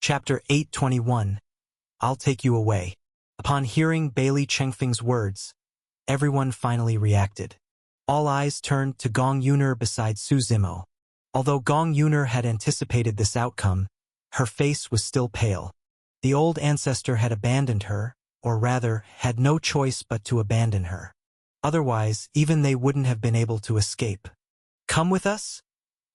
Chapter 821. I'll Take You Away. Upon hearing Bailey Chengfeng's words, everyone finally reacted. All eyes turned to Gong Yuner beside Su Zimo. Although Gong Yuner had anticipated this outcome, her face was still pale. The old ancestor had abandoned her, or rather, had no choice but to abandon her. Otherwise, even they wouldn't have been able to escape. "Come with us?"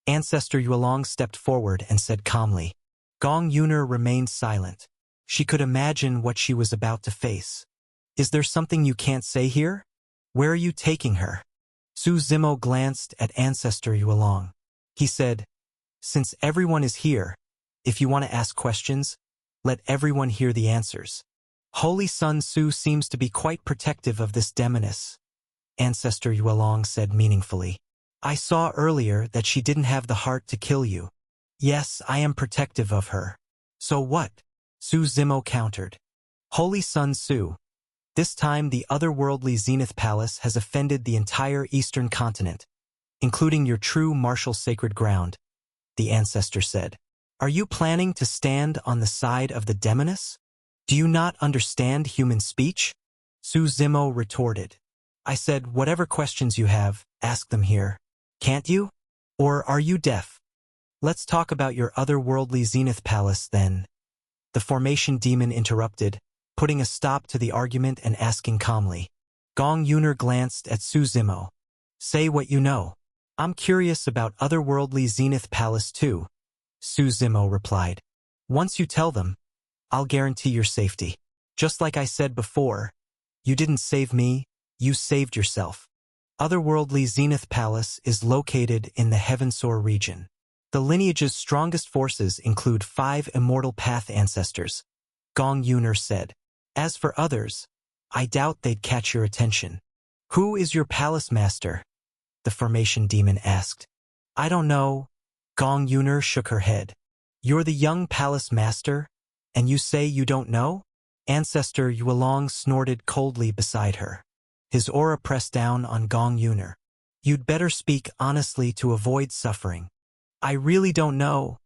Ancestor Yuelong stepped forward and said calmly. Gong Yuner remained silent. She could imagine what she was about to face. "Is there something you can't say here? Where are you taking her?" Su Zimo glanced at Ancestor Yuelong. He said, "Since everyone is here, if you want to ask questions, let everyone hear the answers." Holy Sun Su seems to be quite protective of this demoness, Ancestor Yuelong said meaningfully. "I saw earlier that she didn't have the heart to kill you. Yes, I am protective of her." "So what?" Su Zimo countered. "Holy Sun Su, this time the otherworldly Zenith Palace has offended the entire Eastern continent, including your true martial sacred ground," the ancestor said. "Are you planning to stand on the side of the demoness? Do you not understand human speech?" Su Zimo retorted. "I said whatever questions you have, ask them here. Can't you? Or are you deaf? Let's talk about your otherworldly Zenith Palace then." The formation demon interrupted, putting a stop to the argument and asking calmly. Gong Yuner glanced at Su Zimo. "Say what you know. I'm curious about otherworldly Zenith Palace too," Su Zimo replied. "Once you tell them, I'll guarantee your safety. Just like I said before, you didn't save me, you saved yourself. Otherworldly Zenith Palace is located in the Heavensoar region. The lineage's strongest forces include 5 Immortal Path ancestors," Gong Yuner said. "As for others, I doubt they'd catch your attention." "Who is your palace master?" the formation demon asked. "I don't know." Gong Yuner shook her head. "You're the young palace master, and you say you don't know?" Ancestor Yuelong snorted coldly beside her. His aura pressed down on Gong Yuner. "You'd better speak honestly to avoid suffering." "I really don't know,"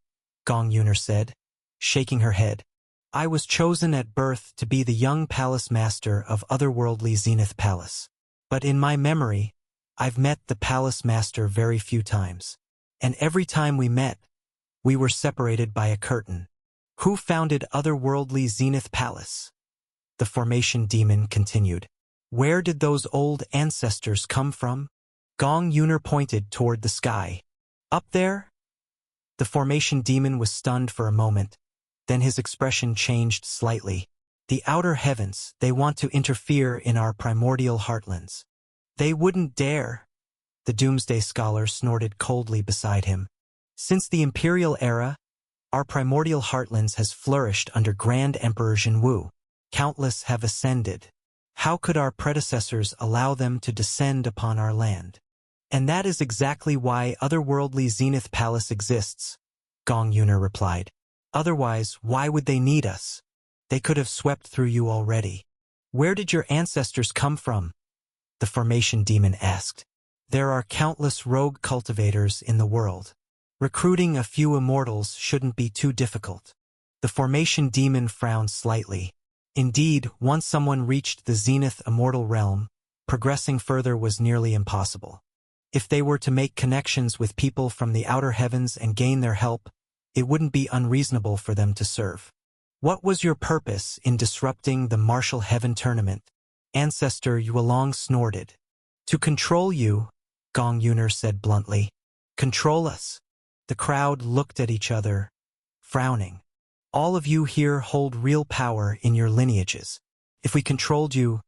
Gong Yuner said, shaking her head. "I was chosen at birth to be the young palace master of otherworldly Zenith Palace. But in my memory, I've met the palace master very few times. And every time we met, we were separated by a curtain." "Who founded otherworldly Zenith Palace?" the formation demon continued. "Where did those old ancestors come from?" Gong Yuner pointed toward the sky. "Up there?" The formation demon was stunned for a moment. Then his expression changed slightly. "The outer heavens, they want to interfere in our primordial heartlands." "They wouldn't dare," the doomsday scholar snorted coldly beside him. "Since the imperial era, our primordial heartlands has flourished under Grand Emperor Jinwu. Countless have ascended. How could our predecessors allow them to descend upon our land? And that is exactly why otherworldly Zenith Palace exists," Gong Yuner replied. "Otherwise, why would they need us? They could have swept through you already." "Where did your ancestors come from?" the formation demon asked. "There are countless rogue cultivators in the world. Recruiting a few immortals shouldn't be too difficult." The formation demon frowned slightly. Indeed, once someone reached the Zenith Immortal Realm, progressing further was nearly impossible. If they were to make connections with people from the outer heavens and gain their help, it wouldn't be unreasonable for them to serve. "What was your purpose in disrupting the Martial Heaven tournament?" Ancestor Yuelong snorted. "To control you," Gong Yuner said bluntly. "Control us?" The crowd looked at each other, frowning. "All of you here hold real power in your lineages. If we controlled you—"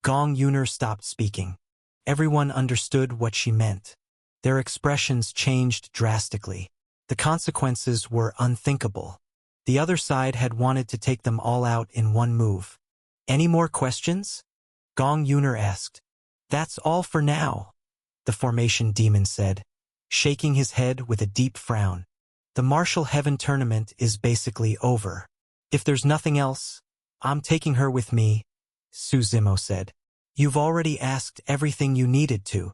Gong Yuner stopped speaking. Everyone understood what she meant. Their expressions changed drastically. The consequences were unthinkable. The other side had wanted to take them all out in one move. "Any more questions?" Gong Yuner asked. "That's all for now," the formation demon said, shaking his head with a deep frown. "The Martial Heaven tournament is basically over. If there's nothing else, I'm taking her with me," Su Zimo said. "You've already asked everything you needed to."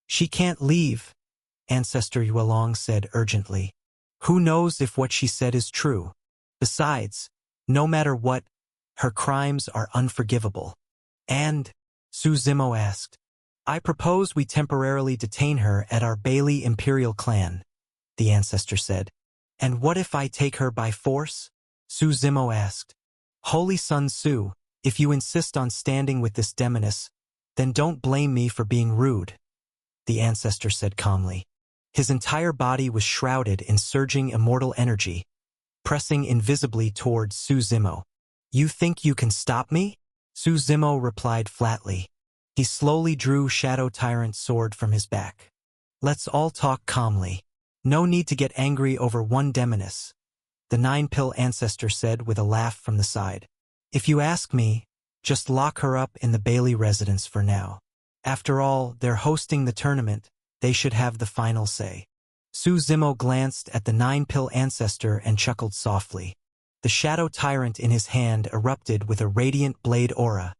"She can't leave," Ancestor Yuelong said urgently. "Who knows if what she said is true?" Besides, no matter what, her crimes are unforgivable. And, Su Zimo asked, I propose we temporarily detain her at our Bailey Imperial clan, the ancestor said. And what if I take her by force? Su Zimo asked. Holy Sun Su, if you insist on standing with this demoness, then don't blame me for being rude, the ancestor said calmly. His entire body was shrouded in surging immortal energy, pressing invisibly towards Su Zimo. You think you can stop me? Su Zimo replied flatly. He slowly drew Shadow Tyrant's sword from his back. Let's all talk calmly. No need to get angry over one demoness, the Nine-Pill ancestor said with a laugh from the side. If you ask me, just lock her up in the Bailey residence for now. After all, they're hosting the tournament, they should have the final say. Su Zimo glanced at the Nine-Pill ancestor and chuckled softly. The Shadow Tyrant in his hand erupted with a radiant blade aura,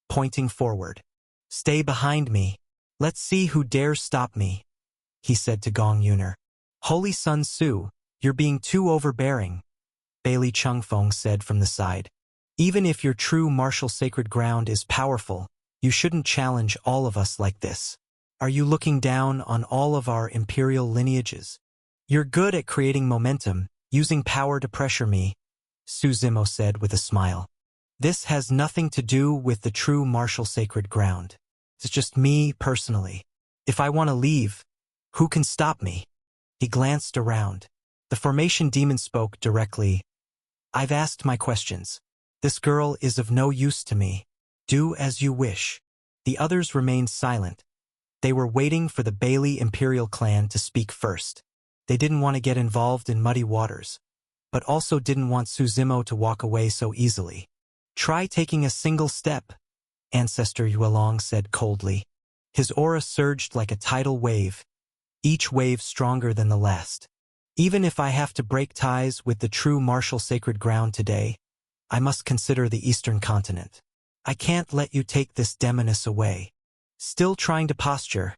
pointing forward. Stay behind me. Let's see who dares stop me, he said to Gong Yuner. Holy Sun Su, you're being too overbearing, Bailey Changfeng said from the side. Even if your true martial sacred ground is powerful, you shouldn't challenge all of us like this. Are you looking down on all of our imperial lineages? You're good at creating momentum, using power to pressure me, Su Zimo said with a smile. This has nothing to do with the true martial sacred ground. It's just me personally. If I want to leave, who can stop me? He glanced around. The formation demon spoke directly. I've asked my questions. This girl is of no use to me. Do as you wish. The others remained silent. They were waiting for the Bailey Imperial clan to speak first. They didn't want to get involved in muddy waters, but also didn't want Su Zimo to walk away so easily. Try taking a single step, Ancestor Yuelong said coldly. His aura surged like a tidal wave, each wave stronger than the last. Even if I have to break ties with the true martial sacred ground today, I must consider the Eastern continent. I can't let you take this demoness away. Still trying to posture,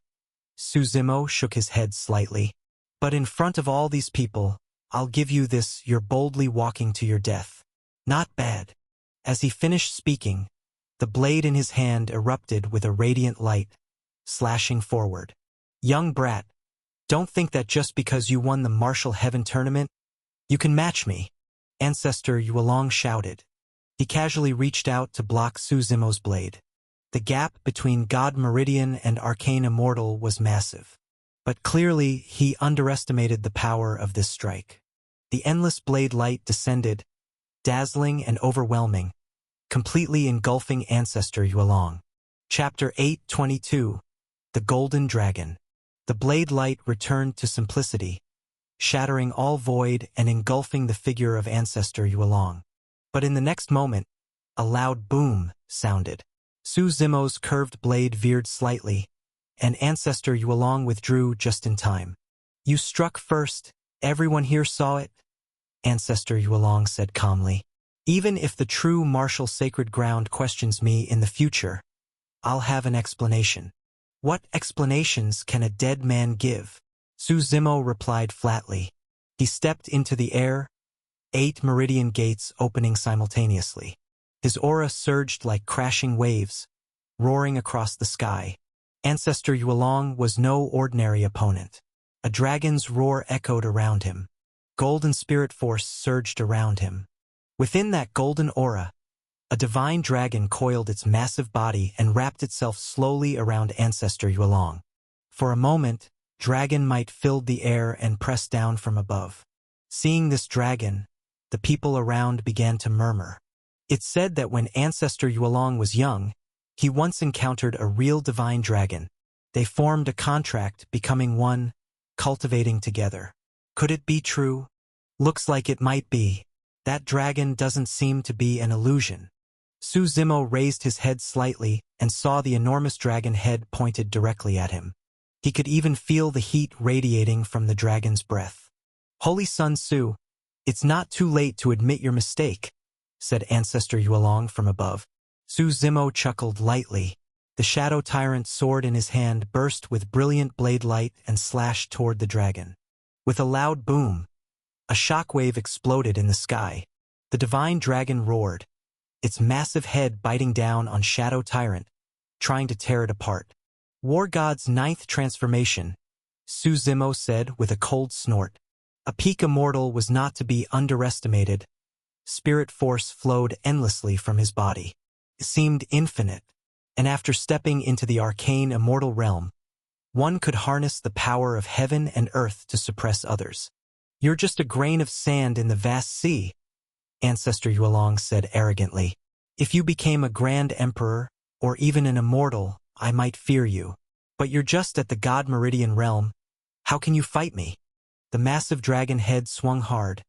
Su Zimo shook his head slightly. But in front of all these people, I'll give you this, you're boldly walking to your death. Not bad. As he finished speaking, the blade in his hand erupted with a radiant light, slashing forward. Young brat, don't think that just because you won the Martial Heaven tournament, you can match me, Ancestor Yuelong shouted. He casually reached out to block Su Zimo's blade. The gap between God Meridian and Arcane Immortal was massive. But clearly, he underestimated the power of this strike. The endless blade light descended, dazzling and overwhelming, completely engulfing Ancestor Yuelong. Chapter 8:22 The Golden Dragon. The blade light returned to simplicity, shattering all void and engulfing the figure of Ancestor Yuelong. But in the next moment, a loud boom sounded. Su Zimo's curved blade veered slightly, and Ancestor Yuelong withdrew just in time. You struck first, everyone here saw it, Ancestor Yuelong said calmly. Even if the true martial sacred ground questions me in the future, I'll have an explanation. What explanations can a dead man give? Su Zimo replied flatly. He stepped into the air, 8 meridian gates opening simultaneously. His aura surged like crashing waves, roaring across the sky. Ancestor Yuelong was no ordinary opponent. A dragon's roar echoed around him. Golden spirit force surged around him. Within that golden aura, a divine dragon coiled its massive body and wrapped itself slowly around Ancestor Yuelong. For a moment, dragon might filled the air and pressed down from above. Seeing this dragon, the people around began to murmur. It's said that when Ancestor Yuelong was young, he once encountered a real divine dragon. They formed a contract, becoming one, cultivating together. Could it be true? Looks like it might be. That dragon doesn't seem to be an illusion. Su Zimo raised his head slightly and saw the enormous dragon head pointed directly at him. He could even feel the heat radiating from the dragon's breath. Holy Sun Su, it's not too late to admit your mistake, said Ancestor Yuelong from above. Su Zimo chuckled lightly. The Shadow Tyrant's sword in his hand burst with brilliant blade light and slashed toward the dragon. With a loud boom, a shockwave exploded in the sky. The divine dragon roared, its massive head biting down on Shadow Tyrant, trying to tear it apart. War God's ninth transformation, Suzumo said with a cold snort. A peak immortal was not to be underestimated. Spirit force flowed endlessly from his body. It seemed infinite, and after stepping into the arcane immortal realm, one could harness the power of heaven and earth to suppress others. You're just a grain of sand in the vast sea, Ancestor Yuelong said arrogantly. If you became a grand emperor, or even an immortal, I might fear you. But you're just at the God Meridian realm. How can you fight me? The massive dragon head swung hard,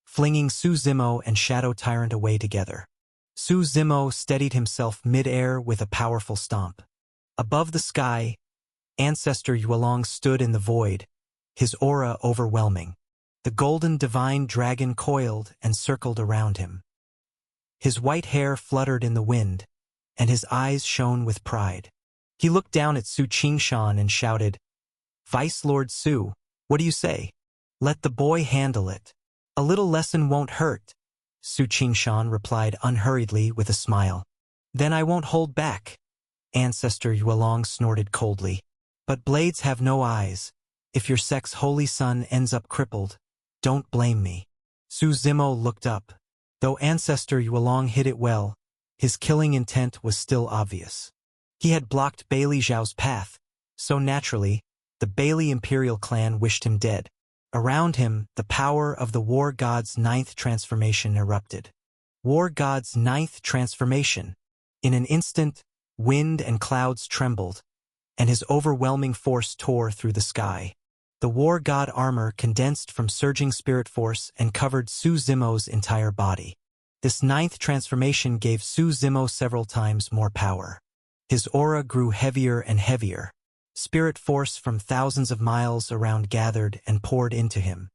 flinging Suzumo and Shadow Tyrant away together. Suzumo steadied himself mid-air with a powerful stomp. Above the sky, Ancestor Yuelong stood in the void, his aura overwhelming. The golden divine dragon coiled and circled around him. His white hair fluttered in the wind, and his eyes shone with pride. He looked down at Su Qingshan and shouted, "Vice Lord Su, what do you say? Let the boy handle it. A little lesson won't hurt," Su Qingshan replied unhurriedly with a smile. "Then I won't hold back," Ancestor Yuelong snorted coldly. "But blades have no eyes. If your sect's holy son ends up crippled, don't blame me." Suzumo looked up. Though Ancestor Yuelong hid it well, his killing intent was still obvious. He had blocked Bailey Zhao's path, so naturally, the Bailey Imperial clan wished him dead. Around him, the power of the War God's ninth transformation erupted. War God's ninth transformation. In an instant, wind and clouds trembled, and his overwhelming force tore through the sky. The War God armor condensed from surging spirit force and covered Suzumo's entire body. This ninth transformation gave Suzumo several times more power. His aura grew heavier and heavier. Spirit force from thousands of miles around gathered and poured into him.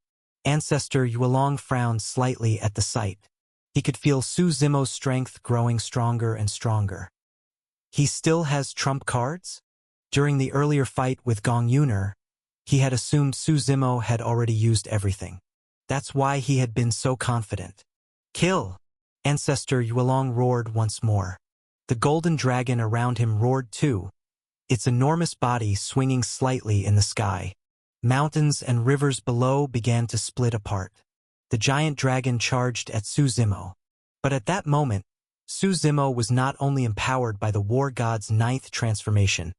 Ancestor Yuelong frowned slightly at the sight. He could feel Suzumo's strength growing stronger and stronger. He still has trump cards? During the earlier fight with Gong Yuner, he had assumed Suzumo had already used everything. That's why he had been so confident. "Kill!" Ancestor Yuelong roared once more. The golden dragon around him roared too, its enormous body swinging slightly in the sky. Mountains and rivers below began to split apart. The giant dragon charged at Suzumo. But at that moment, Suzumo was not only empowered by the War God's ninth transformation.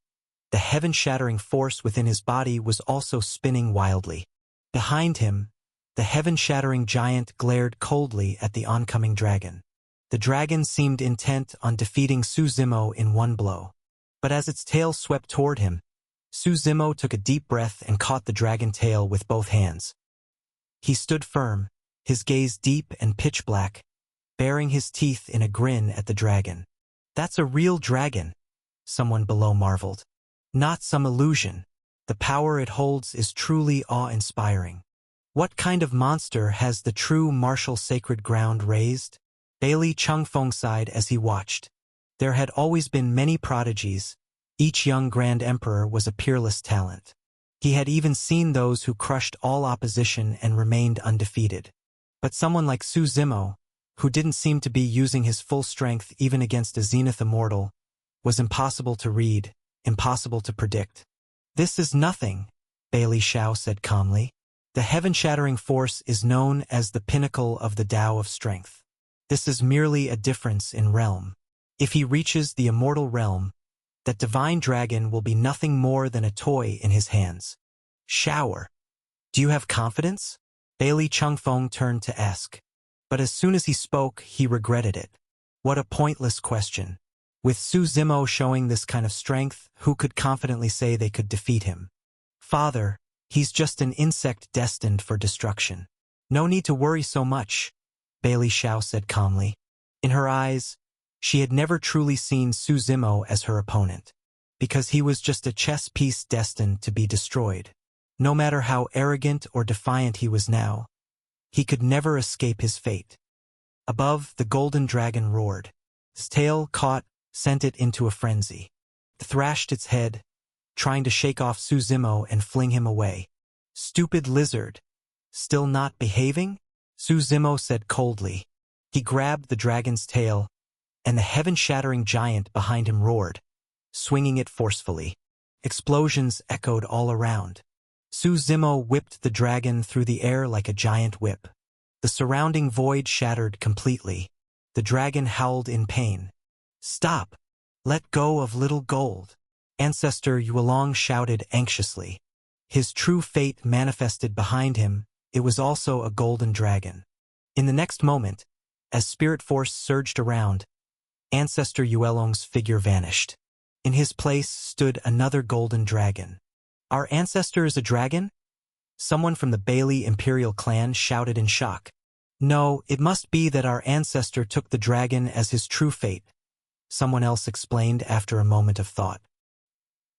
The heaven-shattering force within his body was also spinning wildly. Behind him, the heaven-shattering giant glared coldly at the oncoming dragon. The dragon seemed intent on defeating Suzumo in one blow. But as its tail swept toward him, Suzumo took a deep breath and caught the dragon tail with both hands. He stood firm, his gaze deep and pitch-black, baring his teeth in a grin at the dragon. "That's a real dragon," someone below marveled. "Not some illusion. The power it holds is truly awe-inspiring. What kind of monster has the true martial sacred ground raised?" Bailey Changfeng sighed as he watched. There had always been many prodigies. Each young Grand Emperor was a peerless talent. He had even seen those who crushed all opposition and remained undefeated. But someone like Suzumo, who didn't seem to be using his full strength even against a Zenith Immortal, was impossible to read, impossible to predict. "This is nothing," Bailey Xiao said calmly. "The heaven-shattering force is known as the pinnacle of the Tao of Strength. This is merely a difference in realm. If he reaches the immortal realm, that divine dragon will be nothing more than a toy in his hands." "Shower. Do you have confidence?" Bailey Changfeng turned to ask. But as soon as he spoke, he regretted it. What a pointless question. With Suzumo showing this kind of strength, who could confidently say they could defeat him? "Father, he's just an insect destined for destruction. No need to worry so much," Bailey Xiao said calmly. In her eyes, she had never truly seen Suzumo as her opponent, because he was just a chess piece destined to be destroyed. No matter how arrogant or defiant he was now, he could never escape his fate. Above, the golden dragon roared. His tail caught, sent it into a frenzy. It thrashed its head, trying to shake off Suzumo and fling him away. "Stupid lizard. Still not behaving?" Suzumo said coldly. He grabbed the dragon's tail, and the heaven-shattering giant behind him roared, swinging it forcefully. Explosions echoed all around. Su Zimo whipped the dragon through the air like a giant whip. The surrounding void shattered completely. The dragon howled in pain. "Stop! Let go of little gold!" Ancestor Yuelong shouted anxiously. His true fate manifested behind him. It was also a golden dragon. In the next moment, as spirit force surged around, Ancestor Yuelong's figure vanished. In his place stood another golden dragon. "Our ancestor is a dragon?" Someone from the Bailey Imperial clan shouted in shock. "No, it must be that our ancestor took the dragon as his true fate," someone else explained after a moment of thought.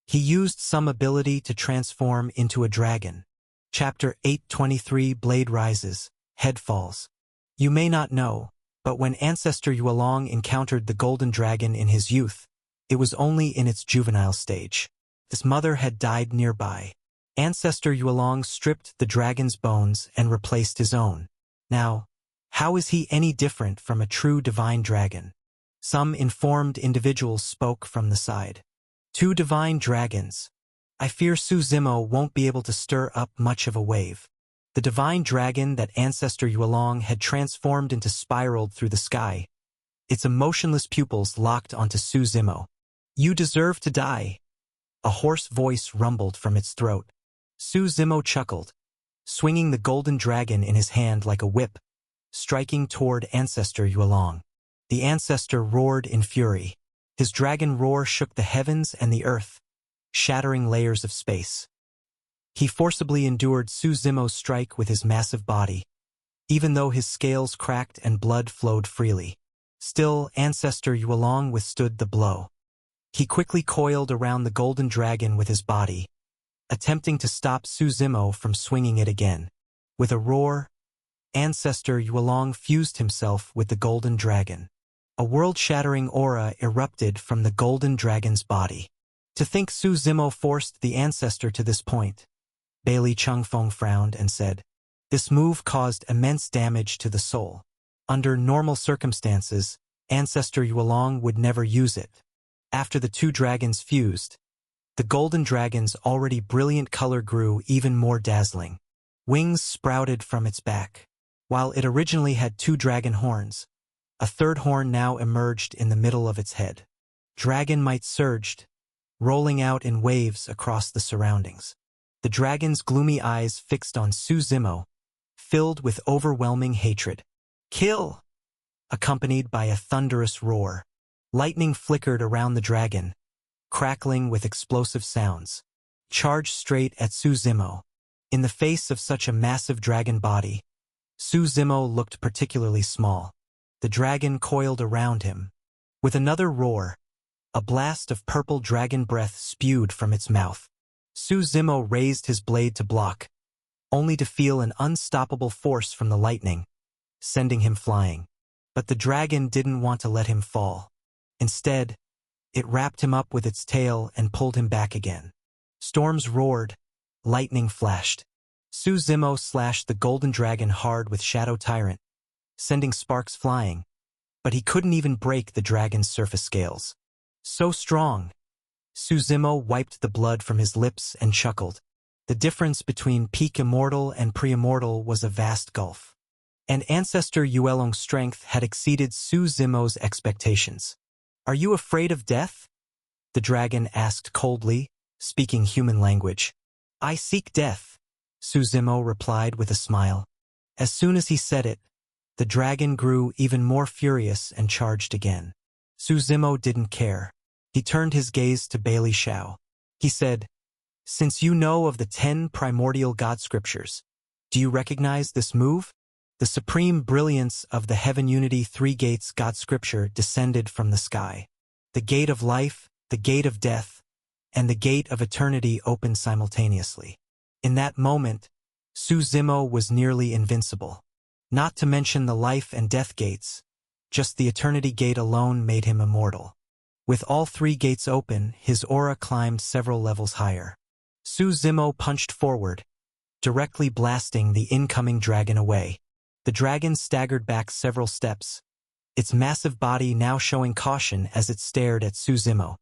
"He used some ability to transform into a dragon." Chapter 823 Blade Rises, Head Falls. You may not know, but when Ancestor Yuelong encountered the golden dragon in his youth, it was only in its juvenile stage. His mother had died nearby. Ancestor Yuelong stripped the dragon's bones and replaced his own. Now, how is he any different from a true divine dragon? Some informed individuals spoke from the side. "Two divine dragons. I fear Su Zimo won't be able to stir up much of a wave." The divine dragon that Ancestor Yuelong had transformed into spiraled through the sky. Its emotionless pupils locked onto Su Zimo. "You deserve to die." A hoarse voice rumbled from its throat. Su Zimo chuckled, swinging the golden dragon in his hand like a whip, striking toward Ancestor Yuelong. The ancestor roared in fury. His dragon roar shook the heavens and the earth, shattering layers of space. He forcibly endured Su Zimo's strike with his massive body, even though his scales cracked and blood flowed freely. Still, Ancestor Yuelong withstood the blow. He quickly coiled around the golden dragon with his body, attempting to stop Su Zimo from swinging it again. With a roar, Ancestor Yuelong fused himself with the golden dragon. A world-shattering aura erupted from the golden dragon's body. To think Su Zimo forced the ancestor to this point. Bailey Changfeng frowned and said, "This move caused immense damage to the soul. Under normal circumstances, Ancestor Yuelong would never use it." After the two dragons fused, the golden dragon's already brilliant color grew even more dazzling. Wings sprouted from its back. While it originally had two dragon horns, a third horn now emerged in the middle of its head. Dragon might surged, rolling out in waves across the surroundings. The dragon's gloomy eyes fixed on Su Zimo, filled with overwhelming hatred. "Kill!" accompanied by a thunderous roar. Lightning flickered around the dragon, crackling with explosive sounds. Charged straight at Su Zimo. In the face of such a massive dragon body, Su Zimo looked particularly small. The dragon coiled around him. With another roar, a blast of purple dragon breath spewed from its mouth. Su Zimo raised his blade to block, only to feel an unstoppable force from the lightning, sending him flying. But the dragon didn't want to let him fall. Instead, it wrapped him up with its tail and pulled him back again. Storms roared, lightning flashed. Su Zimo slashed the golden dragon hard with Shadow Tyrant, sending sparks flying, but he couldn't even break the dragon's surface scales. So strong! Su Zimo wiped the blood from his lips and chuckled. The difference between peak immortal and pre-immortal was a vast gulf. And Ancestor Yuelong's strength had exceeded Su Zimo's expectations. "Are you afraid of death?" the dragon asked coldly, speaking human language. "I seek death," Su Zimo replied with a smile. As soon as he said it, the dragon grew even more furious and charged again. Su Zimo didn't care. He turned his gaze to Bailey Shao. He said, "Since you know of the 10 primordial god scriptures, do you recognize this move?" The supreme brilliance of the Heaven Unity Three Gates God Scripture descended from the sky. The gate of life, the gate of death, and the gate of eternity opened simultaneously. In that moment, Su Zimo was nearly invincible. Not to mention the life and death gates, just the eternity gate alone made him immortal. With all three gates open, his aura climbed several levels higher. Su Zimo punched forward, directly blasting the incoming dragon away. The dragon staggered back several steps, its massive body now showing caution as it stared at Su Zimo.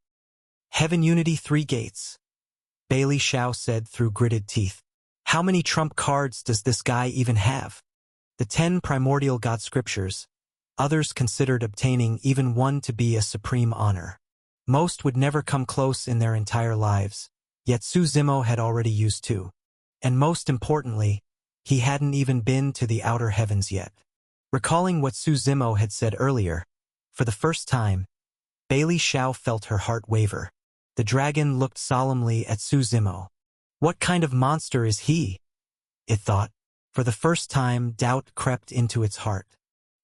Heaven Unity 3 Gates, Bailey Xiao said through gritted teeth. How many trump cards does this guy even have? The 10 primordial god scriptures. Others considered obtaining even one to be a supreme honor. Most would never come close in their entire lives, yet Su Zimo had already used 2. And most importantly, he hadn't even been to the outer heavens yet. Recalling what Su Zimo had said earlier, for the first time, Bailey Xiao felt her heart waver. The dragon looked solemnly at Su Zimo. What kind of monster is he? It thought. For the first time, doubt crept into its heart.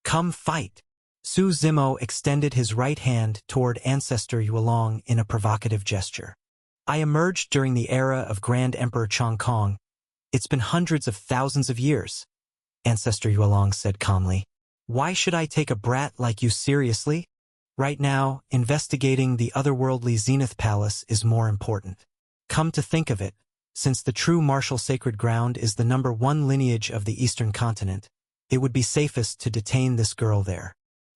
Come fight. Su Zimo extended his right hand toward Ancestor Yuelong in a provocative gesture. I emerged during the era of Grand Emperor Chong Kong. It's been hundreds of thousands of years, Ancestor Yuelong said calmly. Why should I take a brat like you seriously? Right now, investigating the otherworldly Zenith Palace is more important. Come to think of it, since the true martial sacred ground is the #1 lineage of the Eastern continent, it would be safest to detain this girl there.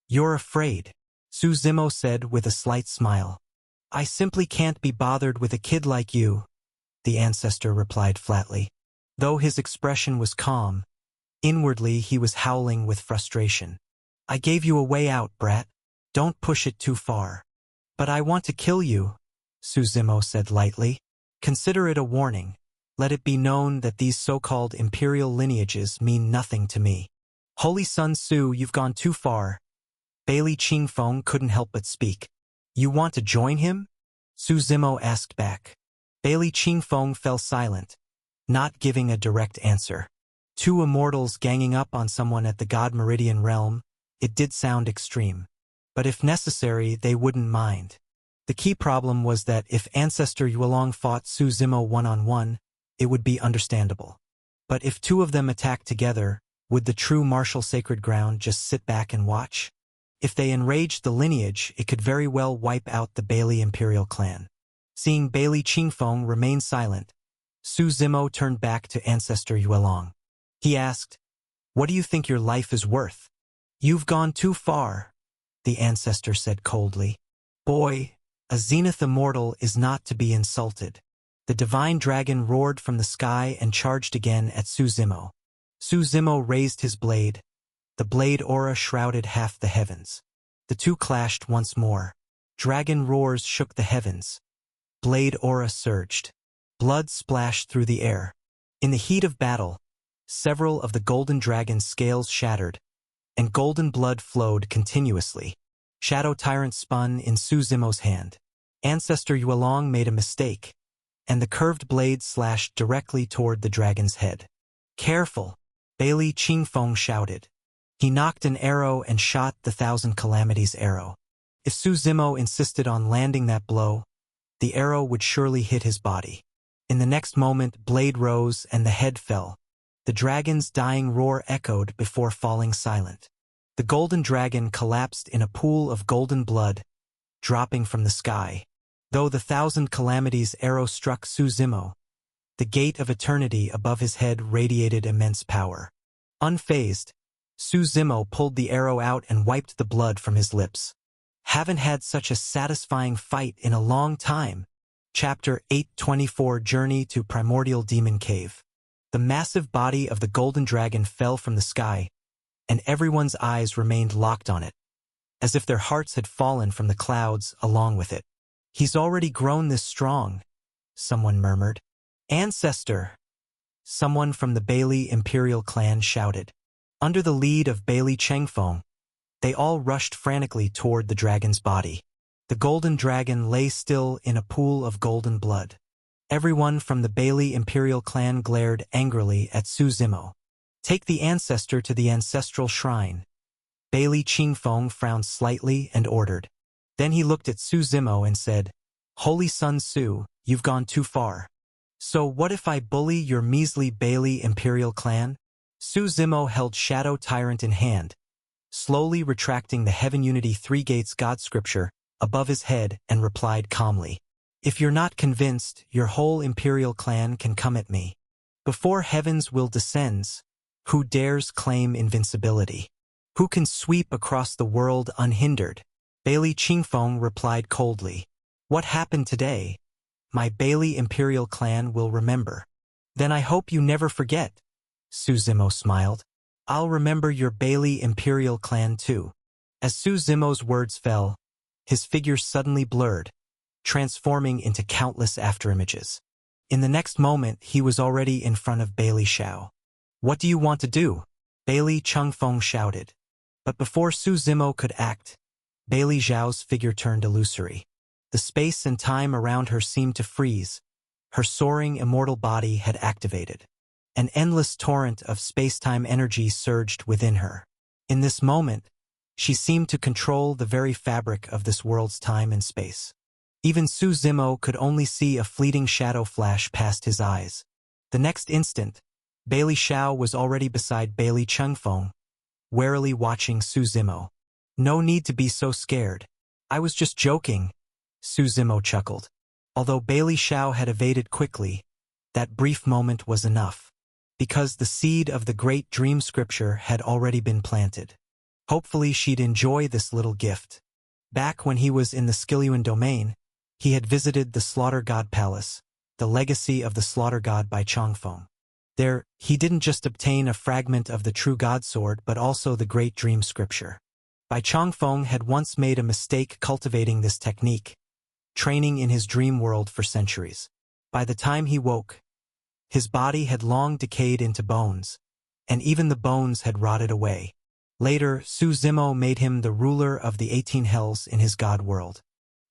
You're afraid, Su Zimo said with a slight smile. I simply can't be bothered with a kid like you, the ancestor replied flatly. Though his expression was calm, inwardly he was howling with frustration. I gave you a way out, brat. Don't push it too far. But I want to kill you, Su Zimo said lightly. Consider it a warning. Let it be known that these so-called imperial lineages mean nothing to me. Holy Sun Su, you've gone too far. Bailey Qingfeng couldn't help but speak. You want to join him? Su Zimo asked back. Bailey Qingfeng fell silent, not giving a direct answer. 2 immortals ganging up on someone at the God Meridian realm, it did sound extreme. But if necessary, they wouldn't mind. The key problem was that if Ancestor Yuelong fought Su Zimo one-on-one, it would be understandable. But if 2 of them attacked together, would the true martial sacred ground just sit back and watch? If they enraged the lineage, it could very well wipe out the Bailey Imperial clan. Seeing Bailey Qingfeng remain silent, Su Zimo turned back to Ancestor Yuelong. He asked, What do you think your life is worth? You've gone too far, the ancestor said coldly. Boy, a Zenith immortal is not to be insulted. The divine dragon roared from the sky and charged again at Su Zimo. Su Zimo raised his blade. The blade aura shrouded half the heavens. The 2 clashed once more. Dragon roars shook the heavens. Blade aura surged. Blood splashed through the air. In the heat of battle, several of the golden dragon's scales shattered, and golden blood flowed continuously. Shadow Tyrant spun in Su Zimo's hand. Ancestor Yuelong made a mistake, and the curved blade slashed directly toward the dragon's head. Careful, Bailey Qingfeng shouted. He knocked an arrow and shot the Thousand Calamities arrow. If Su Zimo insisted on landing that blow, the arrow would surely hit his body. In the next moment, blade rose and the head fell. The dragon's dying roar echoed before falling silent. The golden dragon collapsed in a pool of golden blood, dropping from the sky. Though the Thousand Calamities arrow struck Su Zimo, the gate of eternity above his head radiated immense power. Unfazed, Su Zimo pulled the arrow out and wiped the blood from his lips. Haven't had such a satisfying fight in a long time. Chapter 824 Journey to Primordial Demon Cave. The massive body of the golden dragon fell from the sky, and everyone's eyes remained locked on it, as if their hearts had fallen from the clouds along with it. He's already grown this strong, someone murmured. Ancestor! Someone from the Bailey Imperial clan shouted. Under the lead of Bailey Qingfeng, they all rushed frantically toward the dragon's body. The golden dragon lay still in a pool of golden blood. Everyone from the Bailey Imperial clan glared angrily at Su Zimo. Take the ancestor to the ancestral shrine. Bailey Qingfeng frowned slightly and ordered. Then he looked at Su Zimo and said, Holy Sun Su, you've gone too far. So what if I bully your measly Bailey Imperial clan? Su Zimo held Shadow Tyrant in hand, slowly retracting the Heaven Unity 3 Gates God scripture above his head and replied calmly. If you're not convinced, your whole Imperial clan can come at me. Before heaven's will descends, who dares claim invincibility? Who can sweep across the world unhindered? Bailey Qingfeng replied coldly. What happened today? My Bailey Imperial clan will remember. Then I hope you never forget. Su Zimo smiled. I'll remember your Bailey Imperial clan too. As Su Zimo's words fell, his figure suddenly blurred, transforming into countless afterimages. In the next moment, he was already in front of Bailey Xiao. What do you want to do? Bailey Chengfeng shouted. But before Su Zimo could act, Bailey Xiao's figure turned illusory. The space and time around her seemed to freeze. Her soaring immortal body had activated. An endless torrent of space-time energy surged within her. In this moment, she seemed to control the very fabric of this world's time and space. Even Su Zimo could only see a fleeting shadow flash past his eyes. The next instant, Bailey Xiao was already beside Bailey Chengfeng, warily watching Su Zimo. No need to be so scared. I was just joking, Su Zimo chuckled. Although Bailey Xiao had evaded quickly, that brief moment was enough, because the seed of the great dream scripture had already been planted. Hopefully she'd enjoy this little gift. Back when he was in the Skiluan domain, he had visited the Slaughter God Palace, the legacy of the Slaughter God by Changfeng. There, he didn't just obtain a fragment of the true God Sword but also the great dream scripture. Bai Changfeng had once made a mistake cultivating this technique, training in his dream world for centuries. By the time he woke, his body had long decayed into bones, and even the bones had rotted away. Later, Su Zimo made him the ruler of the 18 hells in his god world.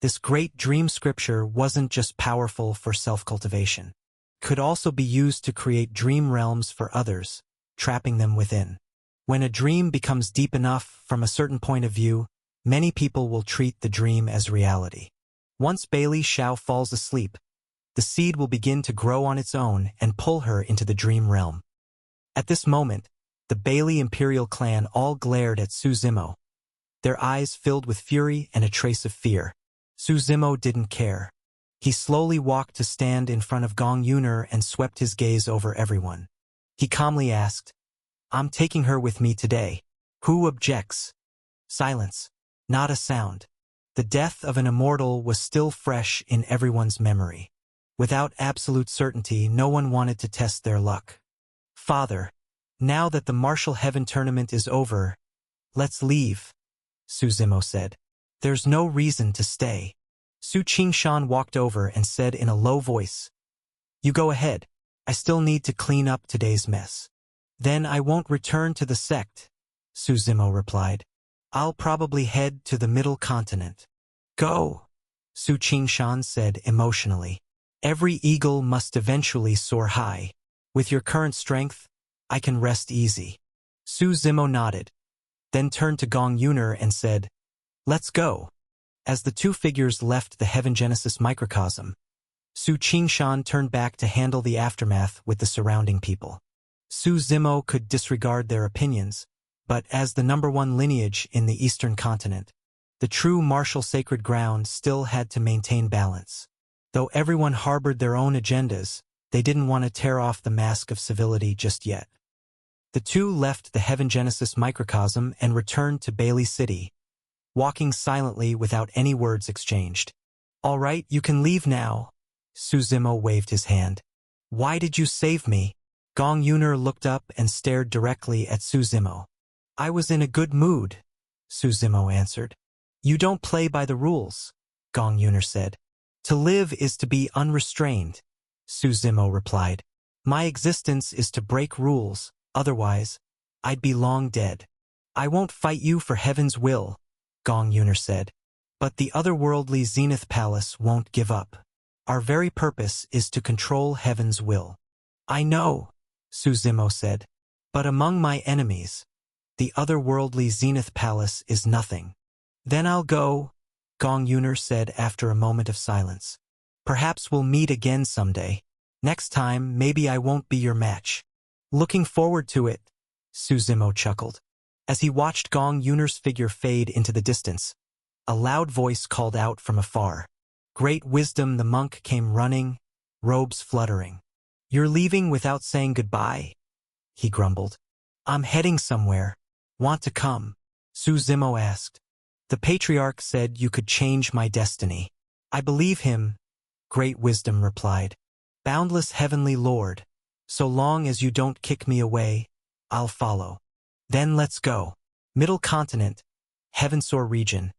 This great dream scripture wasn't just powerful for self-cultivation. It could also be used to create dream realms for others, trapping them within. When a dream becomes deep enough from a certain point of view, many people will treat the dream as reality. Once Bailey Xiao falls asleep, the seed will begin to grow on its own and pull her into the dream realm. At this moment, the Bailey Imperial clan all glared at Su Zimo, their eyes filled with fury and a trace of fear. Su Zimo didn't care. He slowly walked to stand in front of Gong Yuner and swept his gaze over everyone. He calmly asked, I'm taking her with me today. Who objects? Silence. Not a sound. The death of an immortal was still fresh in everyone's memory. Without absolute certainty, no one wanted to test their luck. Father, now that the Martial Heaven tournament is over, let's leave, Su Zimo said. There's no reason to stay. Su Qingshan walked over and said in a low voice, You go ahead. I still need to clean up today's mess. Then I won't return to the sect, Su Zimo replied. I'll probably head to the middle continent. Go, Su Qingshan said emotionally. Every eagle must eventually soar high. With your current strength, I can rest easy. Su Zimo nodded, then turned to Gong Yuner and said, Let's go. As the two figures left the Heaven Genesis microcosm, Su Qingshan turned back to handle the aftermath with the surrounding people. Su Zimo could disregard their opinions, but as the #1 lineage in the Eastern continent, the true martial sacred ground still had to maintain balance. Though everyone harbored their own agendas, they didn't want to tear off the mask of civility just yet. The two left the Heaven Genesis microcosm and returned to Bailey City, walking silently without any words exchanged. All right, you can leave now. Su Zimo waved his hand. Why did you save me? Gong Yuner looked up and stared directly at Su Zimo. I was in a good mood, Su Zimo answered. You don't play by the rules, Gong Yuner said. To live is to be unrestrained, Su Zimo replied. My existence is to break rules, otherwise, I'd be long dead. I won't fight you for heaven's will, Gong Yuner said. But the otherworldly Zenith Palace won't give up. Our very purpose is to control heaven's will. I know, Su Zimo said. But among my enemies, the otherworldly Zenith Palace is nothing. Then I'll go, Gong Yuner said after a moment of silence. Perhaps we'll meet again someday. Next time, maybe I won't be your match. Looking forward to it, Su Zimo chuckled. As he watched Gong Yuner's figure fade into the distance, a loud voice called out from afar. Great wisdom, the monk came running, robes fluttering. You're leaving without saying goodbye? He grumbled. I'm heading somewhere, Want to come? Su Zimo asked. The patriarch said you could change my destiny. I believe him, Great Wisdom replied. Boundless Heavenly Lord, so long as you don't kick me away, I'll follow. Then let's go. Middle Continent, Heavensor region.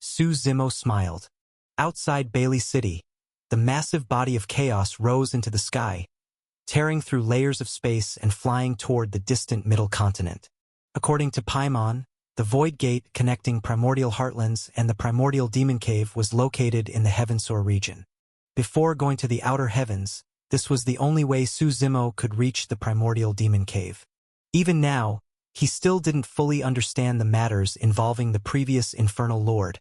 Su Zimo smiled. Outside Bailey City, the massive body of chaos rose into the sky, tearing through layers of space and flying toward the distant Middle Continent. According to Paimon, the Void Gate connecting Primordial Heartlands and the Primordial Demon Cave was located in the Heavensor region. Before going to the Outer Heavens, this was the only way Su Zimo could reach the Primordial Demon Cave. Even now, he still didn't fully understand the matters involving the previous Infernal Lord.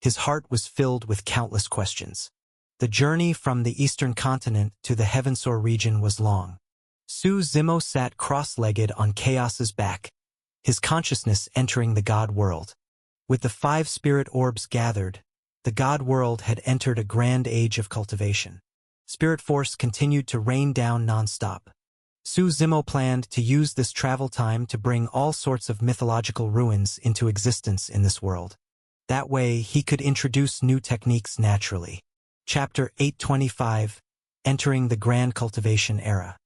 His heart was filled with countless questions. The journey from the Eastern Continent to the Heavensor region was long. Su Zimo sat cross-legged on Chaos's back, his consciousness entering the God world. With the 5 spirit orbs gathered, the God world had entered a grand age of cultivation. Spirit force continued to rain down non-stop. Su Zimo planned to use this travel time to bring all sorts of mythological ruins into existence in this world. That way, he could introduce new techniques naturally. Chapter 825, Entering the Grand Cultivation Era.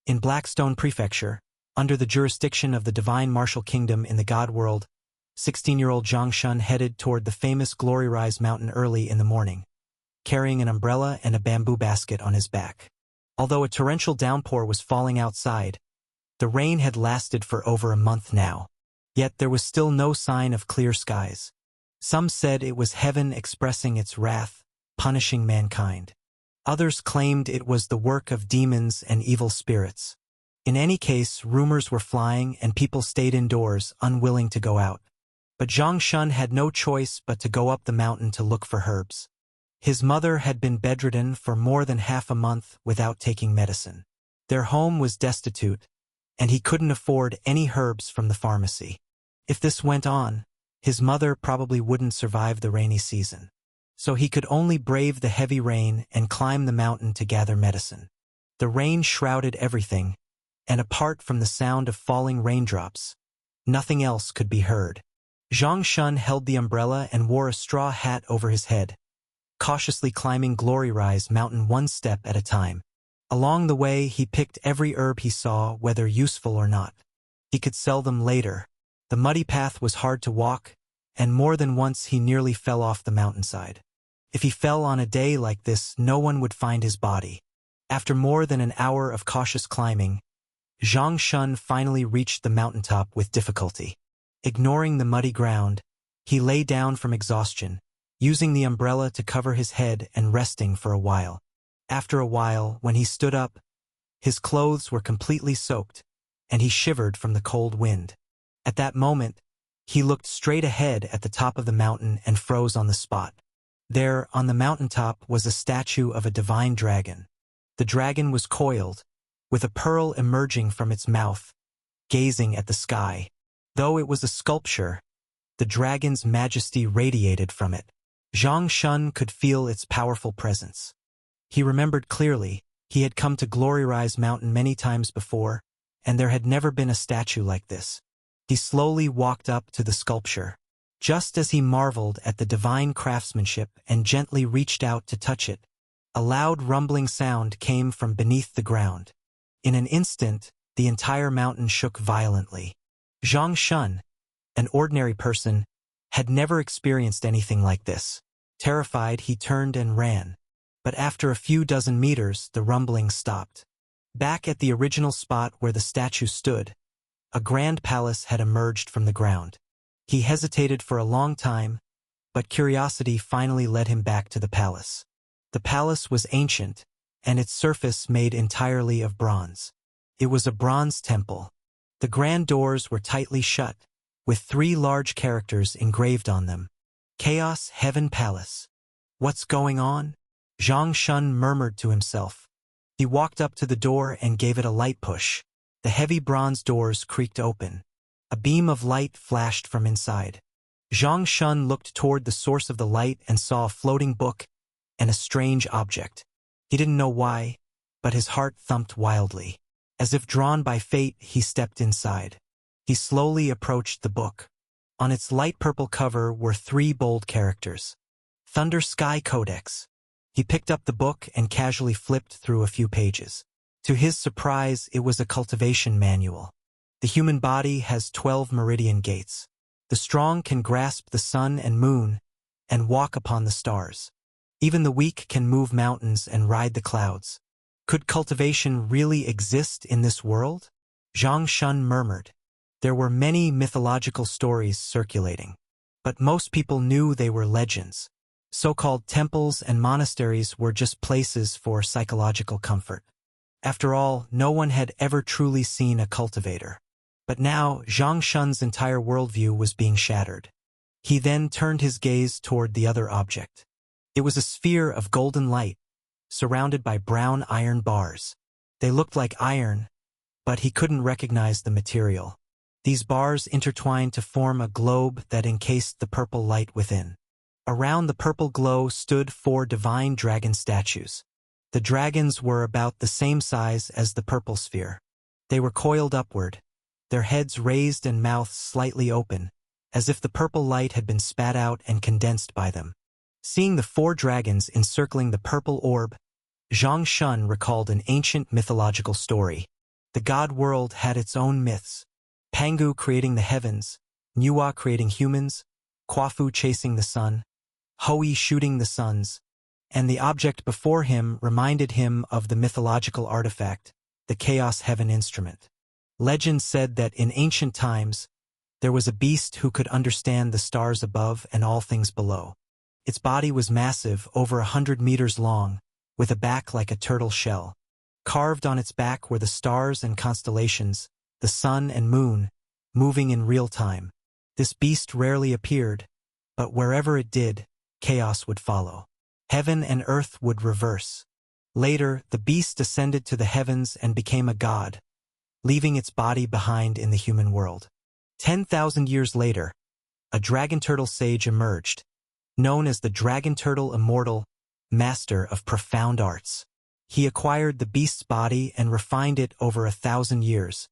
In Blackstone Prefecture, under the jurisdiction of the Divine Martial Kingdom in the God World, 16-year-old Zhang Shun headed toward the famous Glory Rise Mountain early in the morning, carrying an umbrella and a bamboo basket on his back. Although a torrential downpour was falling outside, the rain had lasted for over a month now. Yet there was still no sign of clear skies. Some said it was heaven expressing its wrath, punishing mankind. Others claimed it was the work of demons and evil spirits. In any case, rumors were flying and people stayed indoors, unwilling to go out. But Zhang Shun had no choice but to go up the mountain to look for herbs. His mother had been bedridden for more than half a month without taking medicine. Their home was destitute, and he couldn't afford any herbs from the pharmacy. If this went on, his mother probably wouldn't survive the rainy season. So he could only brave the heavy rain and climb the mountain to gather medicine. The rain shrouded everything, and apart from the sound of falling raindrops, nothing else could be heard. Zhang Shun held the umbrella and wore a straw hat over his head, cautiously climbing Glory Rise Mountain one step at a time. Along the way, he picked every herb he saw, whether useful or not. He could sell them later. The muddy path was hard to walk, and more than once he nearly fell off the mountainside. If he fell on a day like this, no one would find his body. After more than an hour of cautious climbing, Zhang Shun finally reached the mountaintop with difficulty. Ignoring the muddy ground, he lay down from exhaustion, using the umbrella to cover his head and resting for a while. After a while, when he stood up, his clothes were completely soaked, and he shivered from the cold wind. At that moment, he looked straight ahead at the top of the mountain and froze on the spot. There, on the mountaintop, was a statue of a divine dragon. The dragon was coiled, with a pearl emerging from its mouth, gazing at the sky. Though it was a sculpture, the dragon's majesty radiated from it. Zhang Shun could feel its powerful presence. He remembered clearly, he had come to Glory Rise Mountain many times before, and there had never been a statue like this. He slowly walked up to the sculpture. Just as he marveled at the divine craftsmanship and gently reached out to touch it, a loud rumbling sound came from beneath the ground. In an instant, the entire mountain shook violently. Zhang Shun, an ordinary person, had never experienced anything like this. Terrified, he turned and ran. But after a few dozen meters, the rumbling stopped. Back at the original spot where the statue stood, a grand palace had emerged from the ground. He hesitated for a long time, but curiosity finally led him back to the palace. The palace was ancient, and its surface made entirely of bronze. It was a bronze temple. The grand doors were tightly shut, with 3 large characters engraved on them. Chaos Heaven Palace. What's going on? Zhang Shun murmured to himself. He walked up to the door and gave it a light push. The heavy bronze doors creaked open. A beam of light flashed from inside. Zhang Shun looked toward the source of the light and saw a floating book and a strange object. He didn't know why, but his heart thumped wildly. As if drawn by fate, he stepped inside. He slowly approached the book. On its light purple cover were 3 bold characters. Thunder Sky Codex. He picked up the book and casually flipped through a few pages. To his surprise, it was a cultivation manual. The human body has 12 meridian gates. The strong can grasp the sun and moon and walk upon the stars. Even the weak can move mountains and ride the clouds. Could cultivation really exist in this world? Zhang Shun murmured. There were many mythological stories circulating, but most people knew they were legends. So-called temples and monasteries were just places for psychological comfort. After all, no one had ever truly seen a cultivator. But now, Zhang Shun's entire worldview was being shattered. He then turned his gaze toward the other object. It was a sphere of golden light, surrounded by brown iron bars. They looked like iron, but he couldn't recognize the material. These bars intertwined to form a globe that encased the purple light within. Around the purple glow stood 4 divine dragon statues. The dragons were about the same size as the purple sphere. They were coiled upward, their heads raised and mouths slightly open, as if the purple light had been spat out and condensed by them. Seeing the 4 dragons encircling the purple orb, Zhang Shun recalled an ancient mythological story. The god world had its own myths. Pangu creating the heavens, Nuwa creating humans, Quafu chasing the sun, Hoi shooting the suns, and the object before him reminded him of the mythological artifact, the Chaos Heaven instrument. Legend said that in ancient times, there was a beast who could understand the stars above and all things below. Its body was massive, over 100 meters long, with a back like a turtle shell. Carved on its back were the stars and constellations, the sun and moon, moving in real time. This beast rarely appeared, but wherever it did, chaos would follow. Heaven and earth would reverse. Later, the beast ascended to the heavens and became a god, leaving its body behind in the human world. 10,000 years later, a dragon turtle sage emerged, known as the Dragon Turtle Immortal, master of profound arts. He acquired the beast's body and refined it over 1,000 years,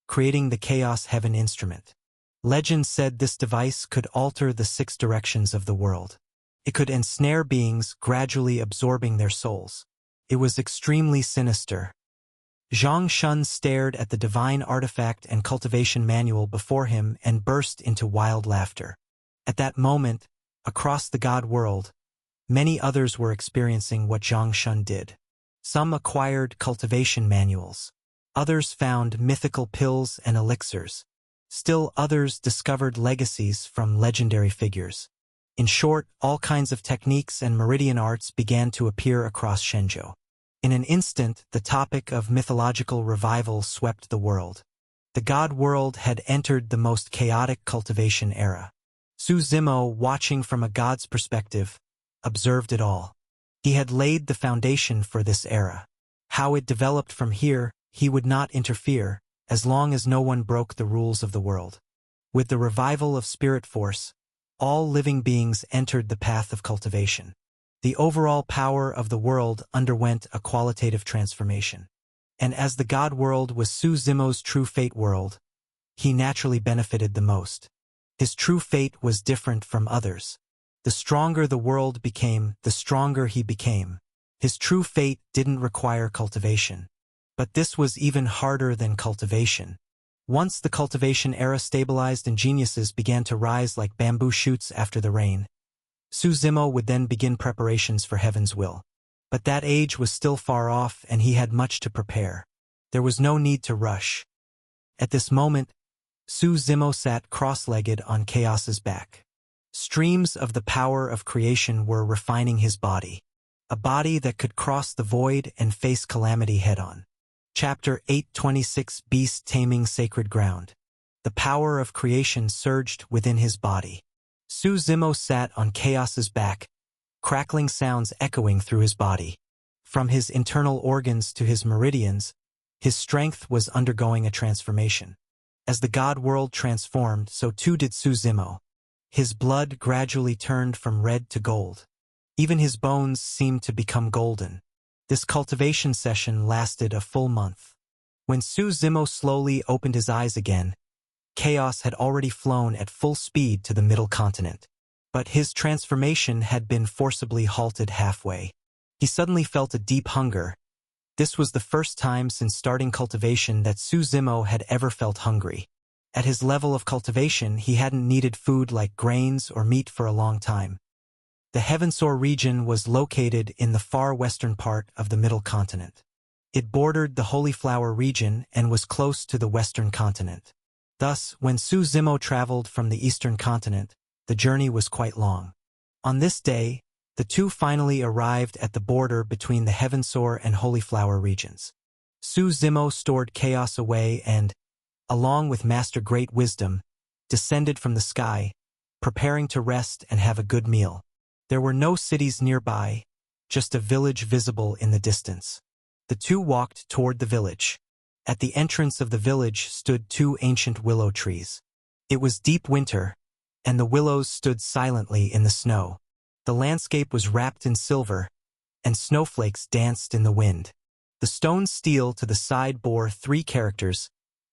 creating the Chaos Heaven instrument. Legend said this device could alter the 6 directions of the world. It could ensnare beings, gradually absorbing their souls. It was extremely sinister. Zhang Shun stared at the divine artifact and cultivation manual before him and burst into wild laughter. At that moment, across the god world, many others were experiencing what Zhang Shun did. Some acquired cultivation manuals. Others found mythical pills and elixirs. Still others discovered legacies from legendary figures. In short, all kinds of techniques and meridian arts began to appear across Shenzhou. In an instant, the topic of mythological revival swept the world. The god world had entered the most chaotic cultivation era. Su Zimo, watching from a god's perspective, observed it all. He had laid the foundation for this era. How it developed from here, he would not interfere, as long as no one broke the rules of the world. With the revival of spirit force, all living beings entered the path of cultivation. The overall power of the world underwent a qualitative transformation. And as the god world was Su Zimo's true fate world, he naturally benefited the most. His true fate was different from others. The stronger the world became, the stronger he became. His true fate didn't require cultivation. But this was even harder than cultivation. Once the cultivation era stabilized and geniuses began to rise like bamboo shoots after the rain, Su Zimo would then begin preparations for heaven's will. But that age was still far off and he had much to prepare. There was no need to rush. At this moment, Su Zimo sat cross-legged on Chaos's back. Streams of the power of creation were refining his body. A body that could cross the void and face calamity head-on. Chapter 826 Beast Taming Sacred Ground. The power of creation surged within his body. Su Zimo sat on Chaos's back, crackling sounds echoing through his body. From his internal organs to his meridians, his strength was undergoing a transformation. As the god world transformed, so too did Su Zimo. His blood gradually turned from red to gold. Even his bones seemed to become golden. This cultivation session lasted a full month. When Su Zimo slowly opened his eyes again, Chaos had already flown at full speed to the middle continent. But his transformation had been forcibly halted halfway. He suddenly felt a deep hunger. This was the first time since starting cultivation that Su Zimo had ever felt hungry. At his level of cultivation, he hadn't needed food like grains or meat for a long time. The Heavensoar region was located in the far western part of the middle continent. It bordered the Holy Flower region and was close to the western continent. Thus, when Su Zimo traveled from the eastern continent, the journey was quite long. On this day, the two finally arrived at the border between the Heavensoar and Holy Flower regions. Su Zimo stored chaos away and, along with Master Great Wisdom, descended from the sky, preparing to rest and have a good meal. There were no cities nearby, just a village visible in the distance. The two walked toward the village. At the entrance of the village stood two ancient willow trees. It was deep winter, and the willows stood silently in the snow. The landscape was wrapped in silver, and snowflakes danced in the wind. The stone stele to the side bore 3 characters: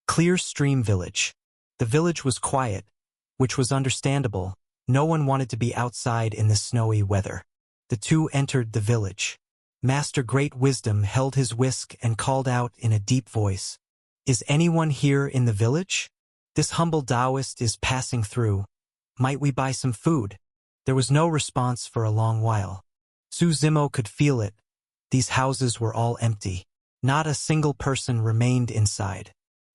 Clear Stream Village. The village was quiet, which was understandable. No one wanted to be outside in the snowy weather. The two entered the village. Master Great Wisdom held his whisk and called out in a deep voice, "Is anyone here in the village? This humble Taoist is passing through. Might we buy some food?" There was no response for a long while. Su Zimo could feel it. These houses were all empty. Not a single person remained inside.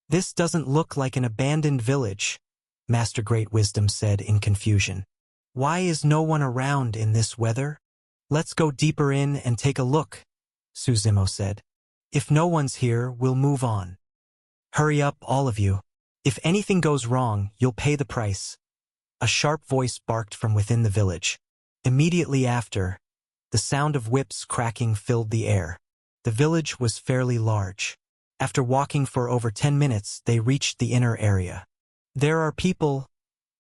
"This doesn't look like an abandoned village," Master Great Wisdom said in confusion. "Why is no one around in this weather?" "Let's go deeper in and take a look," Su Zimo said. "If no one's here, we'll move on. Hurry up, all of you. If anything goes wrong, you'll pay the price." A sharp voice barked from within the village. Immediately after, the sound of whips cracking filled the air. The village was fairly large. After walking for over 10 minutes, they reached the inner area. "There are people."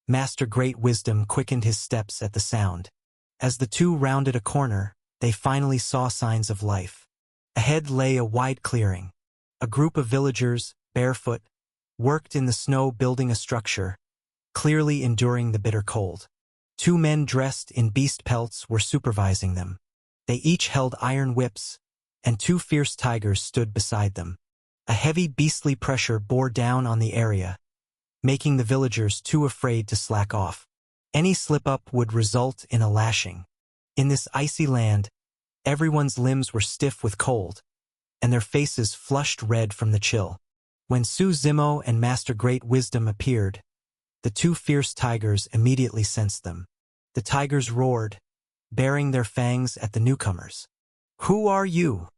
Master Great Wisdom quickened his steps at the sound. As the two rounded a corner, they finally saw signs of life. Ahead lay a wide clearing. A group of villagers, barefoot, worked in the snow building a structure, clearly enduring the bitter cold. 2 men dressed in beast pelts were supervising them. They each held iron whips, and 2 fierce tigers stood beside them. A heavy beastly pressure bore down on the area, making the villagers too afraid to slack off. Any slip-up would result in a lashing. In this icy land, everyone's limbs were stiff with cold, and their faces flushed red from the chill. When Su Zimo and Master Great Wisdom appeared, the 2 fierce tigers immediately sensed them. The tigers roared, baring their fangs at the newcomers. "Who are you?"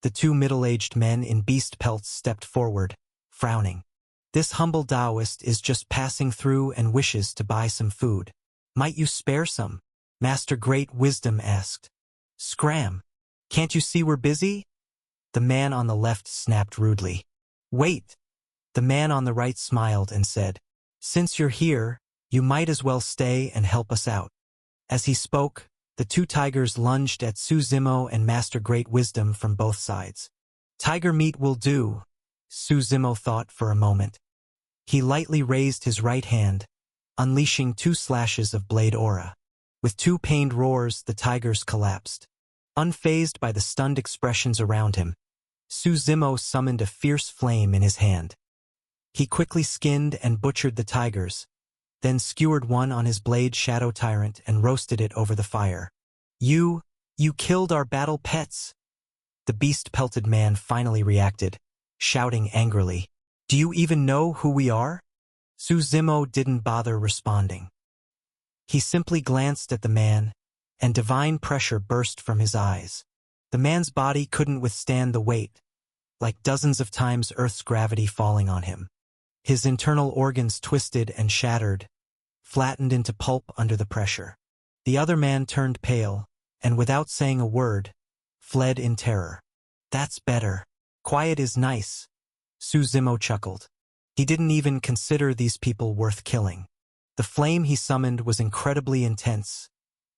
The 2 middle-aged men in beast pelts stepped forward, frowning. "This humble Taoist is just passing through and wishes to buy some food. Might you spare some?" Master Great Wisdom asked. "Scram! Can't you see we're busy?" The man on the left snapped rudely. "Wait!" The man on the right smiled and said, "Since you're here, you might as well stay and help us out." As he spoke, the 2 tigers lunged at Su Zimo and Master Great Wisdom from both sides. "Tiger meat will do," Su Zimo thought for a moment. He lightly raised his right hand, unleashing 2 slashes of blade aura. With 2 pained roars, the tigers collapsed. Unfazed by the stunned expressions around him, Su Zimo summoned a fierce flame in his hand. He quickly skinned and butchered the tigers, then skewered one on his blade Shadow Tyrant and roasted it over the fire. You killed our battle pets!" The beast-pelted man finally reacted, shouting angrily, "Do you even know who we are?" Su Zimo didn't bother responding. He simply glanced at the man, and divine pressure burst from his eyes. The man's body couldn't withstand the weight, like dozens of times Earth's gravity falling on him. His internal organs twisted and shattered, flattened into pulp under the pressure. The other man turned pale, and without saying a word, fled in terror. "That's better. Quiet is nice," Su Zimo chuckled. He didn't even consider these people worth killing. The flame he summoned was incredibly intense,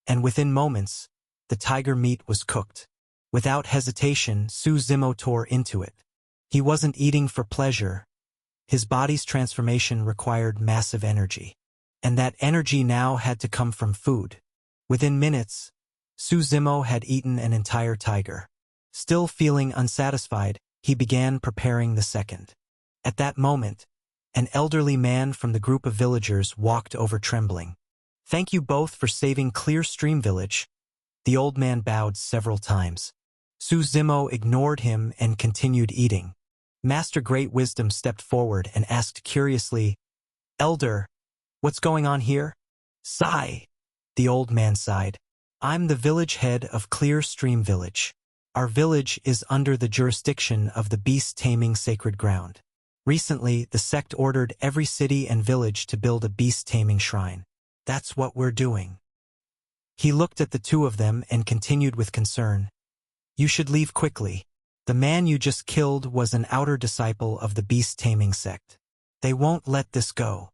and within moments, the tiger meat was cooked. Without hesitation, Su Zimo tore into it. He wasn't eating for pleasure. His body's transformation required massive energy. And that energy now had to come from food. Within minutes, Su Zimo had eaten an entire tiger. Still feeling unsatisfied, he began preparing the second. At that moment, an elderly man from the group of villagers walked over trembling. "Thank you both for saving Clear Stream Village." The old man bowed several times. Su Zimo ignored him and continued eating. Master Great Wisdom stepped forward and asked curiously, "Elder, what's going on here?" "Sigh." The old man sighed. "I'm the village head of Clear Stream Village. Our village is under the jurisdiction of the beast-taming sacred ground. Recently, the sect ordered every city and village to build a beast-taming shrine. That's what we're doing." He looked at the two of them and continued with concern. "You should leave quickly. The man you just killed was an outer disciple of the beast-taming sect. They won't let this go."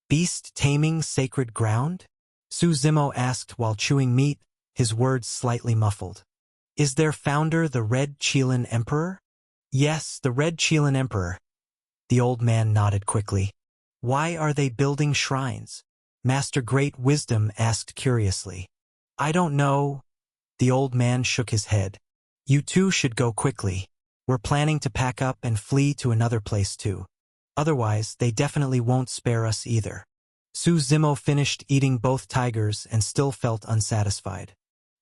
"Beast-taming sacred ground?" Su Zimo asked while chewing meat, his words slightly muffled. "Is their founder the Red Qilin Emperor?" "Yes, the Red Qilin Emperor." The old man nodded quickly. "Why are they building shrines?" Master Great Wisdom asked curiously. "I don't know." The old man shook his head. "You two should go quickly. We're planning to pack up and flee to another place too. Otherwise, they definitely won't spare us either." Su Zimo finished eating both tigers and still felt unsatisfied.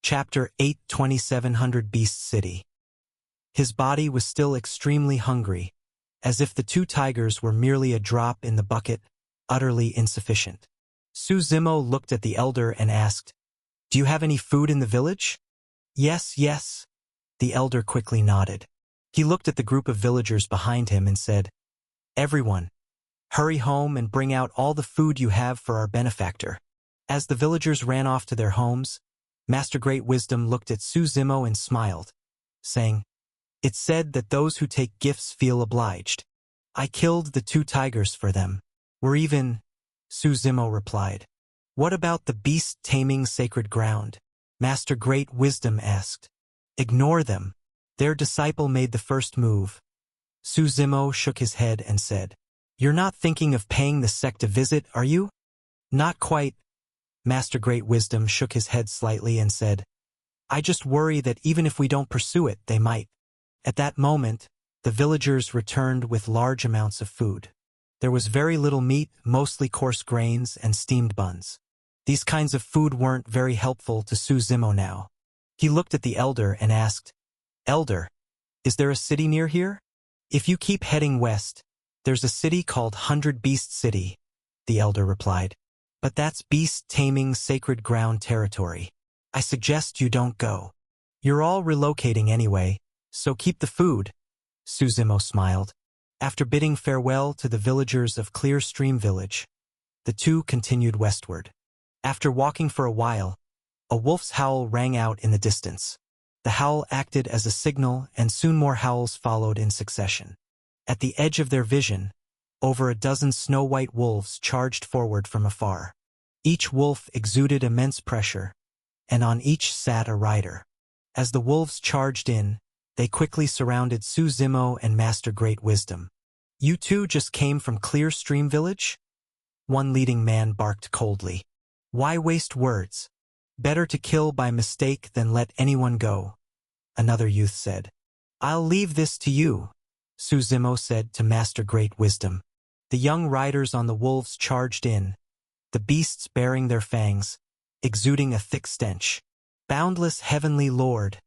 Chapter 8, 2700 Beast City. His body was still extremely hungry, as if the two tigers were merely a drop in the bucket, utterly insufficient. Su Zimo looked at the elder and asked, "Do you have any food in the village?" "Yes, yes." The elder quickly nodded. He looked at the group of villagers behind him and said, "Everyone, hurry home and bring out all the food you have for our benefactor." As the villagers ran off to their homes, Master Great Wisdom looked at Su Zimo and smiled, saying, "It's said that those who take gifts feel obliged. I killed the two tigers for them. We're even," Su Zimo replied. "What about the beast-taming sacred ground?" Master Great Wisdom asked. "Ignore them. Their disciple made the first move." Su Zimo shook his head and said, "You're not thinking of paying the sect a visit, are you?" "Not quite." Master Great Wisdom shook his head slightly and said, "I just worry that even if we don't pursue it, they might." At that moment, the villagers returned with large amounts of food. There was very little meat, mostly coarse grains and steamed buns. These kinds of food weren't very helpful to Su Zimo now. He looked at the elder and asked, "Elder, is there a city near here?" "If you keep heading west, there's a city called 100 Beast City," the elder replied. "But that's beast-taming sacred ground territory. I suggest you don't go. You're all relocating anyway, so keep the food." Su Zimo smiled. After bidding farewell to the villagers of Clear Stream Village, the two continued westward. After walking for a while, a wolf's howl rang out in the distance. The howl acted as a signal, and soon more howls followed in succession. At the edge of their vision, over a dozen snow-white wolves charged forward from afar. Each wolf exuded immense pressure, and on each sat a rider. As the wolves charged in, they quickly surrounded Su Zimo and Master Great Wisdom. "You two just came from Clear Stream Village?" One leading man barked coldly. "Why waste words? Better to kill by mistake than let anyone go," another youth said. "I'll leave this to you," Su Zimo said to Master Great Wisdom. The young riders on the wolves charged in, the beasts baring their fangs, exuding a thick stench. "Boundless Heavenly Lord,"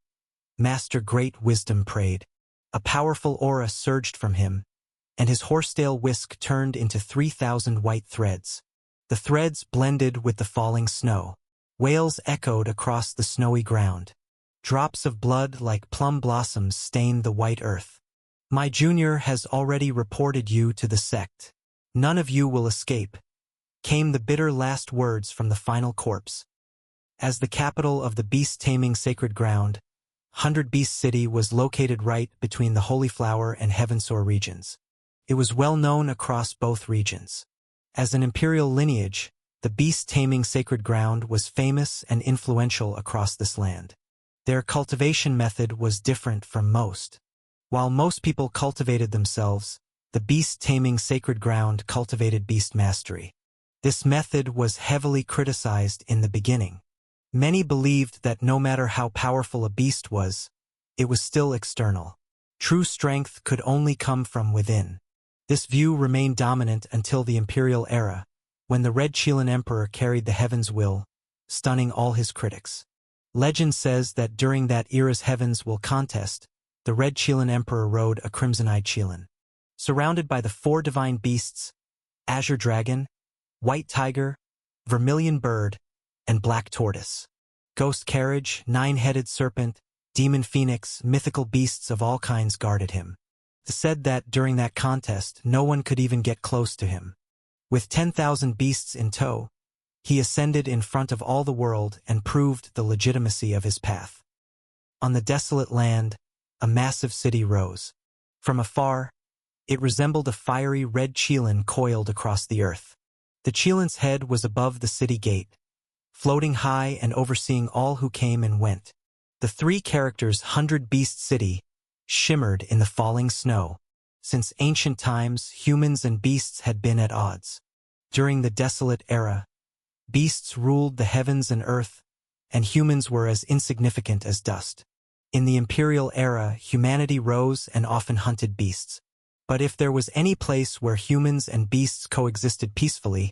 Master Great Wisdom prayed. A powerful aura surged from him, and his horsetail whisk turned into 3,000 white threads. The threads blended with the falling snow. Wails echoed across the snowy ground. Drops of blood like plum blossoms stained the white earth. "My junior has already reported you to the sect. None of you will escape," came the bitter last words from the final corpse. As the capital of the beast-taming sacred ground, 100 Beast City was located right between the Holy Flower and Heavensoar regions. It was well known across both regions. As an imperial lineage, the beast-taming sacred ground was famous and influential across this land. Their cultivation method was different from most. While most people cultivated themselves, the beast-taming sacred ground cultivated beast mastery. This method was heavily criticized in the beginning. Many believed that no matter how powerful a beast was, it was still external. True strength could only come from within. This view remained dominant until the Imperial era, when the Red Chelan Emperor carried the Heaven's Will, stunning all his critics. Legend says that during that era's Heaven's Will contest, the Red Chelan Emperor rode a crimson-eyed Chelan. Surrounded by the 4 divine beasts, Azure Dragon, White Tiger, Vermilion Bird, and Black Tortoise. Ghost Carriage, 9-headed serpent, Demon Phoenix, mythical beasts of all kinds guarded him. It said that during that contest, no one could even get close to him. With 10,000 beasts in tow, he ascended in front of all the world and proved the legitimacy of his path. On the desolate land, a massive city rose. From afar, it resembled a fiery red Chelan coiled across the earth. The Chelan's head was above the city gate, floating high and overseeing all who came and went. The 3 characters' 100-beast city shimmered in the falling snow. Since ancient times, humans and beasts had been at odds. During the desolate era, beasts ruled the heavens and earth, and humans were as insignificant as dust. In the Imperial era, humanity rose and often hunted beasts. But if there was any place where humans and beasts coexisted peacefully,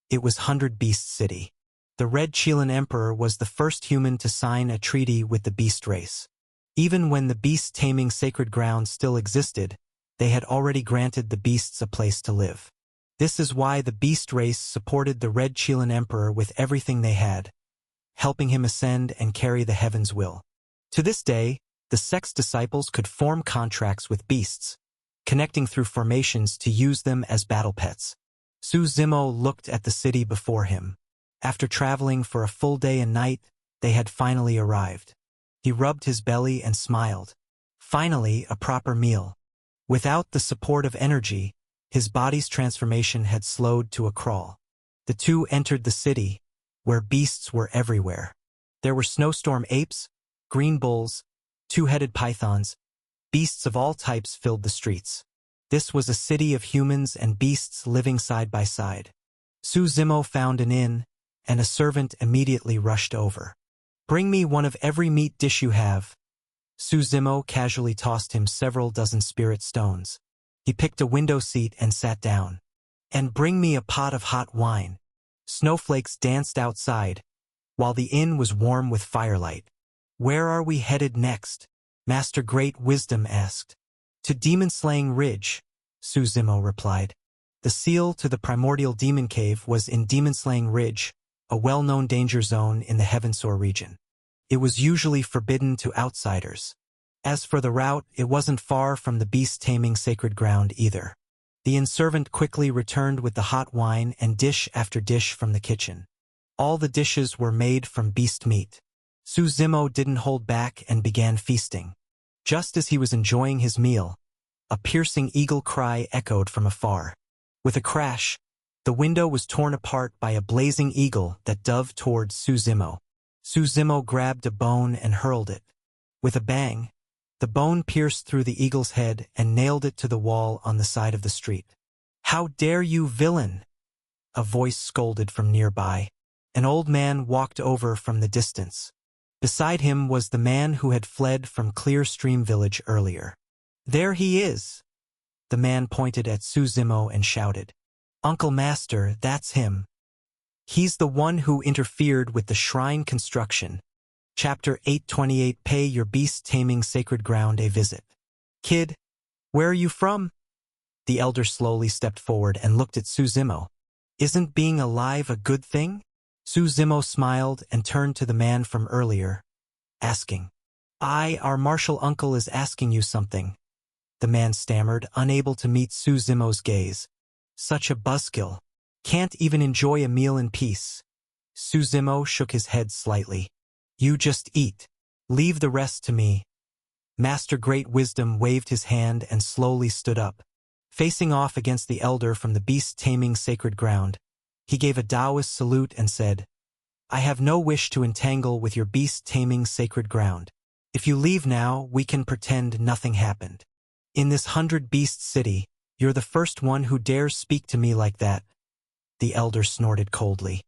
it was 100-beast city. The Red Chelan Emperor was the first human to sign a treaty with the beast race. Even when the beast-taming sacred ground still existed, they had already granted the beasts a place to live. This is why the beast race supported the Red Chelan Emperor with everything they had, helping him ascend and carry the Heaven's Will. To this day, the sect's disciples could form contracts with beasts, connecting through formations to use them as battle pets. Su Zimo looked at the city before him. After traveling for a full day and night, they had finally arrived. He rubbed his belly and smiled. Finally, a proper meal. Without the support of energy, his body's transformation had slowed to a crawl. The two entered the city, where beasts were everywhere. There were snowstorm apes, green bulls, 2-headed pythons. Beasts of all types filled the streets. This was a city of humans and beasts living side by side. Su Zimo found an inn, and a servant immediately rushed over. "Bring me one of every meat dish you have." Su Zimo casually tossed him several dozen spirit stones. He picked a window seat and sat down. "And bring me a pot of hot wine." Snowflakes danced outside, while the inn was warm with firelight. "Where are we headed next?" Master Great Wisdom asked. "To Demon-Slaying Ridge," Su Zimo replied. The seal to the primordial demon cave was in Demon-Slaying Ridge, a well-known danger zone in the Heavensoar region. It was usually forbidden to outsiders. As for the route, it wasn't far from the beast-taming sacred ground either. The inn-servant quickly returned with the hot wine and dish after dish from the kitchen. All the dishes were made from beast meat. Su Zimo didn't hold back and began feasting. Just as he was enjoying his meal, a piercing eagle cry echoed from afar. With a crash, the window was torn apart by a blazing eagle that dove towards Su Zimo. Su Zimo grabbed a bone and hurled it. With a bang, the bone pierced through the eagle's head and nailed it to the wall on the side of the street. "How dare you, villain!" a voice scolded from nearby. An old man walked over from the distance. Beside him was the man who had fled from Clear Stream Village earlier. "There he is!" The man pointed at Su Zimo and shouted. "Uncle Master, that's him. He's the one who interfered with the shrine construction." Chapter 828. Pay your beast-taming sacred ground a visit. "Kid, where are you from?" The elder slowly stepped forward and looked at Su Zimo. "Isn't being alive a good thing?" Su Zimo smiled and turned to the man from earlier, asking, Our martial uncle is asking you something." The man stammered, unable to meet Su Zimo's gaze. "Such a buzzkill. Can't even enjoy a meal in peace." Su Zimo shook his head slightly. "You just eat. Leave the rest to me." Master Great Wisdom waved his hand and slowly stood up. Facing off against the elder from the beast-taming sacred ground, he gave a Taoist salute and said, "I have no wish to entangle with your beast-taming sacred ground. If you leave now, we can pretend nothing happened. In this 100-beast city, You're the first one who dares speak to me like that, the elder snorted coldly.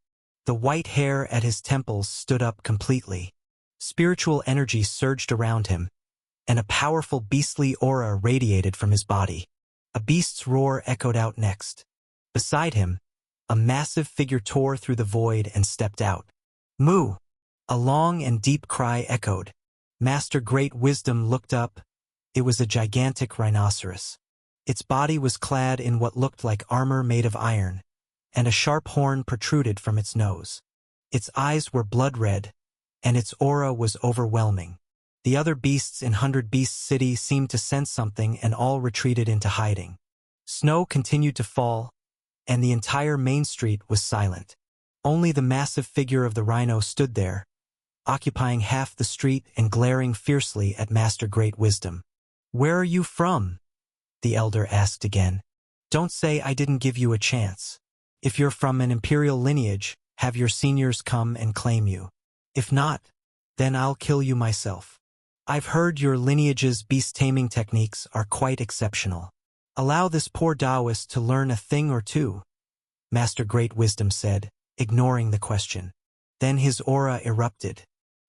The white hair at his temples stood up completely. Spiritual energy surged around him, and a powerful beastly aura radiated from his body. A beast's roar echoed out next. Beside him, a massive figure tore through the void and stepped out. Moo! A long and deep cry echoed. Master Great Wisdom looked up. It was a gigantic rhinoceros. Its body was clad in what looked like armor made of iron, and a sharp horn protruded from its nose. Its eyes were blood red, and its aura was overwhelming. The other beasts in 100 Beast City seemed to sense something and all retreated into hiding. Snow continued to fall, and the entire main street was silent. Only the massive figure of the rhino stood there, occupying half the street and glaring fiercely at Master Great Wisdom. "Where are you from?" the elder asked again. "Don't say I didn't give you a chance. If you're from an imperial lineage, have your seniors come and claim you. If not, then I'll kill you myself. I've heard your lineage's beast-taming techniques are quite exceptional. Allow this poor Taoist to learn a thing or two," Master Great Wisdom said, ignoring the question. Then his aura erupted.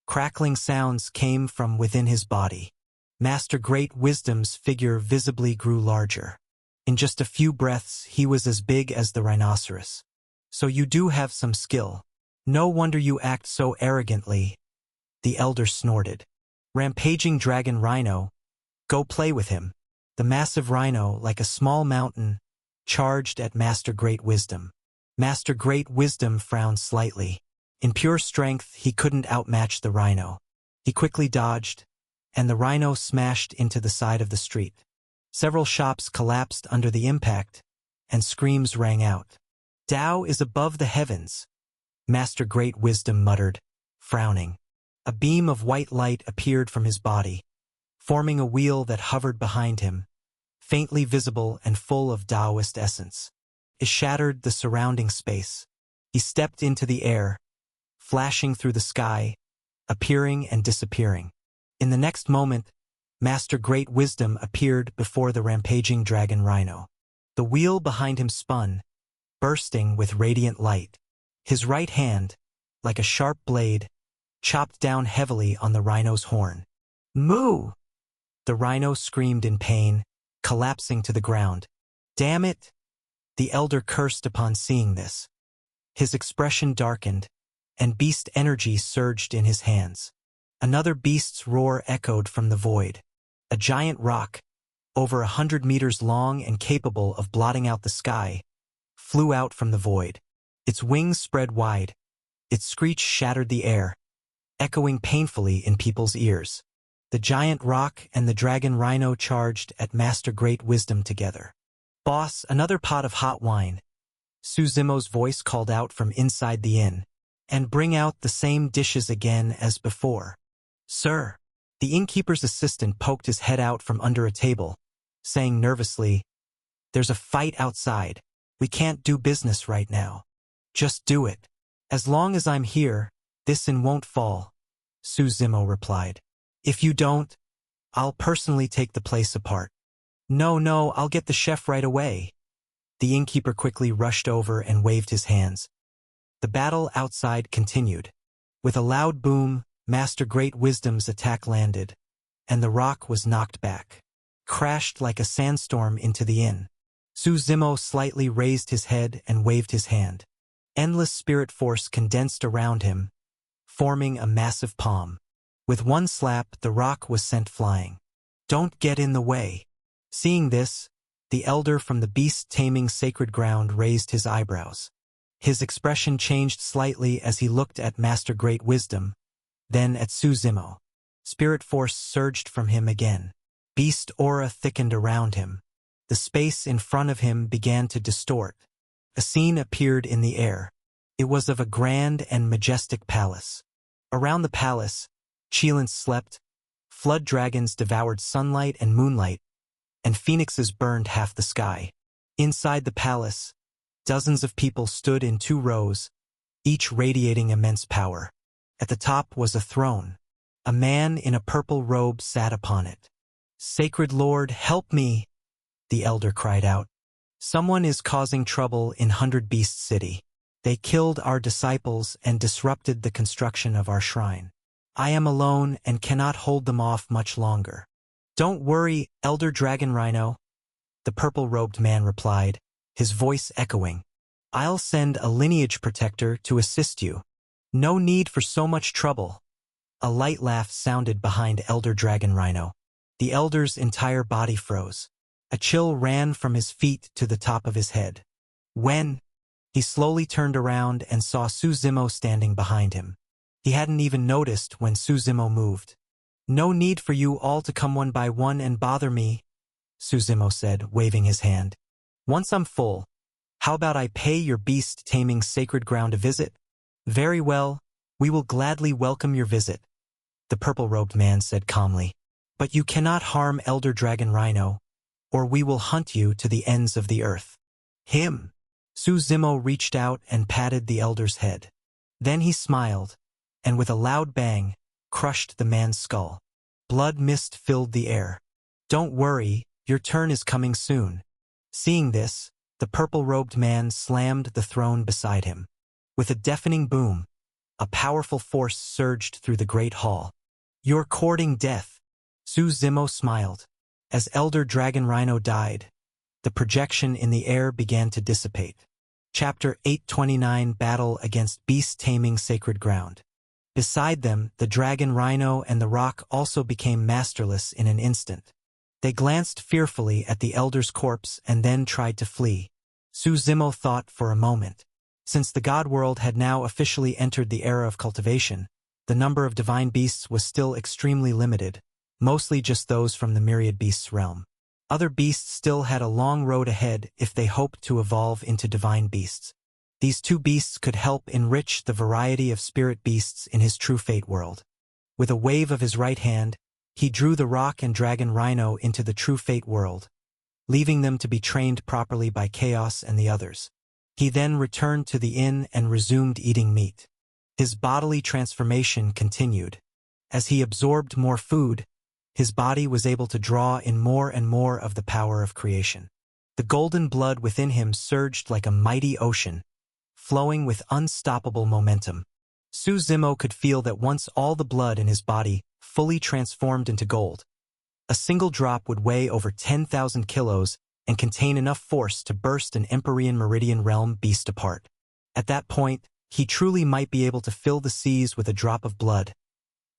Crackling sounds came from within his body. Master Great Wisdom's figure visibly grew larger. In just a few breaths, he was as big as the rhinoceros. "So you do have some skill. No wonder you act so arrogantly," the elder snorted. "Rampaging Dragon Rhino, go play with him." The massive rhino, like a small mountain, charged at Master Great Wisdom. Master Great Wisdom frowned slightly. In pure strength, he couldn't outmatch the rhino. He quickly dodged, and the rhino smashed into the side of the street. Several shops collapsed under the impact, and screams rang out. "Tao is above the heavens," Master Great Wisdom muttered, frowning. A beam of white light appeared from his body, forming a wheel that hovered behind him, faintly visible and full of Taoist essence. It shattered the surrounding space. He stepped into the air, flashing through the sky, appearing and disappearing. In the next moment, Master Great Wisdom appeared before the rampaging dragon rhino. The wheel behind him spun, bursting with radiant light. His right hand, like a sharp blade, chopped down heavily on the rhino's horn. "Moo!" The rhino screamed in pain, collapsing to the ground. "Damn it!" The elder cursed upon seeing this. His expression darkened, and beast energy surged in his hands. Another beast's roar echoed from the void. A giant rock, over 100 meters long and capable of blotting out the sky, flew out from the void. Its wings spread wide. Its screech shattered the air, echoing painfully in people's ears. The giant rock and the dragon rhino charged at Master Great Wisdom together. "Boss, another pot of hot wine," Suzimo's voice called out from inside the inn. "And bring out the same dishes again as before." "Sir." The innkeeper's assistant poked his head out from under a table, saying nervously, "There's a fight outside. We can't do business right now." "Just do it. As long as I'm here, this inn won't fall," Suzimo replied. "If you don't, I'll personally take the place apart." No, I'll get the chef right away." The innkeeper quickly rushed over and waved his hands. The battle outside continued. With a loud boom, Master Great Wisdom's attack landed, and the rock was knocked back, crashed like a sandstorm into the inn. Suzimo slightly raised his head and waved his hand. Endless spirit force condensed around him, forming a massive palm. With one slap, the rock was sent flying. "Don't get in the way." Seeing this, the elder from the beast-taming sacred ground raised his eyebrows. His expression changed slightly as he looked at Master Great Wisdom, then at Suzimo. Spirit force surged from him again. Beast aura thickened around him. The space in front of him began to distort. A scene appeared in the air. It was of a grand and majestic palace. Around the palace, Cheelants slept, flood dragons devoured sunlight and moonlight, and phoenixes burned half the sky. Inside the palace, dozens of people stood in 2 rows, each radiating immense power. At the top was a throne. A man in a purple robe sat upon it. "Sacred Lord, help me!" the elder cried out. Someone is causing trouble in 100 Beast City. They killed our disciples and disrupted the construction of our shrine. I am alone and cannot hold them off much longer. Don't worry, Elder Dragon Rhino, the purple-robed man replied, his voice echoing. I'll send a lineage protector to assist you. No need for so much trouble. A light laugh sounded behind Elder Dragon Rhino. The elder's entire body froze. A chill ran from his feet to the top of his head. When he slowly turned around and saw Suzimo standing behind him. He hadn't even noticed when Suzimo moved. No need for you all to come one by one and bother me, Suzimo said, waving his hand. Once I'm full, how about I pay your beast-taming sacred ground a visit? Very well, we will gladly welcome your visit, the purple-robed man said calmly. But you cannot harm Elder Dragon Rhino, or we will hunt you to the ends of the earth. Him. Suzimo reached out and patted the elder's head. Then he smiled, and with a loud bang, crushed the man's skull. Blood mist filled the air. Don't worry, your turn is coming soon. Seeing this, the purple-robed man slammed the throne beside him. With a deafening boom, a powerful force surged through the great hall. You're courting death, Suzimo smiled. As Elder Dragon Rhino died, the projection in the air began to dissipate. Chapter 829 Battle Against Beast-Taming Sacred Ground. Beside them, the Dragon Rhino and the Rock also became masterless in an instant. They glanced fearfully at the Elder's corpse and then tried to flee. Suzimo thought for a moment. Since the God World had now officially entered the era of cultivation, the number of divine beasts was still extremely limited, mostly just those from the myriad beasts realm. Other beasts still had a long road ahead if they hoped to evolve into divine beasts. These two beasts could help enrich the variety of spirit beasts in his True Fate world. With a wave of his right hand, he drew the Rock and Dragon Rhino into the True Fate world, leaving them to be trained properly by Chaos and the others. He then returned to the inn and resumed eating meat. His bodily transformation continued. As he absorbed more food, his body was able to draw in more and more of the power of creation. The golden blood within him surged like a mighty ocean, flowing with unstoppable momentum. Suzimo could feel that once all the blood in his body fully transformed into gold, a single drop would weigh over 10,000 kilos and contain enough force to burst an Empyrean Meridian realm beast apart. At that point, he truly might be able to fill the seas with a drop of blood,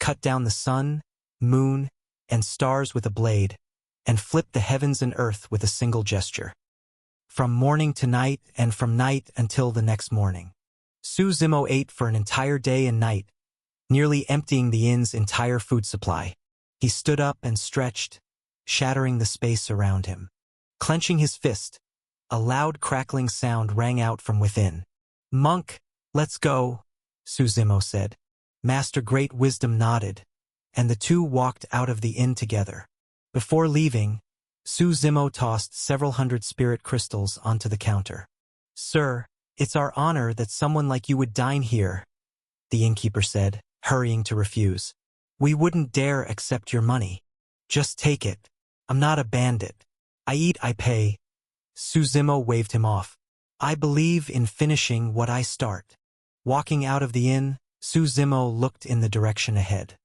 cut down the sun, moon, and stars with a blade, and flip the heavens and earth with a single gesture. From morning to night and from night until the next morning. Suzimo ate for an entire day and night, nearly emptying the inn's entire food supply. He stood up and stretched, shattering the space around him. Clenching his fist, a loud crackling sound rang out from within. Monk, let's go, Suzimo said. Master Great Wisdom nodded, and the two walked out of the inn together. Before leaving, Suzimo tossed several hundred spirit crystals onto the counter. Sir, it's our honor that someone like you would dine here, the innkeeper said, hurrying to refuse. We wouldn't dare accept your money. Just take it. I'm not a bandit. I eat, I pay. Suzimo waved him off. I believe in finishing what I start. Walking out of the inn, Suzimo looked in the direction ahead.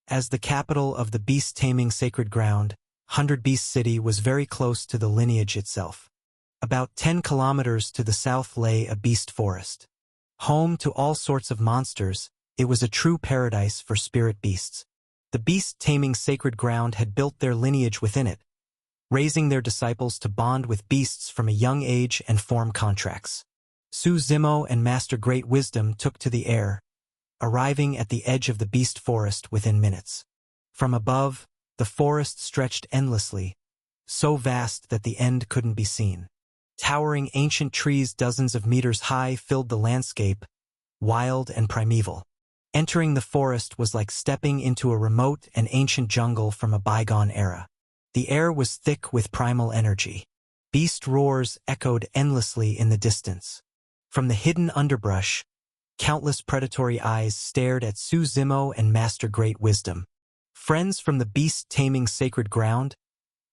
As the capital of the beast-taming sacred ground, 100 Beast City was very close to the lineage itself. About 10 kilometers to the south lay a beast forest. Home to all sorts of monsters, it was a true paradise for spirit beasts. The beast-taming sacred ground had built their lineage within it, raising their disciples to bond with beasts from a young age and form contracts. Suzimo and Master Great Wisdom took to the air, arriving at the edge of the beast forest within minutes. From above, the forest stretched endlessly, so vast that the end couldn't be seen. Towering ancient trees dozens of meters high filled the landscape, wild and primeval. Entering the forest was like stepping into a remote and ancient jungle from a bygone era. The air was thick with primal energy. Beast roars echoed endlessly in the distance. From the hidden underbrush, countless predatory eyes stared at Suzimo and Master Great Wisdom. Friends from the beast-taming sacred ground,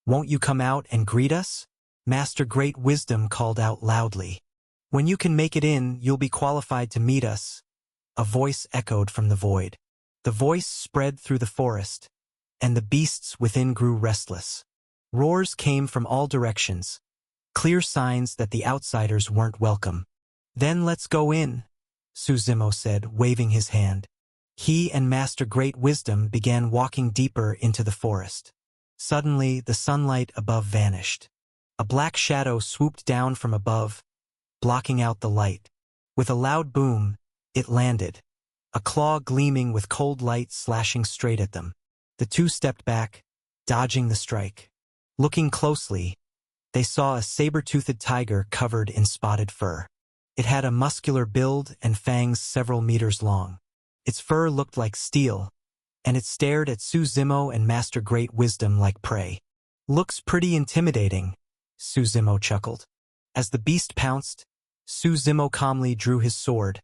won't you come out and greet us? Master Great Wisdom called out loudly. When you can make it in, you'll be qualified to meet us. A voice echoed from the void. The voice spread through the forest, and the beasts within grew restless. Roars came from all directions, clear signs that the outsiders weren't welcome. Then let's go in, Suzimo said, waving his hand. He and Master Great Wisdom began walking deeper into the forest. Suddenly, the sunlight above vanished. A black shadow swooped down from above, blocking out the light. With a loud boom, it landed, a claw gleaming with cold light slashing straight at them. The two stepped back, dodging the strike. Looking closely, they saw a saber-toothed tiger covered in spotted fur. It had a muscular build and fangs several meters long. Its fur looked like steel, and it stared at Suzimo and Master Great Wisdom like prey. Looks pretty intimidating, Suzimo chuckled. As the beast pounced, Suzimo calmly drew his sword,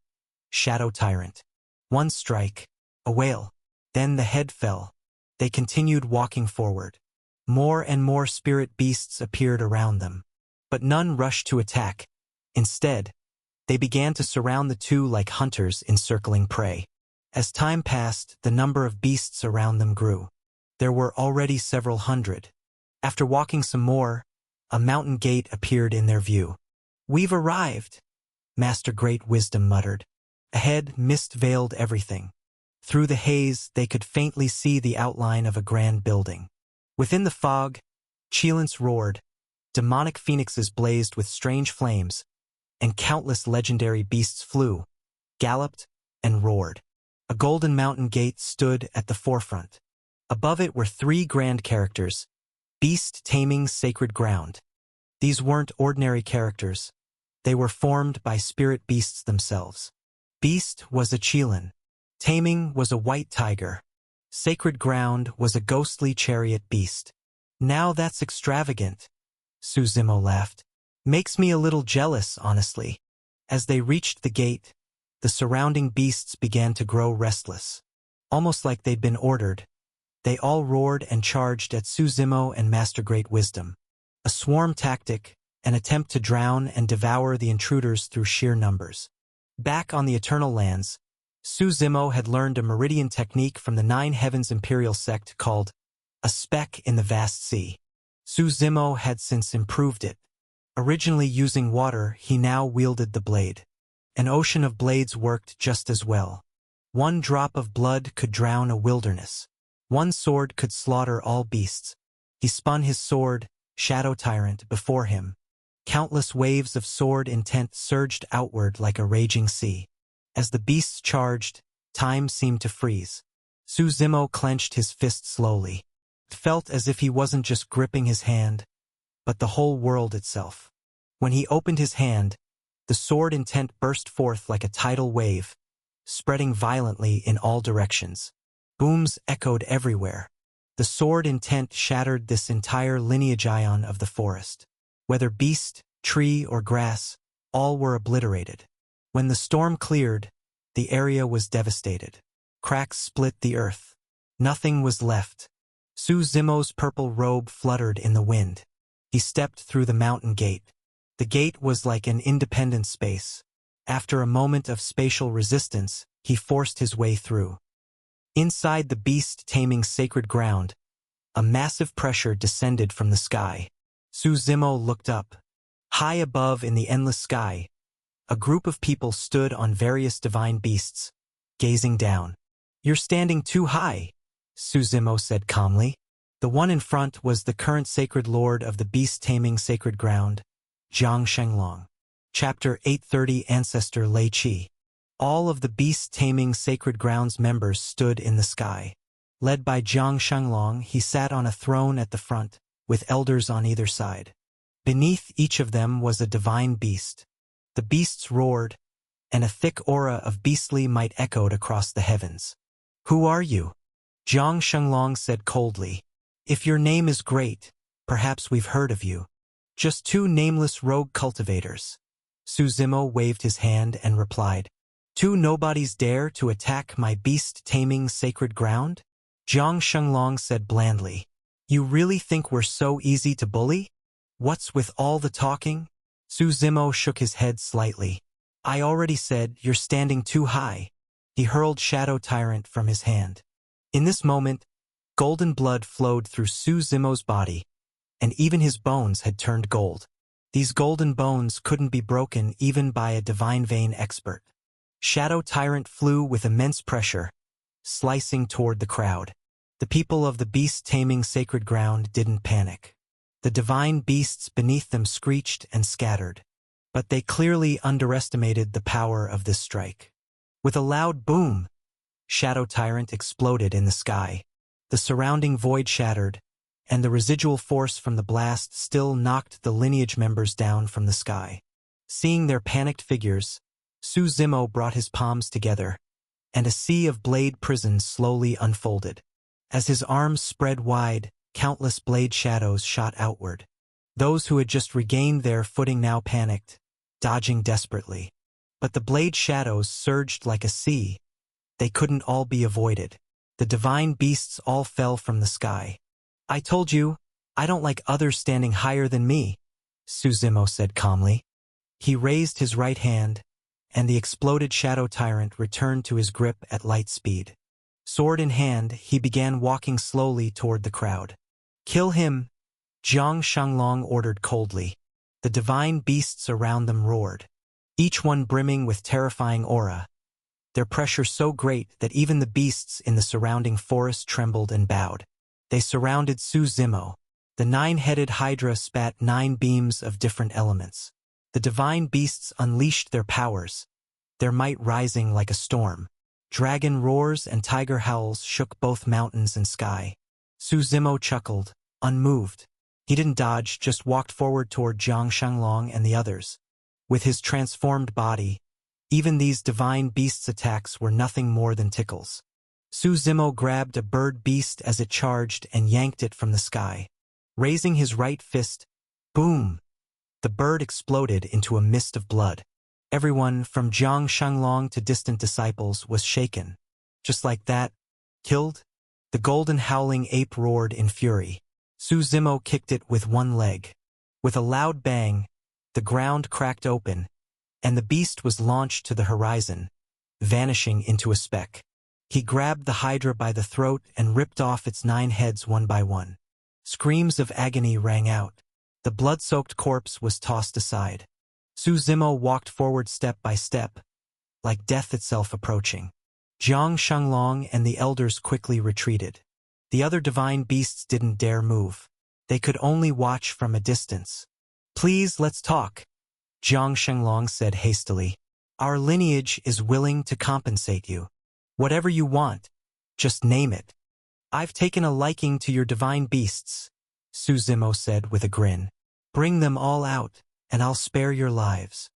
Shadow Tyrant. One strike, a wail. Then the head fell. They continued walking forward. More and more spirit beasts appeared around them, but none rushed to attack. Instead, they began to surround the two like hunters encircling prey. As time passed, the number of beasts around them grew. There were already several hundred. After walking some more, a mountain gate appeared in their view. "We've arrived," Master Great Wisdom muttered. Ahead, mist veiled everything. Through the haze, they could faintly see the outline of a grand building. Within the fog, Cheilants roared, demonic phoenixes blazed with strange flames, and countless legendary beasts flew, galloped, and roared. A golden mountain gate stood at the forefront. Above it were three grand characters, beast taming sacred ground. These weren't ordinary characters. They were formed by spirit beasts themselves. Beast was a Cheilin. Taming was a white tiger. Sacred ground was a ghostly chariot beast. Now that's extravagant, Suzimo laughed. Makes me a little jealous, honestly. As they reached the gate, the surrounding beasts began to grow restless. Almost like they'd been ordered, they all roared and charged at Suzimo and Master Great Wisdom. A swarm tactic, an attempt to drown and devour the intruders through sheer numbers. Back on the Eternal Lands, Suzimo had learned a meridian technique from the Nine Heavens Imperial sect called a speck in the vast sea. Suzimo had since improved it. Originally using water, he now wielded the blade. An ocean of blades worked just as well. One drop of blood could drown a wilderness. One sword could slaughter all beasts. He spun his sword, Shadow Tyrant, before him. Countless waves of sword intent surged outward like a raging sea. As the beasts charged, time seemed to freeze. Suzimo clenched his fist slowly. It felt as if he wasn't just gripping his hand, but the whole world itself. When he opened his hand, the sword intent burst forth like a tidal wave, spreading violently in all directions. Booms echoed everywhere. The sword intent shattered this entire lineage ion of the forest. Whether beast, tree, or grass, all were obliterated. When the storm cleared, the area was devastated. Cracks split the earth. Nothing was left. Suzimo's purple robe fluttered in the wind. He stepped through the mountain gate. The gate was like an independent space. After a moment of spatial resistance, he forced his way through. Inside the beast-taming sacred ground, a massive pressure descended from the sky. Suzimo looked up. High above in the endless sky, a group of people stood on various divine beasts, gazing down. "You're standing too high," Suzimo said calmly. The one in front was the current sacred lord of the beast-taming sacred ground, Zhang Shenglong. Chapter 830 Ancestor Lei Qi. All of the beast-taming sacred grounds members stood in the sky. Led by Zhang Shenglong, he sat on a throne at the front, with elders on either side. Beneath each of them was a divine beast. The beasts roared, and a thick aura of beastly might echoed across the heavens. "Who are you?" Zhang Shenglong said coldly. "If your name is great, perhaps we've heard of you." "Just two nameless rogue cultivators." Suzimo waved his hand and replied. "Two nobodies dare to attack my beast-taming sacred ground?" Zhang Shenglong said blandly. "You really think we're so easy to bully?" What's with all the talking? Suzimo shook his head slightly. I already said you're standing too high. He hurled Shadow Tyrant from his hand. In this moment, golden blood flowed through Suzimo's body, and even his bones had turned gold. These golden bones couldn't be broken even by a divine vein expert. Shadow Tyrant flew with immense pressure, slicing toward the crowd. The people of the beast-taming sacred ground didn't panic. The divine beasts beneath them screeched and scattered, but they clearly underestimated the power of this strike. With a loud boom, Shadow Tyrant exploded in the sky. The surrounding void shattered, and the residual force from the blast still knocked the lineage members down from the sky. Seeing their panicked figures, Suzimo brought his palms together, and a sea of blade prisons slowly unfolded. As his arms spread wide, countless blade shadows shot outward. Those who had just regained their footing now panicked, dodging desperately. But the blade shadows surged like a sea. They couldn't all be avoided. The divine beasts all fell from the sky. I told you, I don't like others standing higher than me, Suzimo said calmly. He raised his right hand, and the exploded Shadow Tyrant returned to his grip at light speed. Sword in hand, he began walking slowly toward the crowd. Kill him, Jiang Shanglong ordered coldly. The divine beasts around them roared, each one brimming with terrifying aura, their pressure so great that even the beasts in the surrounding forest trembled and bowed. They surrounded Suzimo. The 9-headed Hydra spat 9 beams of different elements. The divine beasts unleashed their powers, their might rising like a storm. Dragon roars and tiger howls shook both mountains and sky. Suzimo chuckled, unmoved. He didn't dodge, just walked forward toward Jiang Shanglong and the others. With his transformed body, even these divine beasts' attacks were nothing more than tickles. Suzimo grabbed a bird beast as it charged and yanked it from the sky. Raising his right fist, boom! The bird exploded into a mist of blood. Everyone, from Jiang Shanglong to distant disciples, was shaken. Just like that, killed? The golden howling ape roared in fury. Suzimo kicked it with one leg. With a loud bang, the ground cracked open, and the beast was launched to the horizon, vanishing into a speck. He grabbed the Hydra by the throat and ripped off its 9 heads one by one. Screams of agony rang out. The blood-soaked corpse was tossed aside. Suzimo walked forward step by step, like death itself approaching. Jiang Shanglong and the elders quickly retreated. The other divine beasts didn't dare move. They could only watch from a distance. Please, let's talk, Jiang Shanglong said hastily. Our lineage is willing to compensate you. Whatever you want, just name it. I've taken a liking to your divine beasts, Suzimo said with a grin. Bring them all out, and I'll spare your lives.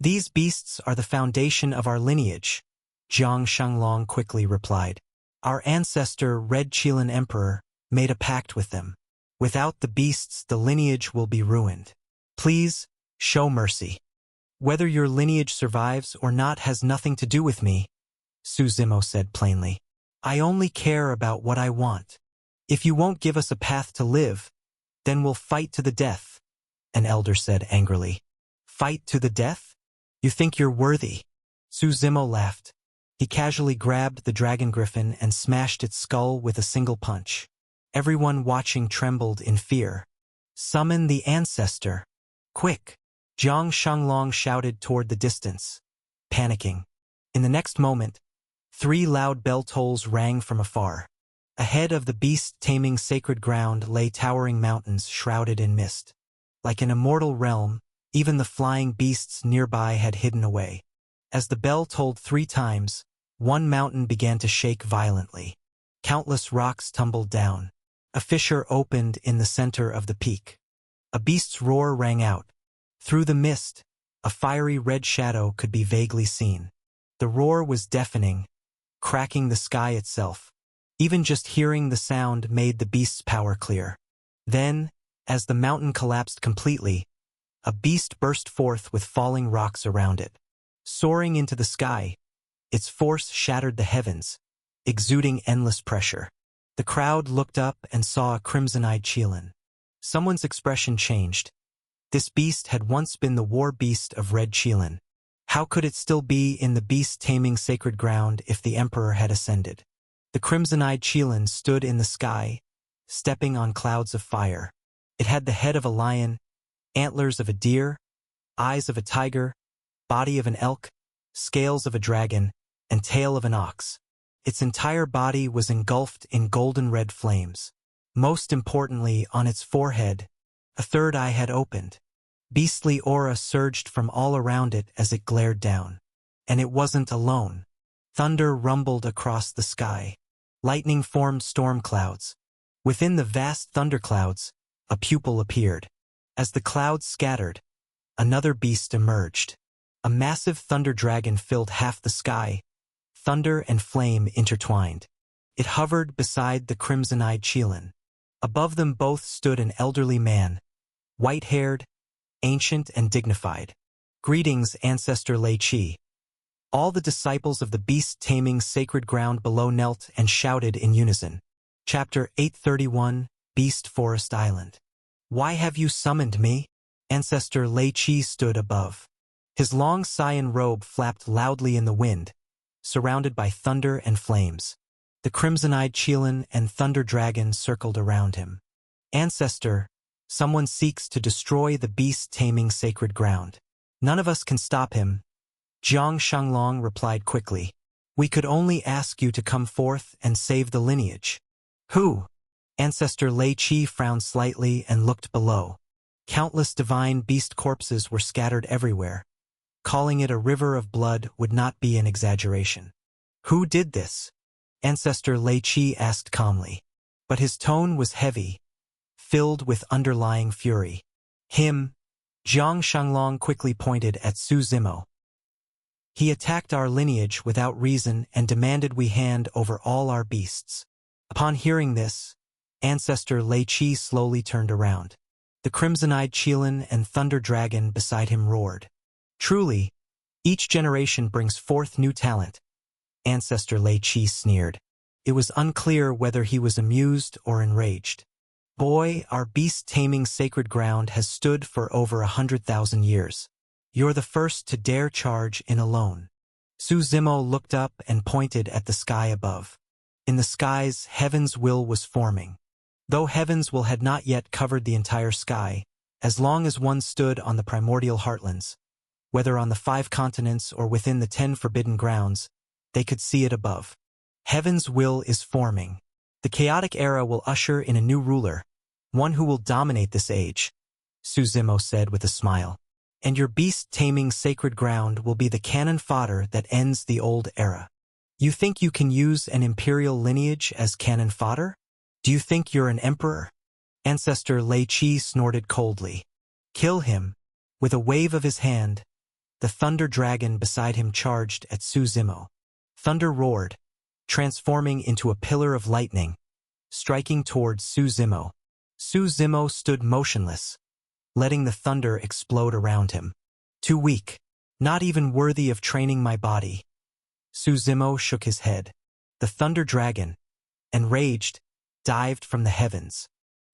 These beasts are the foundation of our lineage, Jiang Shanglong quickly replied. Our ancestor, Red Qilin Emperor, made a pact with them. Without the beasts, the lineage will be ruined. Please, show mercy. Whether your lineage survives or not has nothing to do with me, Suzimo said plainly. I only care about what I want. If you won't give us a path to live, then we'll fight to the death, an elder said angrily. Fight to the death? You think you're worthy? Suzimo laughed. He casually grabbed the dragon griffin and smashed its skull with a single punch. Everyone watching trembled in fear. Summon the ancestor. Quick! Jiang Shanglong shouted toward the distance, panicking. In the next moment, 3 loud bell tolls rang from afar. Ahead of the beast-taming sacred ground lay towering mountains shrouded in mist. Like an immortal realm, even the flying beasts nearby had hidden away. As the bell tolled 3 times, one mountain began to shake violently. Countless rocks tumbled down. A fissure opened in the center of the peak. A beast's roar rang out. Through the mist, a fiery red shadow could be vaguely seen. The roar was deafening, cracking the sky itself. Even just hearing the sound made the beast's power clear. Then, as the mountain collapsed completely, a beast burst forth with falling rocks around it. Soaring into the sky, its force shattered the heavens, exuding endless pressure. The crowd looked up and saw a crimson-eyed Qilin. Someone's expression changed. This beast had once been the war beast of Red Qilin. How could it still be in the beast-taming sacred ground if the emperor had ascended? The crimson-eyed Qilin stood in the sky, stepping on clouds of fire. It had the head of a lion, antlers of a deer, eyes of a tiger, body of an elk, scales of a dragon, and tail of an ox. Its entire body was engulfed in golden-red flames. Most importantly, on its forehead, a third eye had opened. Beastly aura surged from all around it as it glared down. And it wasn't alone. Thunder rumbled across the sky. Lightning formed storm clouds. Within the vast thunderclouds, a pupil appeared. As the clouds scattered, another beast emerged. A massive thunder dragon filled half the sky. Thunder and flame intertwined. It hovered beside the crimson-eyed Qilin. Above them both stood an elderly man, white-haired, ancient and dignified. Greetings, Ancestor Lei Qi. All the disciples of the beast-taming sacred ground below knelt and shouted in unison. Chapter 831, Beast Forest Island. Why have you summoned me? Ancestor Lei Qi stood above. His long cyan robe flapped loudly in the wind, surrounded by thunder and flames. The crimson-eyed Qilin and thunder dragon circled around him. Ancestor, someone seeks to destroy the beast-taming sacred ground. None of us can stop him. Jiang Shanglong replied quickly. We could only ask you to come forth and save the lineage. Who? Ancestor Lei Qi frowned slightly and looked below. Countless divine beast corpses were scattered everywhere. Calling it a river of blood would not be an exaggeration. Who did this? Ancestor Lei Qi asked calmly. But his tone was heavy, filled with underlying fury. Him. Jiang Shanglong quickly pointed at Su Zimo. He attacked our lineage without reason and demanded we hand over all our beasts. Upon hearing this, Ancestor Lei Qi slowly turned around. The crimson-eyed Qilin and thunder dragon beside him roared. Truly, each generation brings forth new talent. Ancestor Lei Qi sneered. It was unclear whether he was amused or enraged. Boy, our beast-taming sacred ground has stood for over 100,000 years. You're the first to dare charge in alone. Su Zimo looked up and pointed at the sky above. In the skies, heaven's will was forming. Though heaven's will had not yet covered the entire sky, as long as one stood on the primordial heartlands, whether on the 5 continents or within the 10 forbidden grounds, they could see it above. Heaven's will is forming. The chaotic era will usher in a new ruler, one who will dominate this age, Su Zimo said with a smile. And your beast-taming sacred ground will be the cannon fodder that ends the old era. You think you can use an imperial lineage as cannon fodder? Do you think you're an emperor? Ancestor Lei Qi snorted coldly. Kill him. With a wave of his hand, the thunder dragon beside him charged at Su Zimo. Thunder roared, transforming into a pillar of lightning, striking towards Su Zimo. Su Zimo stood motionless, letting the thunder explode around him. Too weak, not even worthy of training my body. Su Zimo shook his head. The thunder dragon, enraged, dived from the heavens.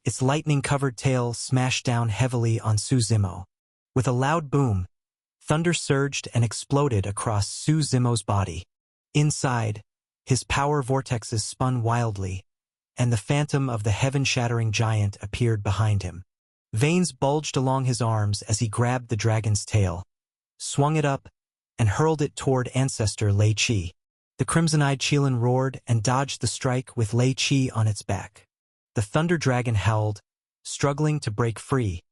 Its lightning-covered tail smashed down heavily on Su Zimo. With a loud boom, thunder surged and exploded across Su Zimo's body. Inside, his power vortexes spun wildly, and the phantom of the heaven-shattering giant appeared behind him. Veins bulged along his arms as he grabbed the dragon's tail, swung it up, and hurled it toward Ancestor Lei Qi. The crimson-eyed Qilin roared and dodged the strike with Lei Qi on its back. The thunder dragon howled, struggling to break free,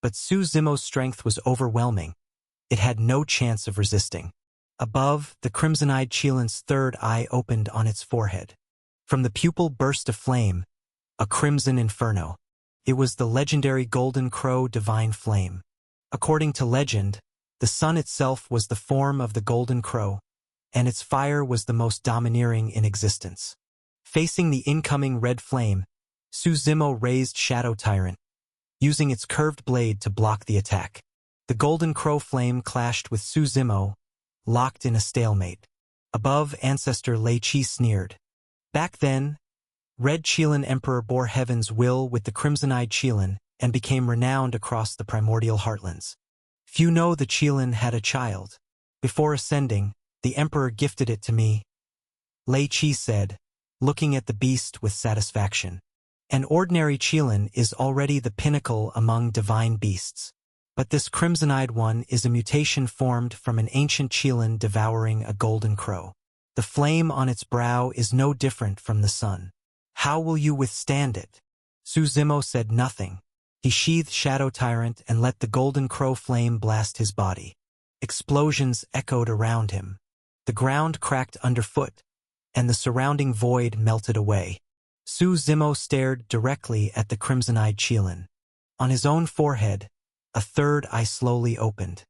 but Su Zimo's strength was overwhelming. It had no chance of resisting. Above, the crimson-eyed Qilin's third eye opened on its forehead. From the pupil burst a flame, a crimson inferno. It was the legendary Golden Crow Divine Flame. According to legend, the sun itself was the form of the Golden Crow, and its fire was the most domineering in existence. Facing the incoming red flame, Su Zimo raised Shadow Tyrant, using its curved blade to block the attack. The Golden Crow flame clashed with Su Zimo, locked in a stalemate. Above, Ancestor Lei Qi sneered. Back then, Red Qilin Emperor bore heaven's will with the crimson-eyed Qilin and became renowned across the primordial heartlands. Few know the Qilin had a child. Before ascending, the emperor gifted it to me, Lei Qi said, looking at the beast with satisfaction. An ordinary Qilin is already the pinnacle among divine beasts. But this crimson-eyed one is a mutation formed from an ancient Qilin devouring a golden crow. The flame on its brow is no different from the sun. How will you withstand it? Su Zimo said nothing. He sheathed Shadow Tyrant and let the golden crow flame blast his body. Explosions echoed around him. The ground cracked underfoot, and the surrounding void melted away. Su Zimo stared directly at the crimson-eyed Qilin. On his own forehead, a third eye slowly opened.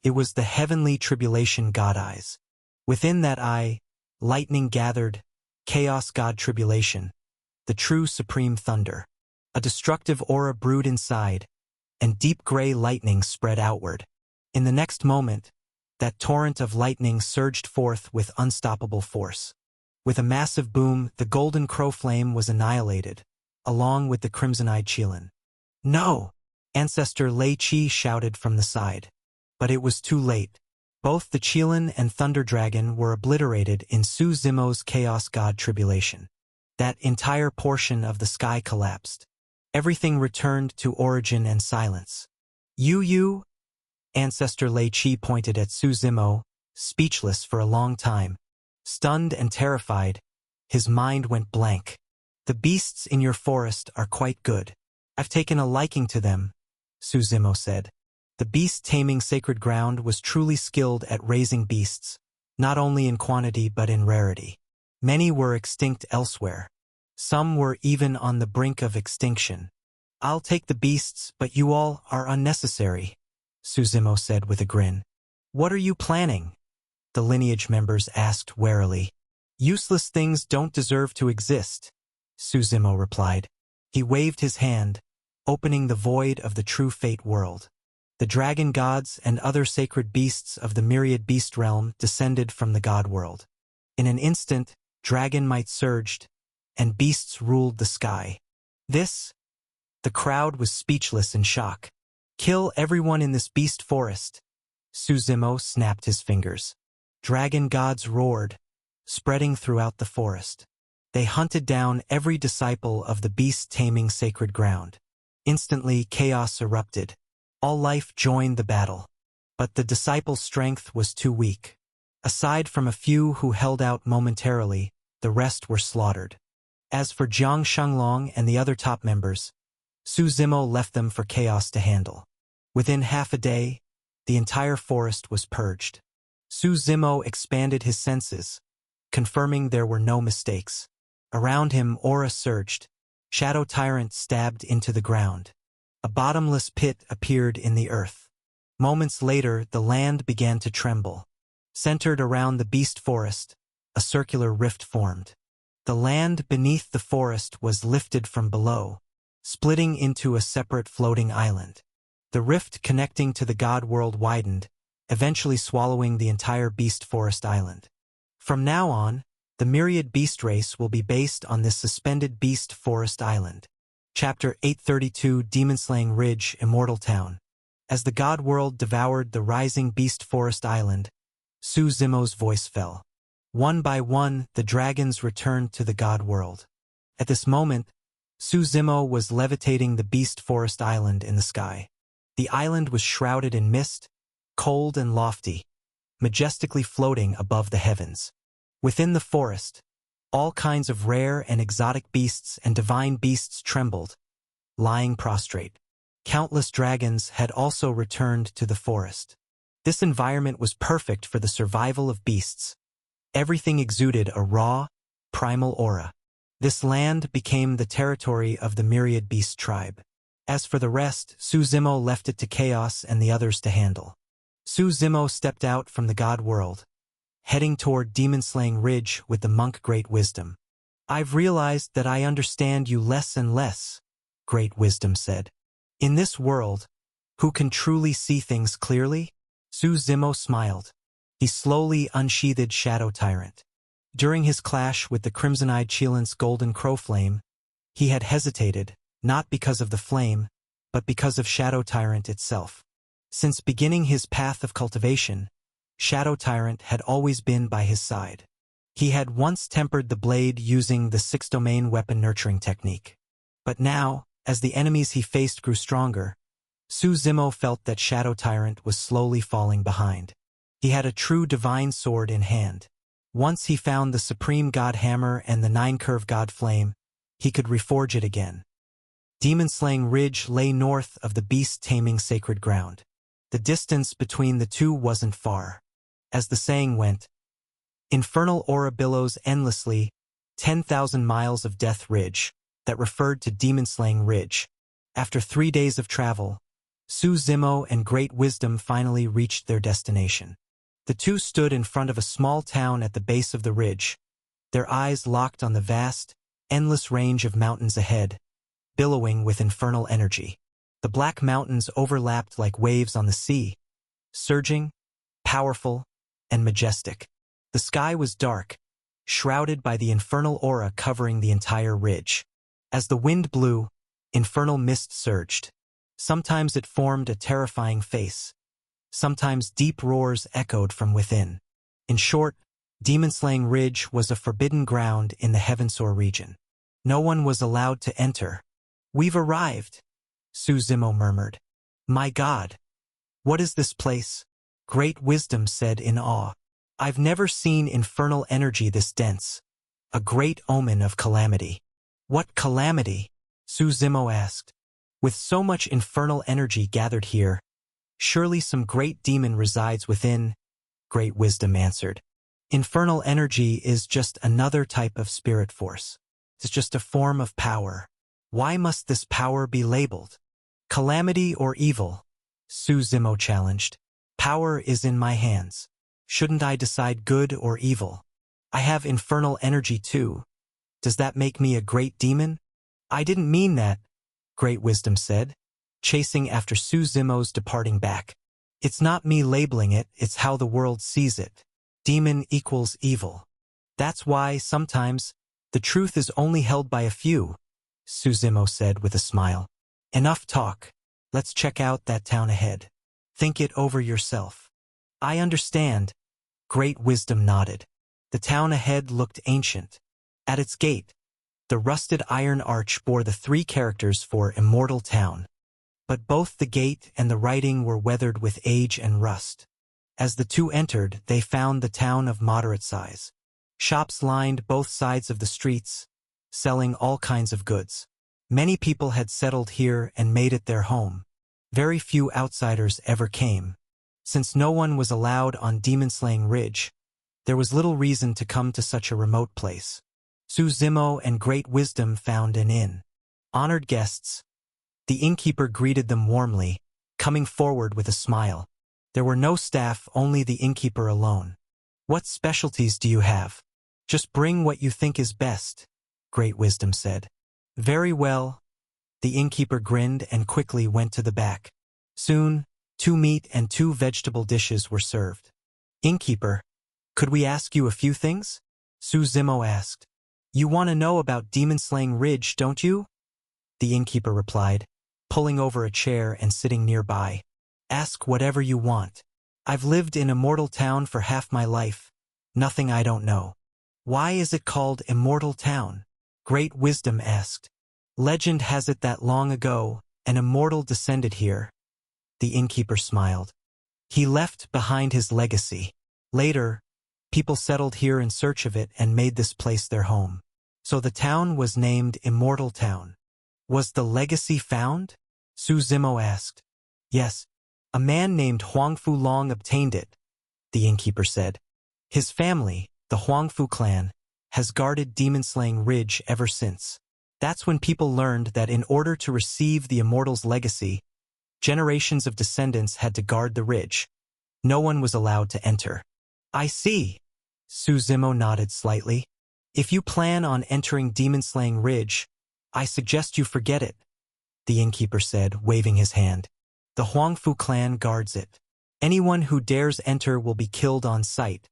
It was the heavenly tribulation god eyes. Within that eye, lightning gathered, chaos god tribulation, the true supreme thunder. A destructive aura brewed inside, and deep gray lightning spread outward. In the next moment, that torrent of lightning surged forth with unstoppable force. With a massive boom, the golden crow flame was annihilated, along with the crimson-eyed Qilin. No! Ancestor Lei Qi shouted from the side. But it was too late. Both the Qilin and Thunder Dragon were obliterated in Su Zimo's Chaos God Tribulation. That entire portion of the sky collapsed. Everything returned to origin and silence. You? Ancestor Lei Qi pointed at Su Zimo, speechless for a long time. Stunned and terrified, his mind went blank. The beasts in your forest are quite good. I've taken a liking to them, Su Zimo said. The beast-taming sacred ground was truly skilled at raising beasts, not only in quantity but in rarity. Many were extinct elsewhere. Some were even on the brink of extinction. I'll take the beasts, but you all are unnecessary, Su Zimo said with a grin. What are you planning? The lineage members asked warily. Useless things don't deserve to exist, Su Zimo replied. He waved his hand, opening the void of the true fate world. The dragon gods and other sacred beasts of the myriad beast realm descended from the god world. In an instant, dragon might surged, and beasts ruled the sky. The crowd was speechless in shock. Kill everyone in this beast forest. Su Zimo snapped his fingers. Dragon gods roared, spreading throughout the forest. They hunted down every disciple of the beast-taming sacred ground. Instantly, chaos erupted. All life joined the battle. But the disciples' strength was too weak. Aside from a few who held out momentarily, the rest were slaughtered. As for Jiang Shenglong and the other top members, Su Zimo left them for chaos to handle. Within half a day, the entire forest was purged. Su Zimo expanded his senses, confirming there were no mistakes. Around him, aura surged. Shadow Tyrant stabbed into the ground. A bottomless pit appeared in the earth. Moments later, the land began to tremble. Centered around the beast forest, a circular rift formed. The land beneath the forest was lifted from below, splitting into a separate floating island. The rift connecting to the god world widened, eventually swallowing the entire beast forest island. From now on, the myriad beast race will be based on this suspended beast forest island. Chapter 832, Demon-Slaying Ridge, Immortal Town. As the god world devoured the rising beast forest island, Su Zimo's voice fell. One by one, the dragons returned to the god world. At this moment, Su Zimo was levitating the beast forest island in the sky. The island was shrouded in mist, cold and lofty, majestically floating above the heavens. Within the forest, all kinds of rare and exotic beasts and divine beasts trembled, lying prostrate. Countless dragons had also returned to the forest. This environment was perfect for the survival of beasts. Everything exuded a raw, primal aura. This land became the territory of the myriad beast tribe. As for the rest, Su Zimo left it to chaos and the others to handle. Su Zimo stepped out from the god world, heading toward Demon-Slaying Ridge with the monk Great Wisdom. I've realized that I understand you less and less, Great Wisdom said. In this world, who can truly see things clearly? Su Zimo smiled. He slowly unsheathed Shadow Tyrant. During his clash with the crimson-eyed Qilin's golden crow flame, he had hesitated, not because of the flame, but because of Shadow Tyrant itself. Since beginning his path of cultivation, Shadow Tyrant had always been by his side. He had once tempered the blade using the 6-domain weapon nurturing technique. But now, as the enemies he faced grew stronger, Su Zimo felt that Shadow Tyrant was slowly falling behind. He had a true divine sword in hand. Once he found the Supreme God Hammer and the 9-curve God Flame, he could reforge it again. Demon-slaying Ridge lay north of the beast-taming sacred ground. The distance between the two wasn't far. As the saying went, infernal aura billows endlessly, 10,000 miles of Death Ridge, that referred to Demon-slaying Ridge. After 3 days of travel, Su Zimo and Great Wisdom finally reached their destination. The two stood in front of a small town at the base of the ridge, their eyes locked on the vast, endless range of mountains ahead, billowing with infernal energy. The black mountains overlapped like waves on the sea, surging, powerful, and majestic. The sky was dark, shrouded by the infernal aura covering the entire ridge. As the wind blew, infernal mist surged. Sometimes it formed a terrifying face. Sometimes deep roars echoed from within. In short, Demon-slaying Ridge was a forbidden ground in the Heavensoar region. No one was allowed to enter. "We've arrived," Su Zimo murmured. "My God! What is this place?" Great Wisdom said in awe. "I've never seen infernal energy this dense. A great omen of calamity." "What calamity?" Su Zimo asked. "With so much infernal energy gathered here, surely some great demon resides within," Great Wisdom answered. "Infernal energy is just another type of spirit force. It's just a form of power. Why must this power be labeled calamity or evil?" Su Zimo challenged. "Power is in my hands. Shouldn't I decide good or evil? I have infernal energy too. Does that make me a great demon?" "I didn't mean that," Great Wisdom said, chasing after Su Zimo's departing back. "It's not me labeling it, it's how the world sees it. Demon equals evil. That's why, sometimes, the truth is only held by a few," Su Zimo said with a smile. "Enough talk. Let's check out that town ahead. Think it over yourself." "I understand," Great Wisdom nodded. The town ahead looked ancient. At its gate, the rusted iron arch bore the 3 characters for Immortal Town. But both the gate and the writing were weathered with age and rust. As the two entered, they found the town of moderate size. Shops lined both sides of the streets, selling all kinds of goods. Many people had settled here and made it their home. Very few outsiders ever came. Since no one was allowed on Demon-slaying Ridge, there was little reason to come to such a remote place. Su Zimo and Great Wisdom found an inn. Honored guests, the innkeeper greeted them warmly, coming forward with a smile. There were no staff, only the innkeeper alone. "What specialties do you have?" "Just bring what you think is best," Great Wisdom said. "Very well." The innkeeper grinned and quickly went to the back. Soon, 2 meat and 2 vegetable dishes were served. "Innkeeper, could we ask you a few things?" Su Zimo asked. "You want to know about Demon-slaying Ridge, don't you?" The innkeeper replied, pulling over a chair and sitting nearby. "Ask whatever you want. I've lived in Immortal Town for half my life. Nothing I don't know." "Why is it called Immortal Town?" Great Wisdom asked. "Legend has it that long ago, an immortal descended here." The innkeeper smiled. "He left behind his legacy. Later, people settled here in search of it and made this place their home. So the town was named Immortal Town." "Was the legacy found?" Su Zimo asked. "Yes. A man named Huangfu Long obtained it," the innkeeper said. "His family, the Huangfu clan, has guarded Demon-slaying Ridge ever since. That's when people learned that in order to receive the Immortal's legacy, generations of descendants had to guard the ridge. No one was allowed to enter." "I see." Su Zimo nodded slightly. "If you plan on entering Demon-slaying Ridge, I suggest you forget it," the innkeeper said, waving his hand. "The Huangfu clan guards it. Anyone who dares enter will be killed on sight,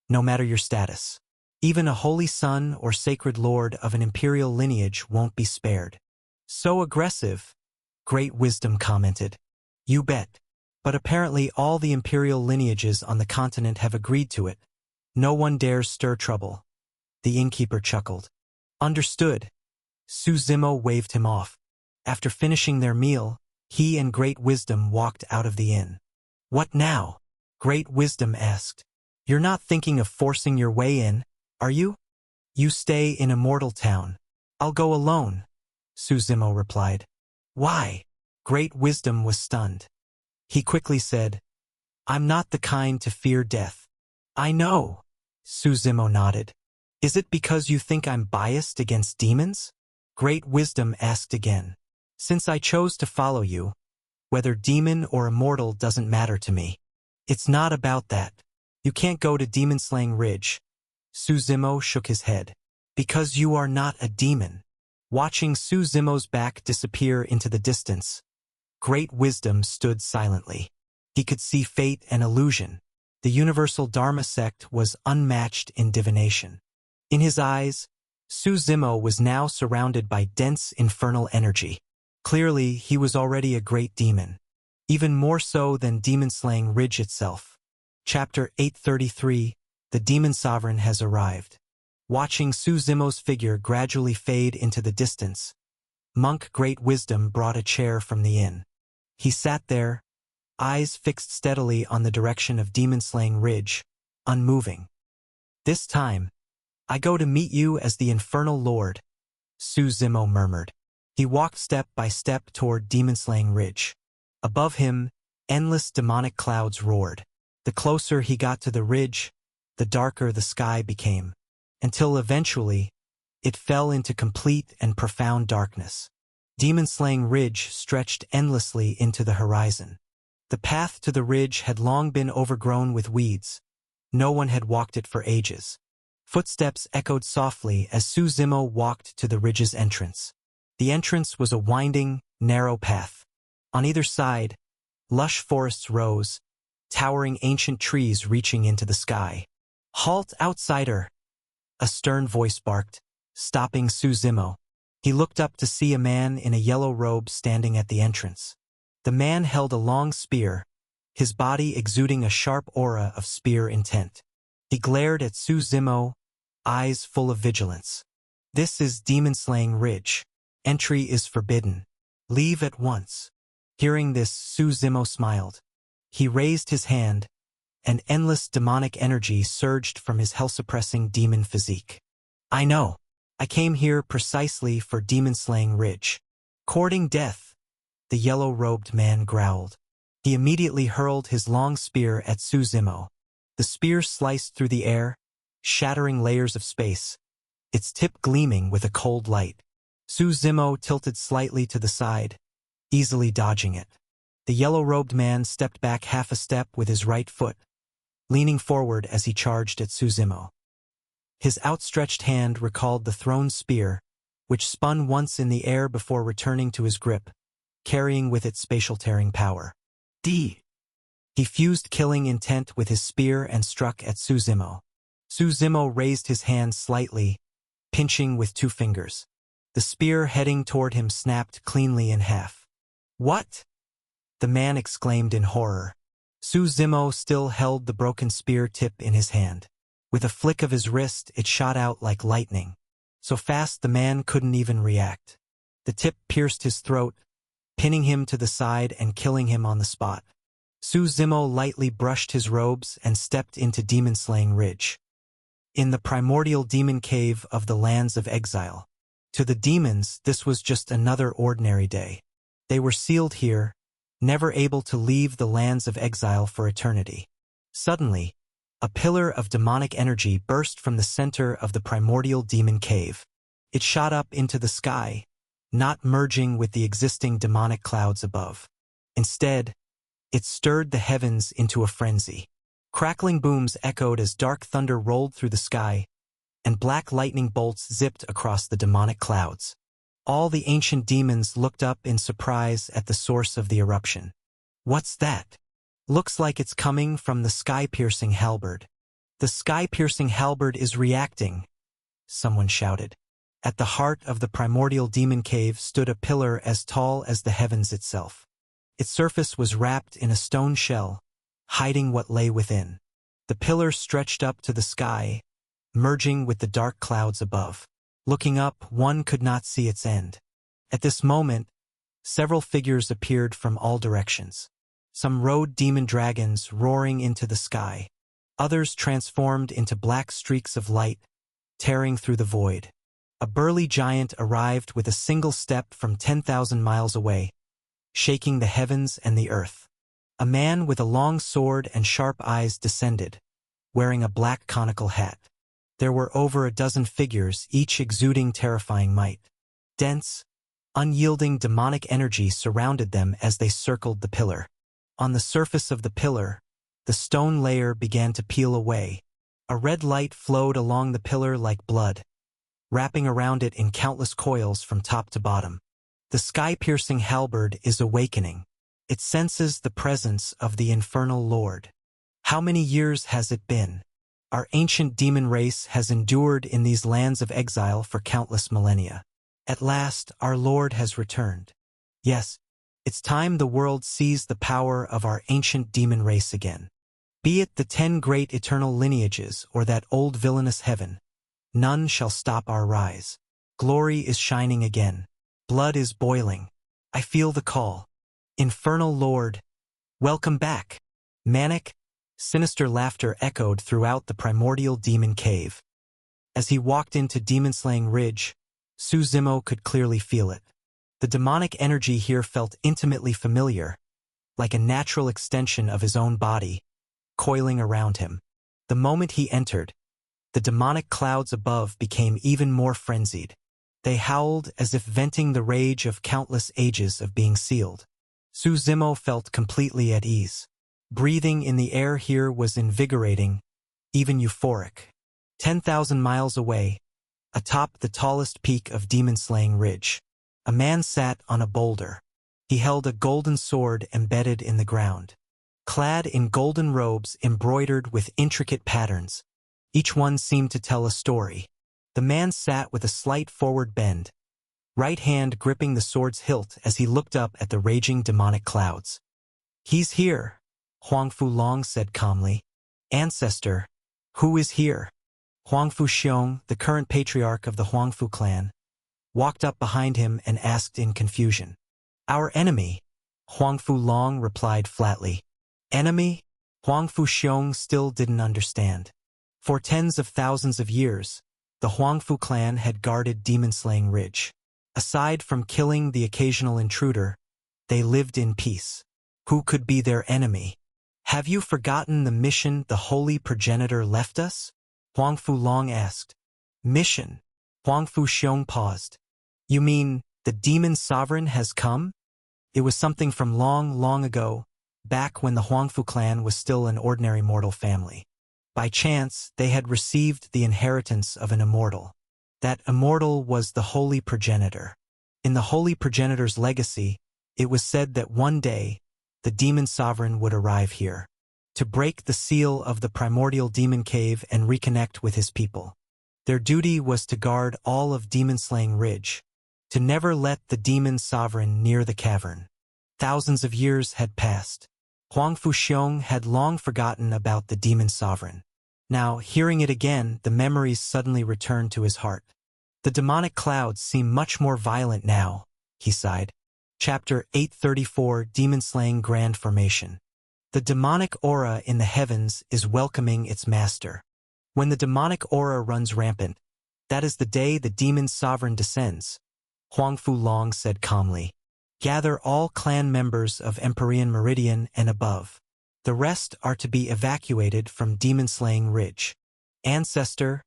no matter your status. Even a holy son or sacred lord of an imperial lineage won't be spared." "So aggressive," Great Wisdom commented. You bet. But apparently all the imperial lineages on the continent have agreed to it. No one dares stir trouble. The innkeeper chuckled. Understood. Su Zimo waved him off. After finishing their meal, he and Great Wisdom walked out of the inn. What now? Great Wisdom asked. You're not thinking of forcing your way in, are you? You stay in Immortal Town. I'll go alone, Su Zimo replied. Why? Great Wisdom was stunned. He quickly said, I'm not the kind to fear death. I know, Su Zimo nodded. Is it because you think I'm biased against demons? Great Wisdom asked again. Since I chose to follow you, whether demon or immortal doesn't matter to me. It's not about that. You can't go to Demon-Slaying Ridge. Su Zimo shook his head. Because you are not a demon. Watching Su Zimo's back disappear into the distance, Great Wisdom stood silently. He could see fate and illusion. The universal Dharma sect was unmatched in divination. In his eyes, Su Zimo was now surrounded by dense infernal energy. Clearly, he was already a great demon. Even more so than Demon-Slaying Ridge itself. Chapter 833, The Demon Sovereign has arrived. Watching Su Zimo's figure gradually fade into the distance, Monk Great Wisdom brought a chair from the inn. He sat there, eyes fixed steadily on the direction of Demon-Slaying Ridge, unmoving. This time, I go to meet you as the Infernal Lord, Su Zimo murmured. He walked step by step toward Demon-Slaying Ridge. Above him, endless demonic clouds roared. The closer he got to the ridge, the darker the sky became, until eventually, it fell into complete and profound darkness. Demon-Slaying Ridge stretched endlessly into the horizon. The path to the ridge had long been overgrown with weeds. No one had walked it for ages. Footsteps echoed softly as Su Zimo walked to the ridge's entrance. The entrance was a winding, narrow path. On either side, lush forests rose, towering ancient trees reaching into the sky. Halt, outsider! A stern voice barked, stopping Su Zimo. He looked up to see a man in a yellow robe standing at the entrance. The man held a long spear, his body exuding a sharp aura of spear intent. He glared at Su Zimo, eyes full of vigilance. This is Demon-Slaying Ridge. Entry is forbidden. Leave at once. Hearing this, Su Zimo smiled. He raised his hand, and endless demonic energy surged from his hell-suppressing demon physique. I know. I came here precisely for Demon-Slaying Ridge. Courting death, the yellow-robed man growled. He immediately hurled his long spear at Su Zimo. The spear sliced through the air, shattering layers of space, its tip gleaming with a cold light. Su Zimo tilted slightly to the side, easily dodging it. The yellow-robed man stepped back half a step with his right foot, leaning forward as he charged at Su Zimo. His outstretched hand recalled the thrown spear, which spun once in the air before returning to his grip, carrying with it spatial-tearing power. He fused killing intent with his spear and struck at Su Zimo. Su Zimo raised his hand slightly, pinching with 2 fingers. The spear heading toward him snapped cleanly in half. What? The man exclaimed in horror. Su Zimo still held the broken spear tip in his hand. With a flick of his wrist, it shot out like lightning. So fast the man couldn't even react. The tip pierced his throat, pinning him to the side and killing him on the spot. Su Zimo lightly brushed his robes and stepped into Demon-Slaying Ridge. In the primordial demon cave of the lands of exile. To the demons, this was just another ordinary day. They were sealed here, never able to leave the lands of exile for eternity. Suddenly, a pillar of demonic energy burst from the center of the primordial demon cave. It shot up into the sky, not merging with the existing demonic clouds above. Instead, it stirred the heavens into a frenzy. Crackling booms echoed as dark thunder rolled through the sky, and black lightning bolts zipped across the demonic clouds. All the ancient demons looked up in surprise at the source of the eruption. What's that? Looks like it's coming from the sky-piercing halberd. The sky-piercing halberd is reacting, someone shouted. At the heart of the primordial demon cave stood a pillar as tall as the heavens itself. Its surface was wrapped in a stone shell, hiding what lay within. The pillar stretched up to the sky, merging with the dark clouds above. Looking up, one could not see its end. At this moment, several figures appeared from all directions. Some rode demon dragons roaring into the sky. Others transformed into black streaks of light, tearing through the void. A burly giant arrived with a single step from 10,000 miles away, shaking the heavens and the earth. A man with a long sword and sharp eyes descended, wearing a black conical hat. There were over a dozen figures, each exuding terrifying might. Dense, unyielding demonic energy surrounded them as they circled the pillar. On the surface of the pillar, the stone layer began to peel away. A red light flowed along the pillar like blood, wrapping around it in countless coils from top to bottom. The sky-piercing halberd is awakening. It senses the presence of the infernal lord. How many years has it been? Our ancient demon race has endured in these lands of exile for countless millennia. At last, our lord has returned. Yes, it's time the world sees the power of our ancient demon race again. Be it the 10 great eternal lineages or that old villainous heaven, none shall stop our rise. Glory is shining again. Blood is boiling. I feel the call. Infernal Lord, welcome back. Manic, sinister laughter echoed throughout the primordial demon cave. As he walked into Demon-Slaying Ridge, Suzimo could clearly feel it. The demonic energy here felt intimately familiar, like a natural extension of his own body, coiling around him. The moment he entered, the demonic clouds above became even more frenzied. They howled as if venting the rage of countless ages of being sealed. Suzimo felt completely at ease. Breathing in the air here was invigorating, even euphoric. 10,000 miles away, atop the tallest peak of Demon-Slaying Ridge, a man sat on a boulder. He held a golden sword embedded in the ground. Clad in golden robes embroidered with intricate patterns, each one seemed to tell a story. The man sat with a slight forward bend, right hand gripping the sword's hilt as he looked up at the raging demonic clouds. "He's here," Huangfu Long said calmly. "Ancestor, who is here?" Huangfu Xiong, the current patriarch of the Huangfu clan, walked up behind him and asked in confusion. "Our enemy," Huangfu Long replied flatly. "Enemy?" Huangfu Xiong still didn't understand. For tens of thousands of years, the Huangfu clan had guarded Demon-Slaying Ridge. Aside from killing the occasional intruder, they lived in peace. Who could be their enemy? "Have you forgotten the mission the Holy Progenitor left us?" Huangfu Long asked. "Mission?" Huangfu Xiong paused. "You mean the Demon Sovereign has come?" It was something from long, long ago, back when the Huangfu clan was still an ordinary mortal family. By chance, they had received the inheritance of an immortal. That immortal was the Holy Progenitor. In the Holy Progenitor's legacy, it was said that one day, the Demon Sovereign would arrive here, to break the seal of the primordial demon cave and reconnect with his people. Their duty was to guard all of Demon-Slaying Ridge, to never let the Demon Sovereign near the cavern. Thousands of years had passed. Huangfu Xiong had long forgotten about the Demon Sovereign. Now, hearing it again, the memories suddenly returned to his heart. The demonic clouds seem much more violent now, he sighed. Chapter 834, Demon-Slaying Grand Formation. The demonic aura in the heavens is welcoming its master. When the demonic aura runs rampant, that is the day the Demon Sovereign descends, Huangfu Long said calmly. Gather all clan members of Empyrean Meridian and above. The rest are to be evacuated from Demon-Slaying Ridge. Ancestor,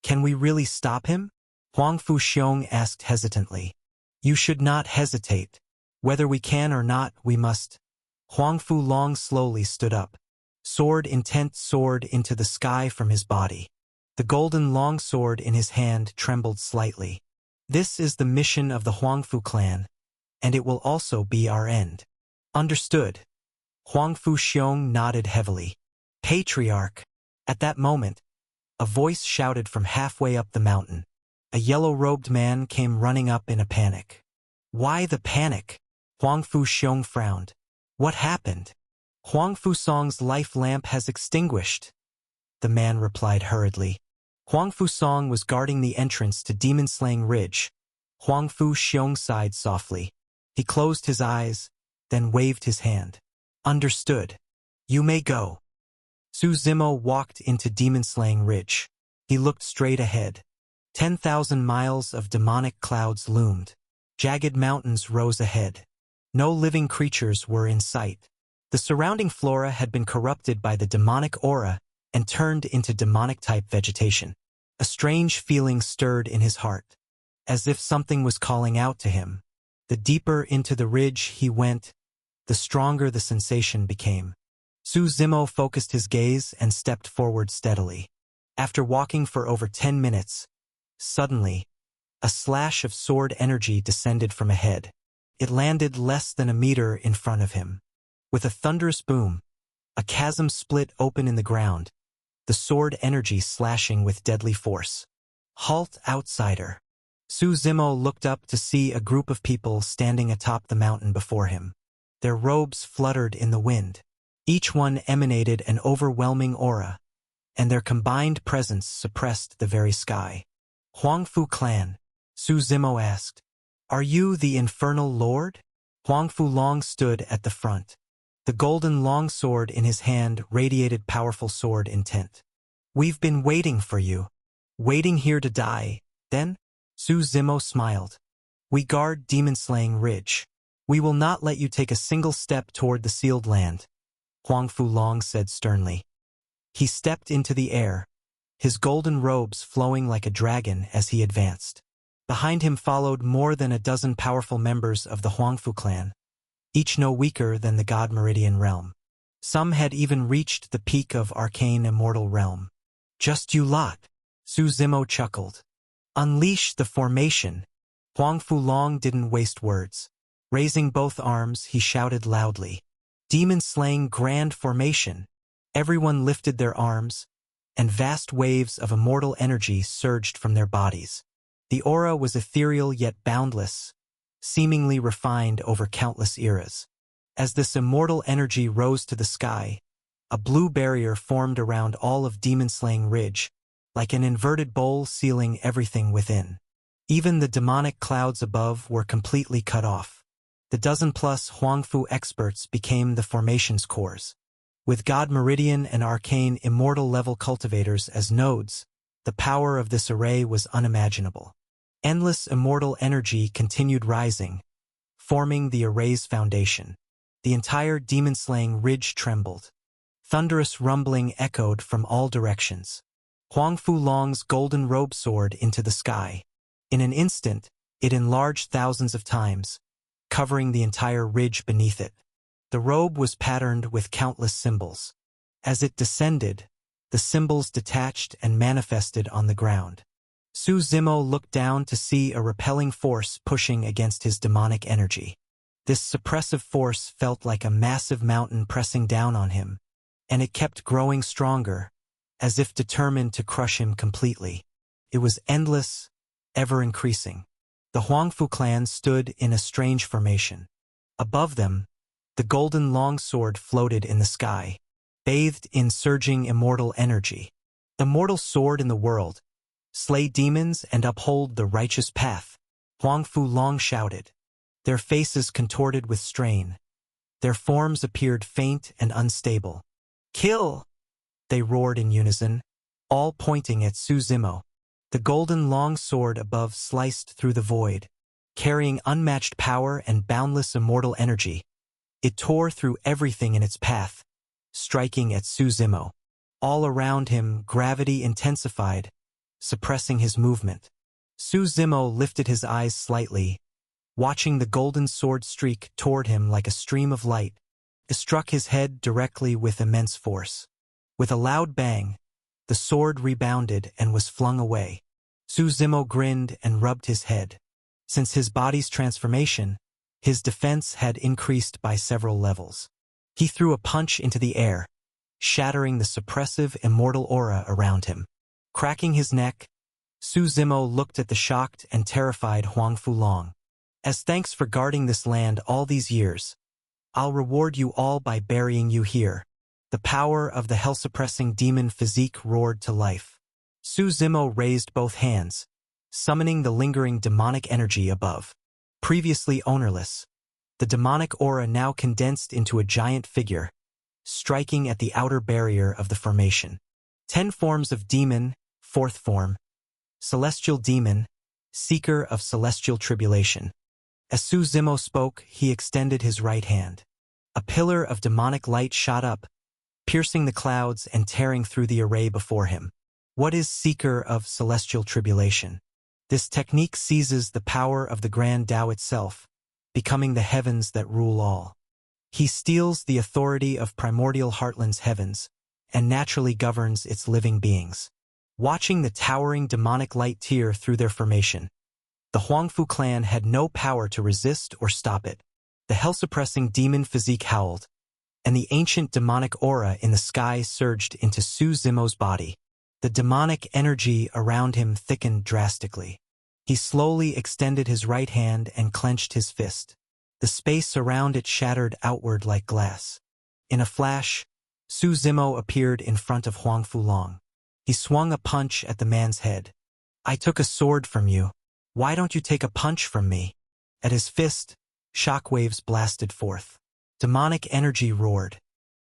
can we really stop him? Huangfu Xiong asked hesitantly. You should not hesitate. Whether we can or not, we must. Huangfu Long slowly stood up. Sword intent soared into the sky from his body. The golden long sword in his hand trembled slightly. This is the mission of the Huangfu clan, and it will also be our end. Understood. Huangfu Xiong nodded heavily. Patriarch. At that moment, a voice shouted from halfway up the mountain. A yellow-robed man came running up in a panic. Why the panic? Huang Fu-xiong frowned. What happened? Huang Fu-song's life lamp has extinguished, the man replied hurriedly. Huang Fu-song was guarding the entrance to Demon-Slaying Ridge. Huang Fu-xiong sighed softly. He closed his eyes, then waved his hand. Understood. You may go. Su Zimo walked into Demon-Slaying Ridge. He looked straight ahead. 10,000 miles of demonic clouds loomed. Jagged mountains rose ahead. No living creatures were in sight. The surrounding flora had been corrupted by the demonic aura and turned into demonic-type vegetation. A strange feeling stirred in his heart, as if something was calling out to him. The deeper into the ridge he went, the stronger the sensation became. Su Zimo focused his gaze and stepped forward steadily. After walking for over 10 minutes, suddenly, a slash of sword energy descended from ahead. It landed less than a meter in front of him. With a thunderous boom, a chasm split open in the ground, the sword energy slashing with deadly force. Halt, outsider. Su Zimo looked up to see a group of people standing atop the mountain before him. Their robes fluttered in the wind. Each one emanated an overwhelming aura, and their combined presence suppressed the very sky. Huang Fu clan, Su Zimo asked. Are you the infernal lord? Huang Fu Long stood at the front. The golden longsword in his hand radiated powerful sword intent. We've been waiting for you. Waiting here to die, then? Su Zimo smiled. We guard Demon-Slaying Ridge. We will not let you take a single step toward the sealed land, Huang Fu Long said sternly. He stepped into the air, his golden robes flowing like a dragon as he advanced. Behind him followed more than a dozen powerful members of the Huang Fu clan, each no weaker than the God Meridian realm. Some had even reached the peak of arcane immortal realm. Just you lot, Su Zimo chuckled. Unleash the formation. Huang Fu Long didn't waste words. Raising both arms, he shouted loudly. Demon-Slaying Grand Formation. Everyone lifted their arms, and vast waves of immortal energy surged from their bodies. The aura was ethereal yet boundless, seemingly refined over countless eras. As this immortal energy rose to the sky, a blue barrier formed around all of Demon-Slaying Ridge, like an inverted bowl sealing everything within. Even the demonic clouds above were completely cut off. The dozen-plus Huang Fu experts became the formation's cores. With God Meridian and arcane immortal-level cultivators as nodes, the power of this array was unimaginable. Endless immortal energy continued rising, forming the array's foundation. The entire Demon-Slaying Ridge trembled. Thunderous rumbling echoed from all directions. Huang Fu Long's golden robe soared into the sky. In an instant, it enlarged thousands of times, covering the entire ridge beneath it. The robe was patterned with countless symbols. As it descended, the symbols detached and manifested on the ground. Su Zimo looked down to see a repelling force pushing against his demonic energy. This suppressive force felt like a massive mountain pressing down on him, and it kept growing stronger, as if determined to crush him completely. It was endless, ever-increasing. The Huang Fu clan stood in a strange formation. Above them, the golden longsword floated in the sky, bathed in surging immortal energy. Immortal sword in the world, slay demons and uphold the righteous path, Huang Fu Long shouted. Their faces contorted with strain. Their forms appeared faint and unstable. Kill! They roared in unison, all pointing at Su Zimo. The golden longsword above sliced through the void, carrying unmatched power and boundless immortal energy. It tore through everything in its path, striking at Su Zimo. All around him, gravity intensified, suppressing his movement. Su Zimo lifted his eyes slightly, watching the golden sword streak toward him like a stream of light. It struck his head directly with immense force. With a loud bang, the sword rebounded and was flung away. Su Zimo grinned and rubbed his head. Since his body's transformation, his defense had increased by several levels. He threw a punch into the air, shattering the suppressive immortal aura around him. Cracking his neck, Su Zimo looked at the shocked and terrified Huang Fulong. As thanks for guarding this land all these years, I'll reward you all by burying you here. The power of the hell-suppressing demon physique roared to life. Su Zimo raised both hands, summoning the lingering demonic energy above. Previously ownerless, the demonic aura now condensed into a giant figure, striking at the outer barrier of the formation. 10 forms of demon, 4th form, celestial demon, seeker of celestial tribulation. As Su Zimo spoke, he extended his right hand. A pillar of demonic light shot up, piercing the clouds and tearing through the array before him. What is seeker of celestial tribulation? This technique seizes the power of the grand Tao itself, becoming the heavens that rule all. He steals the authority of primordial Heartland's heavens, and naturally governs its living beings. Watching the towering demonic light tear through their formation, the Huangfu clan had no power to resist or stop it. The hell-suppressing demon physique howled, and the ancient demonic aura in the sky surged into Su Zimo's body. The demonic energy around him thickened drastically. He slowly extended his right hand and clenched his fist. The space around it shattered outward like glass. In a flash, Su Zimo appeared in front of Huang Fulong. He swung a punch at the man's head. I took a sword from you. Why don't you take a punch from me? At his fist, shockwaves blasted forth. Demonic energy roared.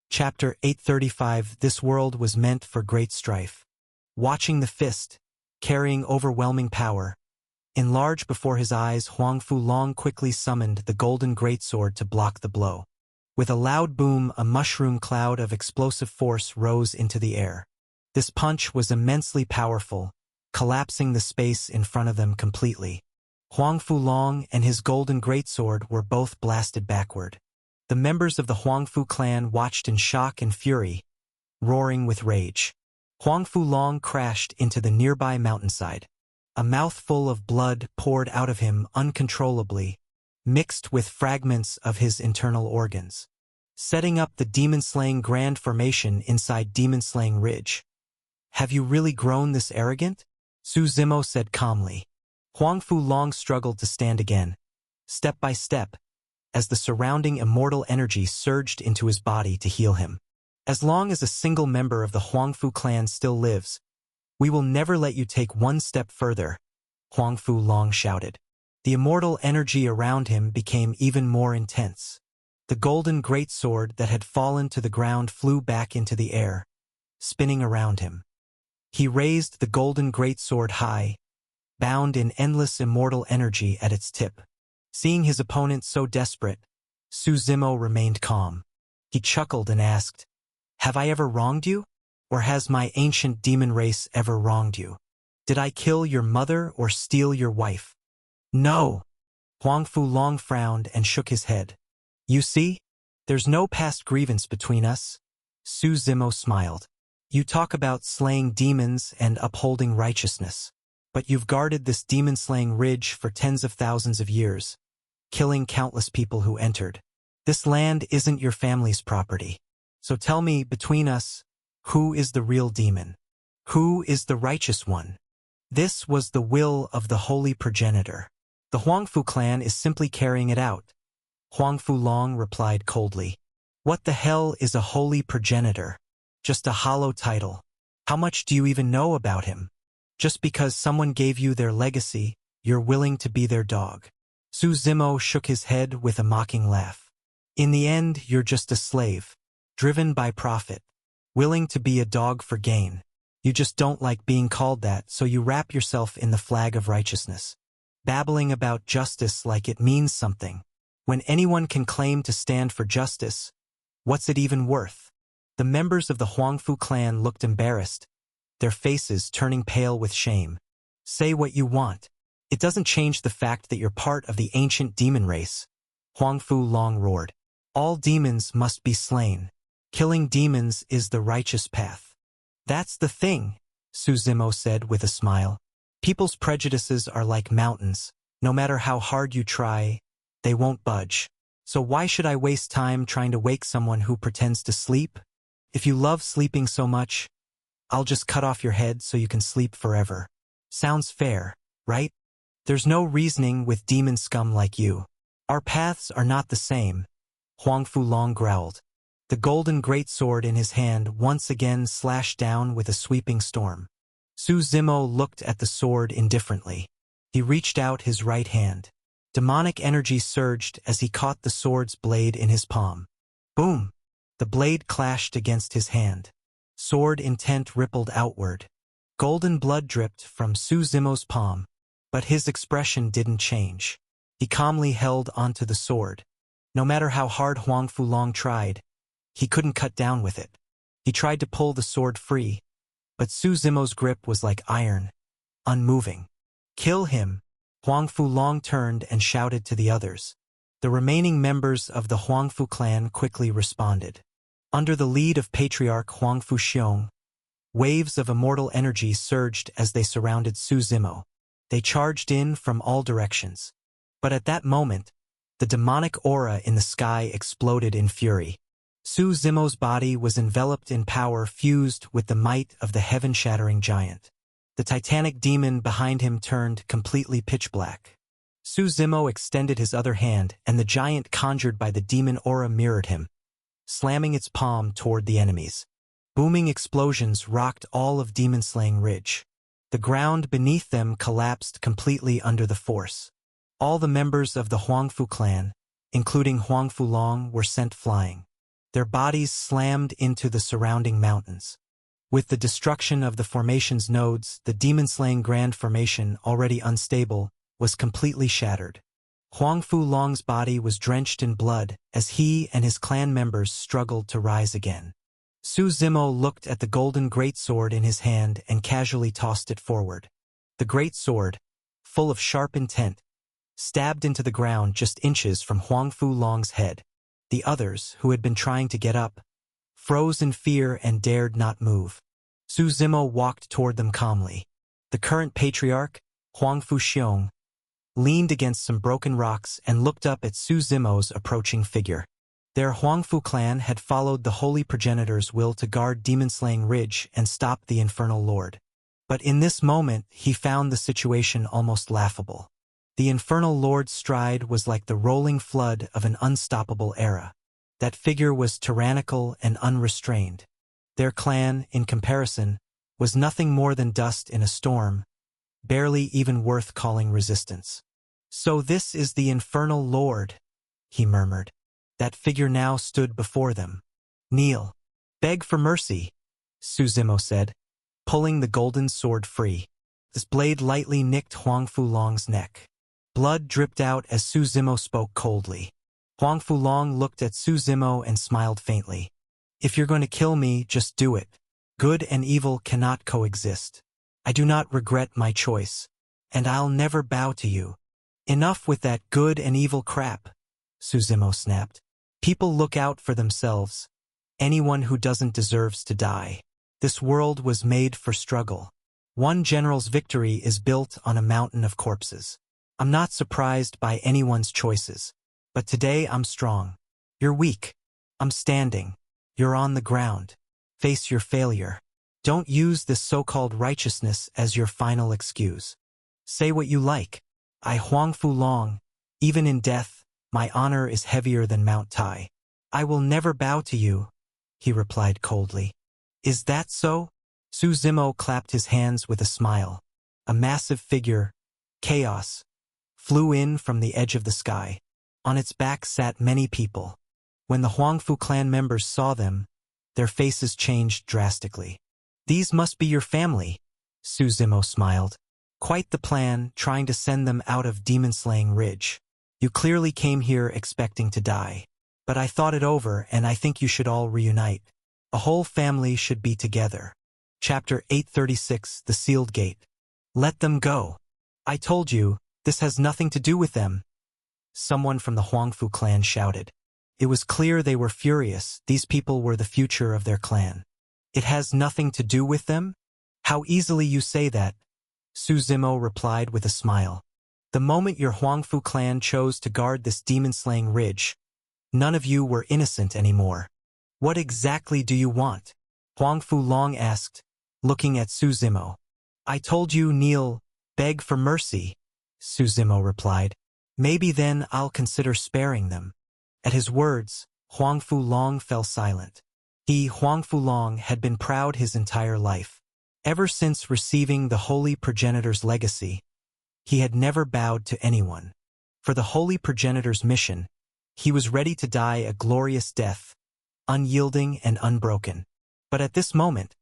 Chapter 835. This world was meant for great strife. Watching the fist, carrying overwhelming power, enlarge before his eyes, Huang Fulong quickly summoned the golden greatsword to block the blow. With a loud boom, a mushroom cloud of explosive force rose into the air. This punch was immensely powerful, collapsing the space in front of them completely. Huang Fulong and his golden greatsword were both blasted backward. The members of the Huangfu clan watched in shock and fury, roaring with rage. Huang Fulong crashed into the nearby mountainside. A mouthful of blood poured out of him uncontrollably, mixed with fragments of his internal organs, setting up the demon-slaying grand formation inside demon-slaying ridge. Have you really grown this arrogant? Su Zimo said calmly. Huang Fulong struggled to stand again, step by step, as the surrounding immortal energy surged into his body to heal him. As long as a single member of the Huangfu clan still lives, we will never let you take one step further, Huang Fulong shouted. The immortal energy around him became even more intense. The golden greatsword that had fallen to the ground flew back into the air, spinning around him. He raised the golden greatsword high, bound in endless immortal energy at its tip. Seeing his opponent so desperate, Su Zimo remained calm. He chuckled and asked, Have I ever wronged you? Or has my ancient demon race ever wronged you? Did I kill your mother or steal your wife? No. Huang Fulong frowned and shook his head. You see, there's no past grievance between us. Su Zimo smiled. You talk about slaying demons and upholding righteousness, but you've guarded this demon-slaying ridge for tens of thousands of years, killing countless people who entered. This land isn't your family's property. So tell me, between us, who is the real demon? Who is the righteous one? This was the will of the holy progenitor. The Huangfu clan is simply carrying it out. Huang Fulong replied coldly. What the hell is a holy progenitor? Just a hollow title. How much do you even know about him? Just because someone gave you their legacy, you're willing to be their dog. Su Zimo shook his head with a mocking laugh. In the end, you're just a slave, driven by profit, willing to be a dog for gain. You just don't like being called that, so you wrap yourself in the flag of righteousness, babbling about justice like it means something. When anyone can claim to stand for justice, what's it even worth? The members of the Huangfu clan looked embarrassed, their faces turning pale with shame. Say what you want. It doesn't change the fact that you're part of the ancient demon race. Huang Fulong roared. All demons must be slain. Killing demons is the righteous path. That's the thing, Su Zimo said with a smile. People's prejudices are like mountains. No matter how hard you try, they won't budge. So why should I waste time trying to wake someone who pretends to sleep? If you love sleeping so much, I'll just cut off your head so you can sleep forever. Sounds fair, right? There's no reasoning with demon scum like you. Our paths are not the same, Huang Fulong growled. The golden greatsword in his hand once again slashed down with a sweeping storm. Su Zimo looked at the sword indifferently. He reached out his right hand. Demonic energy surged as he caught the sword's blade in his palm. Boom! The blade clashed against his hand. Sword intent rippled outward. Golden blood dripped from Su Zimo's palm, but his expression didn't change. He calmly held onto the sword. No matter how hard Huang Fulong tried, he couldn't cut down with it. He tried to pull the sword free, but Su Zimo's grip was like iron, unmoving. Kill him! Huang Fulong turned and shouted to the others. The remaining members of the Huangfu clan quickly responded. Under the lead of Patriarch Huangfu Xiong, waves of immortal energy surged as they surrounded Su Zimo. They charged in from all directions. But at that moment, the demonic aura in the sky exploded in fury. Su Zimo's body was enveloped in power fused with the might of the heaven-shattering giant. The titanic demon behind him turned completely pitch black. Su Zimo extended his other hand, and the giant conjured by the demon aura mirrored him, slamming its palm toward the enemies. Booming explosions rocked all of Demon Slaying Ridge. The ground beneath them collapsed completely under the force. All the members of the Huangfu clan, including Huang Fulong, were sent flying. Their bodies slammed into the surrounding mountains. With the destruction of the formation's nodes, the demon-slaying Grand Formation, already unstable, was completely shattered. Huang Fulong's body was drenched in blood as he and his clan members struggled to rise again. Su Zimo looked at the golden greatsword in his hand and casually tossed it forward. The greatsword, full of sharp intent, stabbed into the ground just inches from Huang Fulong's head. The others, who had been trying to get up, froze in fear and dared not move. Su Zimo walked toward them calmly. The current patriarch, Huangfu Xiong, leaned against some broken rocks and looked up at Su Zimo's approaching figure. Their Huangfu clan had followed the holy progenitor's will to guard Demon-Slaying Ridge and stop the Infernal Lord. But in this moment, he found the situation almost laughable. The Infernal Lord's stride was like the rolling flood of an unstoppable era. That figure was tyrannical and unrestrained. Their clan, in comparison, was nothing more than dust in a storm, barely even worth calling resistance. "So this is the Infernal Lord," he murmured. That figure now stood before them. "Kneel. Beg for mercy," Su Zimo said, pulling the golden sword free. This blade lightly nicked Huang Fulong's neck. Blood dripped out as Su Zimo spoke coldly. Huang Fulong looked at Su Zimo and smiled faintly. "If you're going to kill me, just do it. Good and evil cannot coexist. I do not regret my choice, and I'll never bow to you." "Enough with that good and evil crap," Su Zimo snapped. "People look out for themselves. Anyone who doesn't deserves to die. This world was made for struggle. One general's victory is built on a mountain of corpses. I'm not surprised by anyone's choices. But today I'm strong. You're weak. I'm standing. You're on the ground. Face your failure. Don't use this so-called righteousness as your final excuse. Say what you like. I Huang Fulong, even in death, my honor is heavier than Mount Tai. I will never bow to you," he replied coldly. "Is that so?" Su Zimo clapped his hands with a smile. A massive figure, Chaos, flew in from the edge of the sky. On its back sat many people. When the Huangfu clan members saw them, their faces changed drastically. "These must be your family," Su Zimo smiled. "Quite the plan, trying to send them out of Demon-Slaying Ridge. You clearly came here expecting to die. But I thought it over, and I think you should all reunite. A whole family should be together." Chapter 836, The Sealed Gate. "Let them go. I told you, this has nothing to do with them," someone from the Huangfu clan shouted. It was clear they were furious. These people were the future of their clan. "It has nothing to do with them? How easily you say that," Su Zimo replied with a smile. "The moment your Huangfu clan chose to guard this demon-slaying ridge, none of you were innocent anymore. What exactly do you want?" Huang Fulong asked, looking at Su Zimo. I told you, kneel, beg for mercy, Su Zimo replied. Maybe then I'll consider sparing them. At his words, Huang Fu-long fell silent. He, Huang Fu-long, had been proud his entire life. Ever since receiving the Holy Progenitor's legacy, he had never bowed to anyone. For the Holy Progenitor's mission, he was ready to die a glorious death, unyielding and unbroken. But at this moment,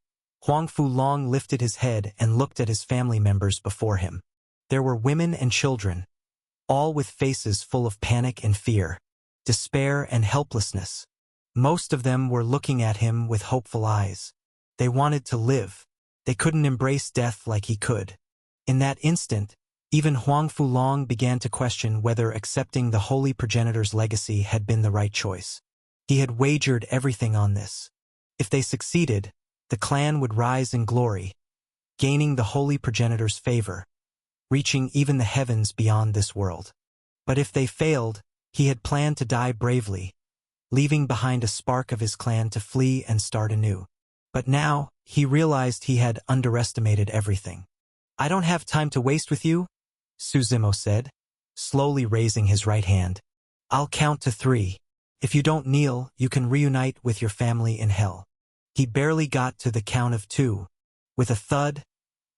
Huang Fu-long lifted his head and looked at his family members before him. There were women and children, all with faces full of panic and fear, despair and helplessness. Most of them were looking at him with hopeful eyes. They wanted to live. They couldn't embrace death like he could. In that instant, even Huang Fu-long began to question whether accepting the Holy Progenitor's legacy had been the right choice. He had wagered everything on this. If they succeeded, the clan would rise in glory, gaining the Holy Progenitor's favor, reaching even the heavens beyond this world. But if they failed, he had planned to die bravely, leaving behind a spark of his clan to flee and start anew. But now, he realized he had underestimated everything. I don't have time to waste with you, Su Zimo said, slowly raising his right hand. I'll count to 3. If you don't kneel, you can reunite with your family in hell. He barely got to the count of 2. With a thud,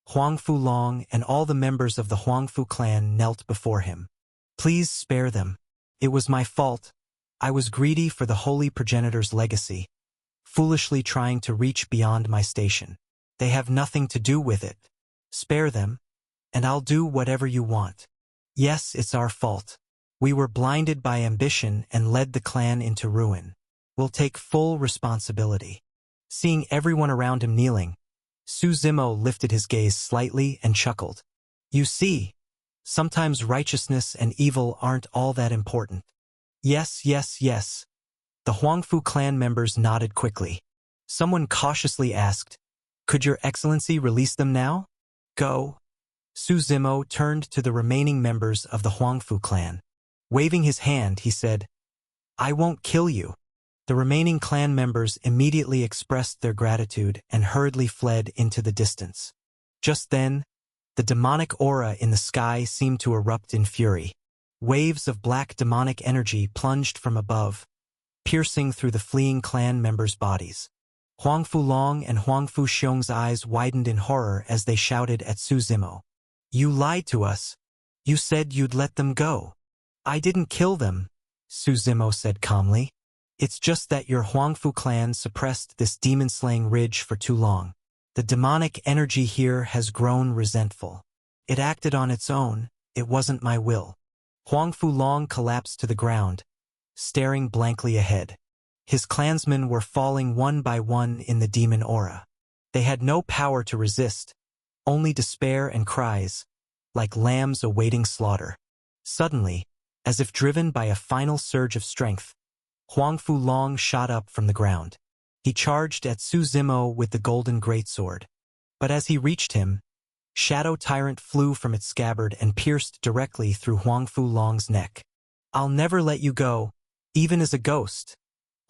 Huang Fu-long and all the members of the Huang Fu clan knelt before him. Please spare them. It was my fault. I was greedy for the Holy Progenitor's legacy, foolishly trying to reach beyond my station. They have nothing to do with it. Spare them, and I'll do whatever you want. Yes, it's our fault. We were blinded by ambition and led the clan into ruin. We'll take full responsibility. Seeing everyone around him kneeling, Su Zimo lifted his gaze slightly and chuckled. You see, sometimes righteousness and evil aren't all that important. Yes, yes, yes. The Huang Fu clan members nodded quickly. Someone cautiously asked, Could Your Excellency release them now? Go. Su Zimo turned to the remaining members of the Huang Fu clan. Waving his hand, he said, I won't kill you. The remaining clan members immediately expressed their gratitude and hurriedly fled into the distance. Just then, the demonic aura in the sky seemed to erupt in fury. Waves of black demonic energy plunged from above, piercing through the fleeing clan members' bodies. Huang Fu-long and Huang Fu-xiong's eyes widened in horror as they shouted at Su Zimo. You lied to us. You said you'd let them go. I didn't kill them, Su Zimo said calmly. It's just that your Huang Fu clan suppressed this demon-slaying ridge for too long. The demonic energy here has grown resentful. It acted on its own. It wasn't my will. Huang Fu-long collapsed to the ground, staring blankly ahead. His clansmen were falling one by one in the demon aura. They had no power to resist, only despair and cries, like lambs awaiting slaughter. Suddenly, as if driven by a final surge of strength, Huang Fu-long shot up from the ground. He charged at Su Zimo with the golden greatsword. But as he reached him, Shadow Tyrant flew from its scabbard and pierced directly through Huang Fu-long's neck. I'll never let you go, even as a ghost.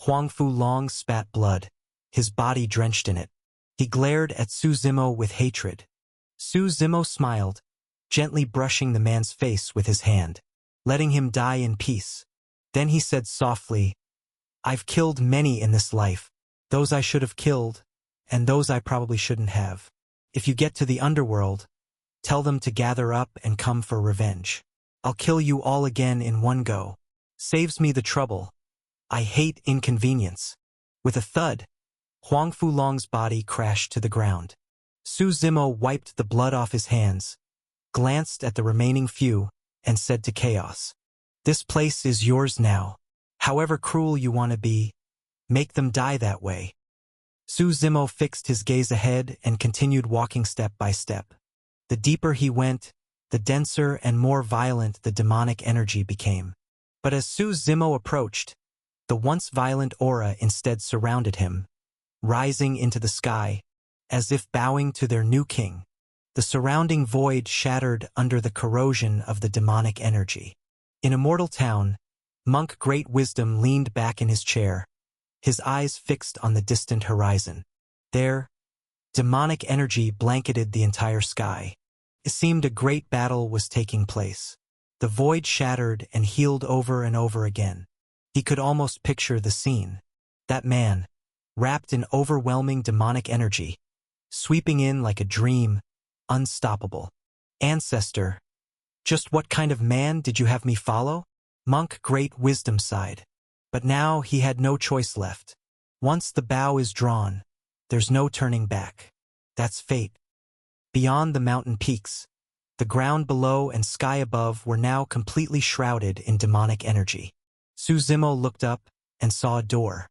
Huang Fu-long spat blood, his body drenched in it. He glared at Su Zimo with hatred. Su Zimo smiled, gently brushing the man's face with his hand, letting him die in peace. Then he said softly, I've killed many in this life, those I should have killed, and those I probably shouldn't have. If you get to the underworld, tell them to gather up and come for revenge. I'll kill you all again in one go. Saves me the trouble. I hate inconvenience. With a thud, Huang Fu-long's body crashed to the ground. Su Zimo wiped the blood off his hands, glanced at the remaining few, and said to Chaos, This place is yours now. However cruel you want to be, make them die that way. Su Zimo fixed his gaze ahead and continued walking step by step. The deeper he went, the denser and more violent the demonic energy became. But as Su Zimo approached, the once violent aura instead surrounded him, rising into the sky, as if bowing to their new king. The surrounding void shattered under the corrosion of the demonic energy. In Immortal Town, Monk Great Wisdom leaned back in his chair, his eyes fixed on the distant horizon. There, Demonic energy blanketed the entire sky. It seemed a great battle was taking place. The void shattered and healed over and over again. He could almost picture the scene. That man, wrapped in overwhelming demonic energy, sweeping in like a dream, unstoppable. Ancestor, just what kind of man did you have me follow? Monk Great Wisdom sighed. But now he had no choice left. Once the bow is drawn, there's no turning back. That's fate. Beyond the mountain peaks, the ground below and sky above were now completely shrouded in demonic energy. Su Zimo looked up and saw a door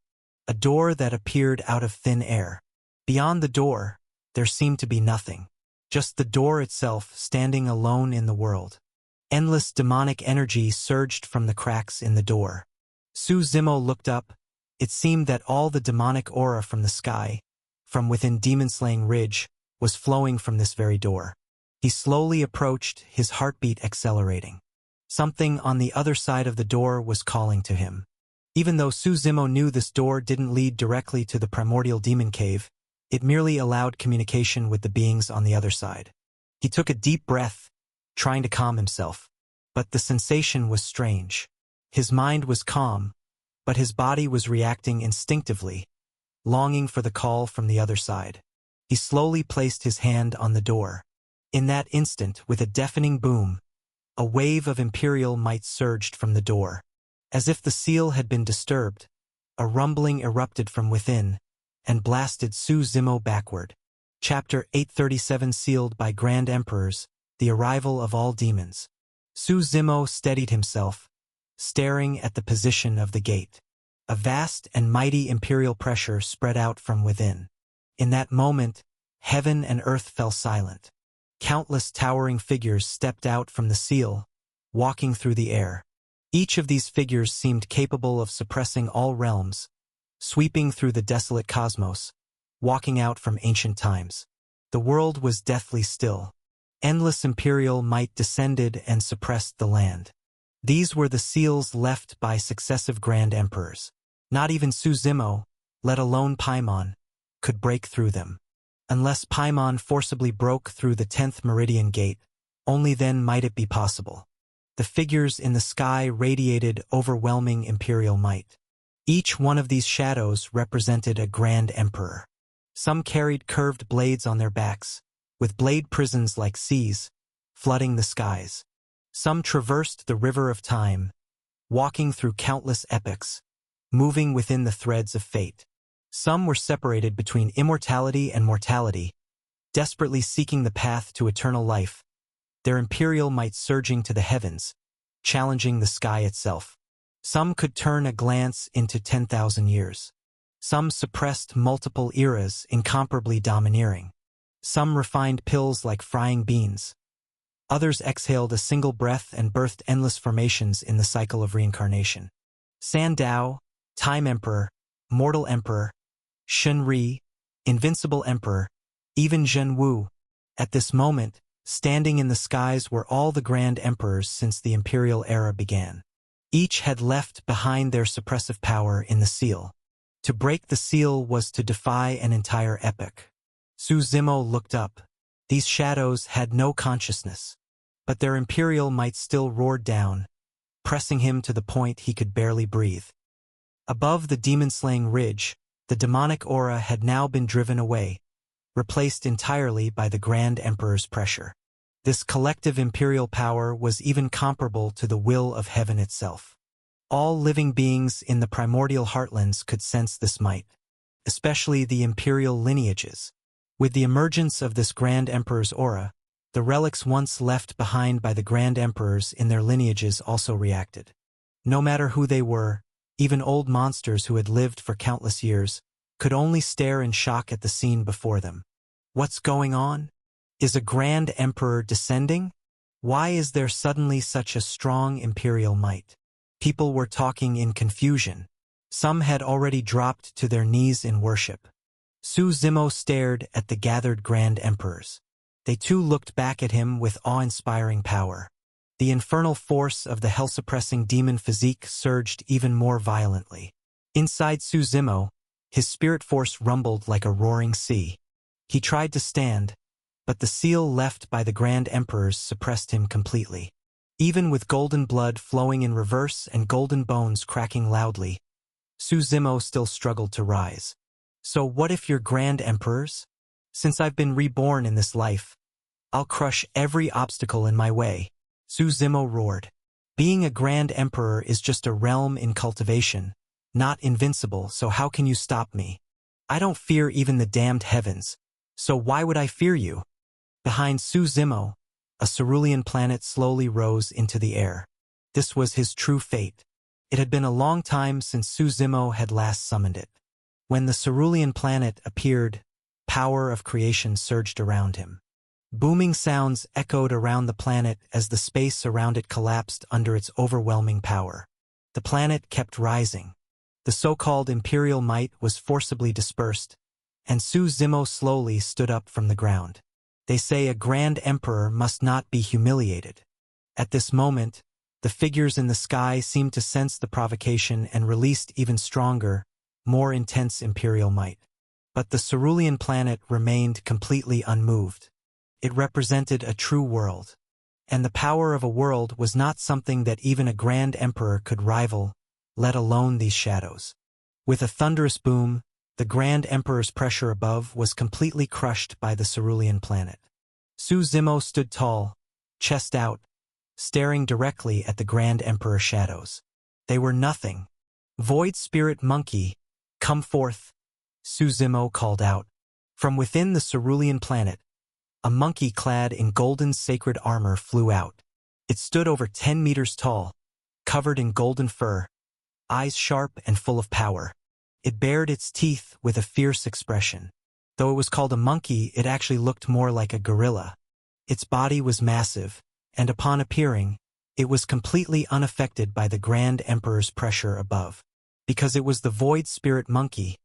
that appeared out of thin air. Beyond the door, there seemed to be nothing, just the door itself standing alone in the world. Endless demonic energy surged from the cracks in the door. Su Zimo looked up. It seemed that all the demonic aura from the sky, from within Demon-Slaying Ridge, was flowing from this very door. He slowly approached, his heartbeat accelerating. Something on the other side of the door was calling to him. Even though Su Zimo knew this door didn't lead directly to the primordial demon cave, it merely allowed communication with the beings on the other side. He took a deep breath, trying to calm himself. But the sensation was strange. His mind was calm, but his body was reacting instinctively, longing for the call from the other side. He slowly placed his hand on the door. In that instant, with a deafening boom, a wave of imperial might surged from the door. As if the seal had been disturbed, a rumbling erupted from within and blasted Su Zimo backward. Chapter 837 Sealed by Grand Emperors, the Arrival of All Demons. Su Zimo steadied himself, staring at the position of the gate. A vast and mighty imperial pressure spread out from within. In that moment, heaven and earth fell silent. Countless towering figures stepped out from the seal, walking through the air. Each of these figures seemed capable of suppressing all realms, sweeping through the desolate cosmos, walking out from ancient times. The world was deathly still. Endless imperial might descended and suppressed the land. These were the seals left by successive grand emperors. Not even Su Zimo, let alone Paimon, could break through them. Unless Paimon forcibly broke through the 10th meridian gate, only then might it be possible. The figures in the sky radiated overwhelming imperial might. Each one of these shadows represented a grand emperor. Some carried curved blades on their backs, with blade prisons like seas, flooding the skies. Some traversed the river of time, walking through countless epochs, moving within the threads of fate. Some were separated between immortality and mortality, desperately seeking the path to eternal life, their imperial might surging to the heavens, challenging the sky itself. Some could turn a glance into 10,000 years. Some suppressed multiple eras, incomparably domineering. Some refined pills like frying beans. Others exhaled a single breath and birthed endless formations in the cycle of reincarnation. Sandao, Time Emperor, Mortal Emperor, Shenri, Invincible Emperor, even Zhen Wu. At this moment, standing in the skies were all the grand emperors since the imperial era began. Each had left behind their suppressive power in the seal. To break the seal was to defy an entire epoch. Su Zimo looked up. These shadows had no consciousness, but their imperial might still roared down, pressing him to the point he could barely breathe. Above the demon-slaying ridge, the demonic aura had now been driven away, replaced entirely by the Grand Emperor's pressure. This collective imperial power was even comparable to the will of heaven itself. All living beings in the primordial heartlands could sense this might, especially the imperial lineages. With the emergence of this Grand Emperor's aura, the relics once left behind by the Grand Emperors in their lineages also reacted. No matter who they were, even old monsters who had lived for countless years, could only stare in shock at the scene before them. What's going on? Is a Grand Emperor descending? Why is there suddenly such a strong imperial might? People were talking in confusion. Some had already dropped to their knees in worship. Su Zimo stared at the gathered Grand Emperors. They too looked back at him with awe-inspiring power. The infernal force of the hell-suppressing demon physique surged even more violently. Inside Su Zimo, his spirit force rumbled like a roaring sea. He tried to stand, but the seal left by the Grand Emperors suppressed him completely. Even with golden blood flowing in reverse and golden bones cracking loudly, Suzumo still struggled to rise. So what if you're Grand Emperors? Since I've been reborn in this life, I'll crush every obstacle in my way, Suzumo roared. Being a Grand Emperor is just a realm in cultivation, not invincible, so how can you stop me? I don't fear even the damned heavens, so why would I fear you? Behind Suzumo, a cerulean planet slowly rose into the air. This was his true fate. It had been a long time since Suzumo had last summoned it. When the cerulean planet appeared, power of creation surged around him. Booming sounds echoed around the planet as the space around it collapsed under its overwhelming power. The planet kept rising. The so-called imperial might was forcibly dispersed, and Suzumo slowly stood up from the ground. They say a Grand Emperor must not be humiliated. At this moment, the figures in the sky seemed to sense the provocation and released even stronger, more intense imperial might. But the cerulean planet remained completely unmoved. It represented a true world, and the power of a world was not something that even a Grand Emperor could rival, let alone these shadows. With a thunderous boom, the Grand Emperor's pressure above was completely crushed by the cerulean planet. Suzumo stood tall, chest out, staring directly at the Grand Emperor's shadows. They were nothing. Void Spirit Monkey, come forth, Suzumo called out. From within the cerulean planet, a monkey clad in golden sacred armor flew out. It stood over 10 meters tall, covered in golden fur, eyes sharp and full of power. It bared its teeth with a fierce expression. Though it was called a monkey, it actually looked more like a gorilla. Its body was massive, and upon appearing, it was completely unaffected by the Grand Emperor's pressure above. Because it was the Void Spirit Monkey,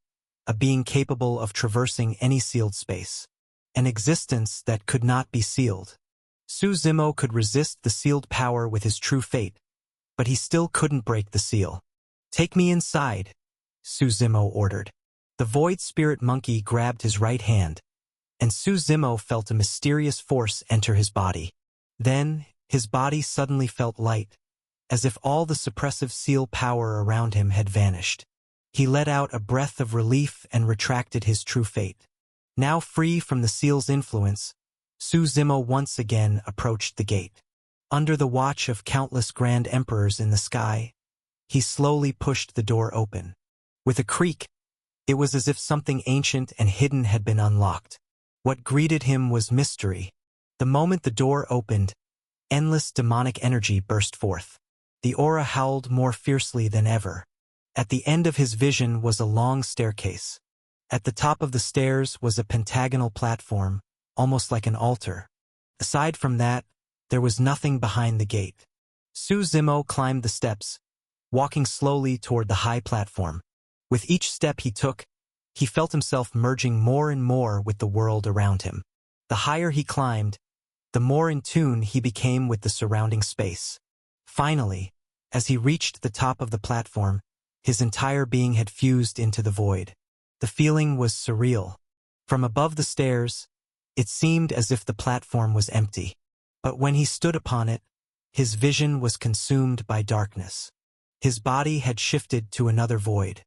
a being capable of traversing any sealed space. An existence that could not be sealed. Suzumo could resist the sealed power with his true fate, but he still couldn't break the seal. Take me inside, Suzumo ordered. The Void Spirit Monkey grabbed his right hand, and Suzumo felt a mysterious force enter his body. Then, his body suddenly felt light, as if all the suppressive seal power around him had vanished. He let out a breath of relief and retracted his true fate. Now free from the seal's influence, Suzumo once again approached the gate. Under the watch of countless Grand Emperors in the sky, he slowly pushed the door open. With a creak, it was as if something ancient and hidden had been unlocked. What greeted him was mystery. The moment the door opened, endless demonic energy burst forth. The aura howled more fiercely than ever. At the end of his vision was a long staircase. At the top of the stairs was a pentagonal platform, almost like an altar. Aside from that, there was nothing behind the gate. Suzumo climbed the steps, walking slowly toward the high platform. With each step he took, he felt himself merging more and more with the world around him. The higher he climbed, the more in tune he became with the surrounding space. Finally, as he reached the top of the platform, his entire being had fused into the void. The feeling was surreal. From above the stairs, it seemed as if the platform was empty. But when he stood upon it, his vision was consumed by darkness. His body had shifted to another void.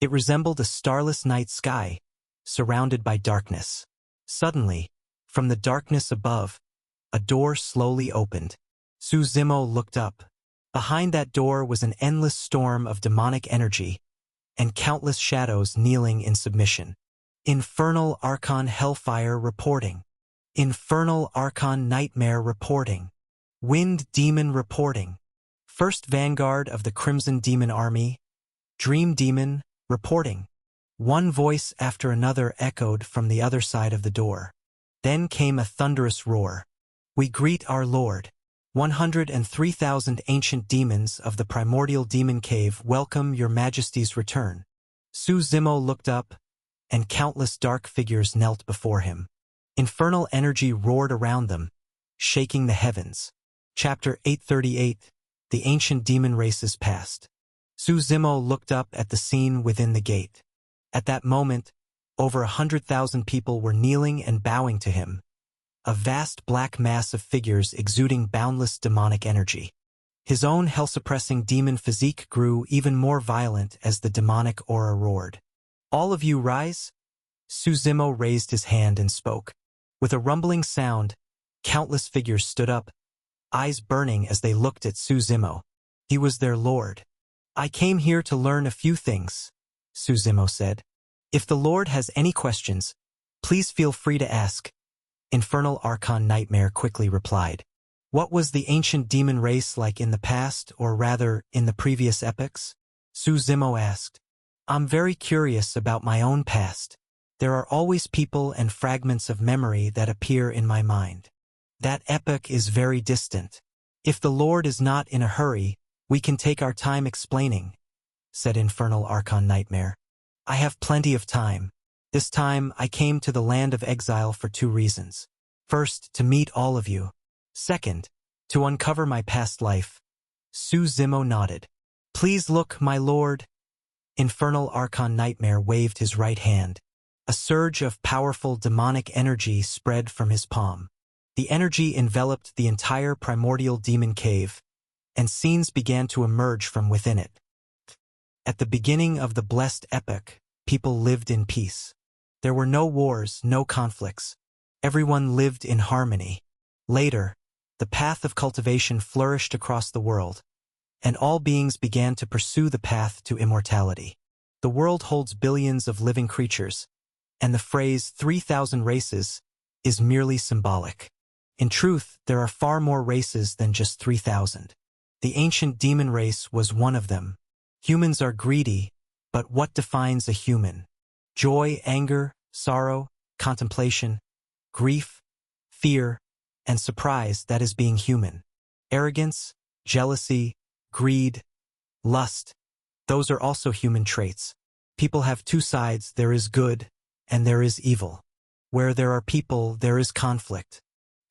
It resembled a starless night sky, surrounded by darkness. Suddenly, from the darkness above, a door slowly opened. Suzumo looked up. Behind that door was an endless storm of demonic energy, and countless shadows kneeling in submission. Infernal Archon Hellfire reporting. Infernal Archon Nightmare reporting. Wind Demon reporting. First Vanguard of the Crimson Demon Army, Dream Demon, reporting. One voice after another echoed from the other side of the door. Then came a thunderous roar. We greet our Lord. 103,000 ancient demons of the primordial demon cave welcome your majesty's return. Suzumo looked up, and countless dark figures knelt before him. Infernal energy roared around them, shaking the heavens. Chapter 838, The Ancient Demon Races Past. Suzumo looked up at the scene within the gate. At that moment, Over 100,000 people were kneeling and bowing to him, a vast black mass of figures exuding boundless demonic energy. His own hell-suppressing demon physique grew even more violent as the demonic aura roared. "All of you rise?" Suzimo raised his hand and spoke. With a rumbling sound, countless figures stood up, eyes burning as they looked at Suzimo. He was their lord. "I came here to learn a few things," Suzimo said. "If the Lord has any questions, please feel free to ask." Infernal Archon Nightmare quickly replied. "What was the ancient demon race like in the past, or rather, in the previous epochs?" Suzimo asked. "I'm very curious about my own past. There are always people and fragments of memory that appear in my mind. That epoch is very distant. If the Lord is not in a hurry, we can take our time explaining," said Infernal Archon Nightmare. "I have plenty of time. This time I came to the land of exile for 2 reasons. First, to meet all of you. Second, to uncover my past life." Suzimo nodded. "Please look, my lord." Infernal Archon Nightmare waved his right hand. A surge of powerful demonic energy spread from his palm. The energy enveloped the entire primordial demon cave, and scenes began to emerge from within it. At the beginning of the blessed epoch, people lived in peace. There were no wars, no conflicts. Everyone lived in harmony. Later, the path of cultivation flourished across the world, and all beings began to pursue the path to immortality. The world holds billions of living creatures, and the phrase 3,000 races is merely symbolic. In truth, there are far more races than just 3,000. The ancient demon race was one of them. Humans are greedy, but what defines a human? Joy, anger, sorrow, contemplation, grief, fear, and surprise, that is being human. Arrogance, jealousy, greed, lust, those are also human traits. People have 2 sides, there is good and there is evil. Where there are people, there is conflict.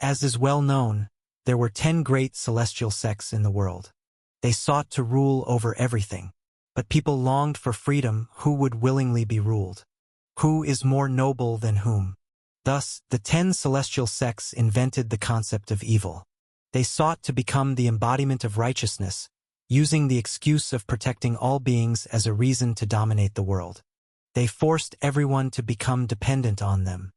As is well known, there were 10 great celestial sects in the world. They sought to rule over everything. But people longed for freedom. Who would willingly be ruled? Who is more noble than whom? Thus, the 10 celestial sects invented the concept of evil. They sought to become the embodiment of righteousness, using the excuse of protecting all beings as a reason to dominate the world. They forced everyone to become dependent on them,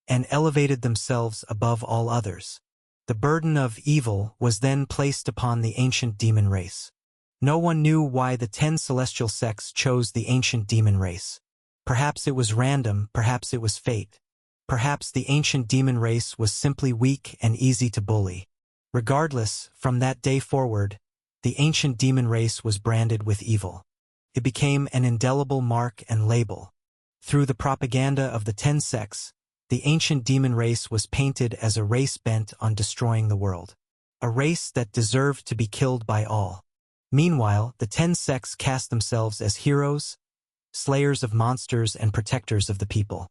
and elevated themselves above all others. The burden of evil was then placed upon the ancient demon race. No one knew why the 10 celestial sects chose the ancient demon race. Perhaps it was random, perhaps it was fate. Perhaps the ancient demon race was simply weak and easy to bully. Regardless, from that day forward, the ancient demon race was branded with evil. It became an indelible mark and label. Through the propaganda of the 10 sects, the ancient demon race was painted as a race bent on destroying the world. A race that deserved to be killed by all. Meanwhile, the 10 sects cast themselves as heroes, slayers of monsters and protectors of the people.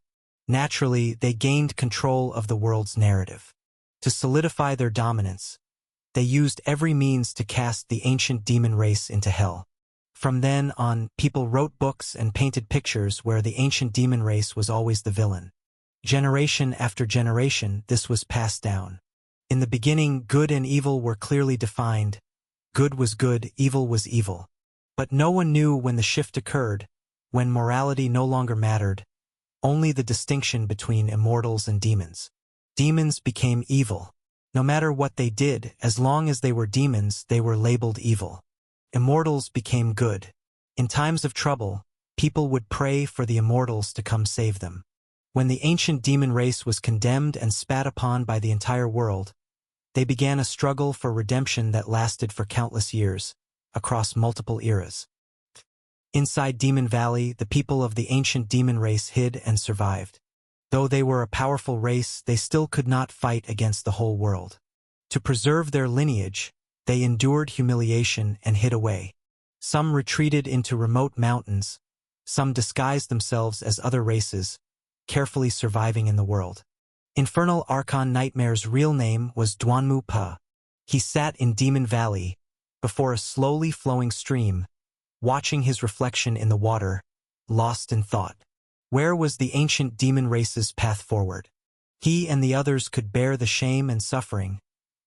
Naturally, they gained control of the world's narrative. To solidify their dominance, they used every means to cast the ancient demon race into hell. From then on, people wrote books and painted pictures where the ancient demon race was always the villain. Generation after generation, this was passed down. In the beginning, good and evil were clearly defined. Good was good, evil was evil. But no one knew when the shift occurred, when morality no longer mattered, only the distinction between immortals and demons. Demons became evil. No matter what they did, as long as they were demons, they were labeled evil. Immortals became good. In times of trouble, people would pray for the immortals to come save them. When the ancient demon race was condemned and spat upon by the entire world, they began a struggle for redemption that lasted for countless years, across multiple eras. Inside Demon Valley, the people of the ancient demon race hid and survived. Though they were a powerful race, they still could not fight against the whole world. To preserve their lineage, they endured humiliation and hid away. Some retreated into remote mountains, some disguised themselves as other races, carefully surviving in the world. Infernal Archon Nightmare's real name was Duanmu Pa. He sat in Demon Valley, before a slowly flowing stream, watching his reflection in the water, lost in thought. Where was the ancient demon race's path forward? He and the others could bear the shame and suffering,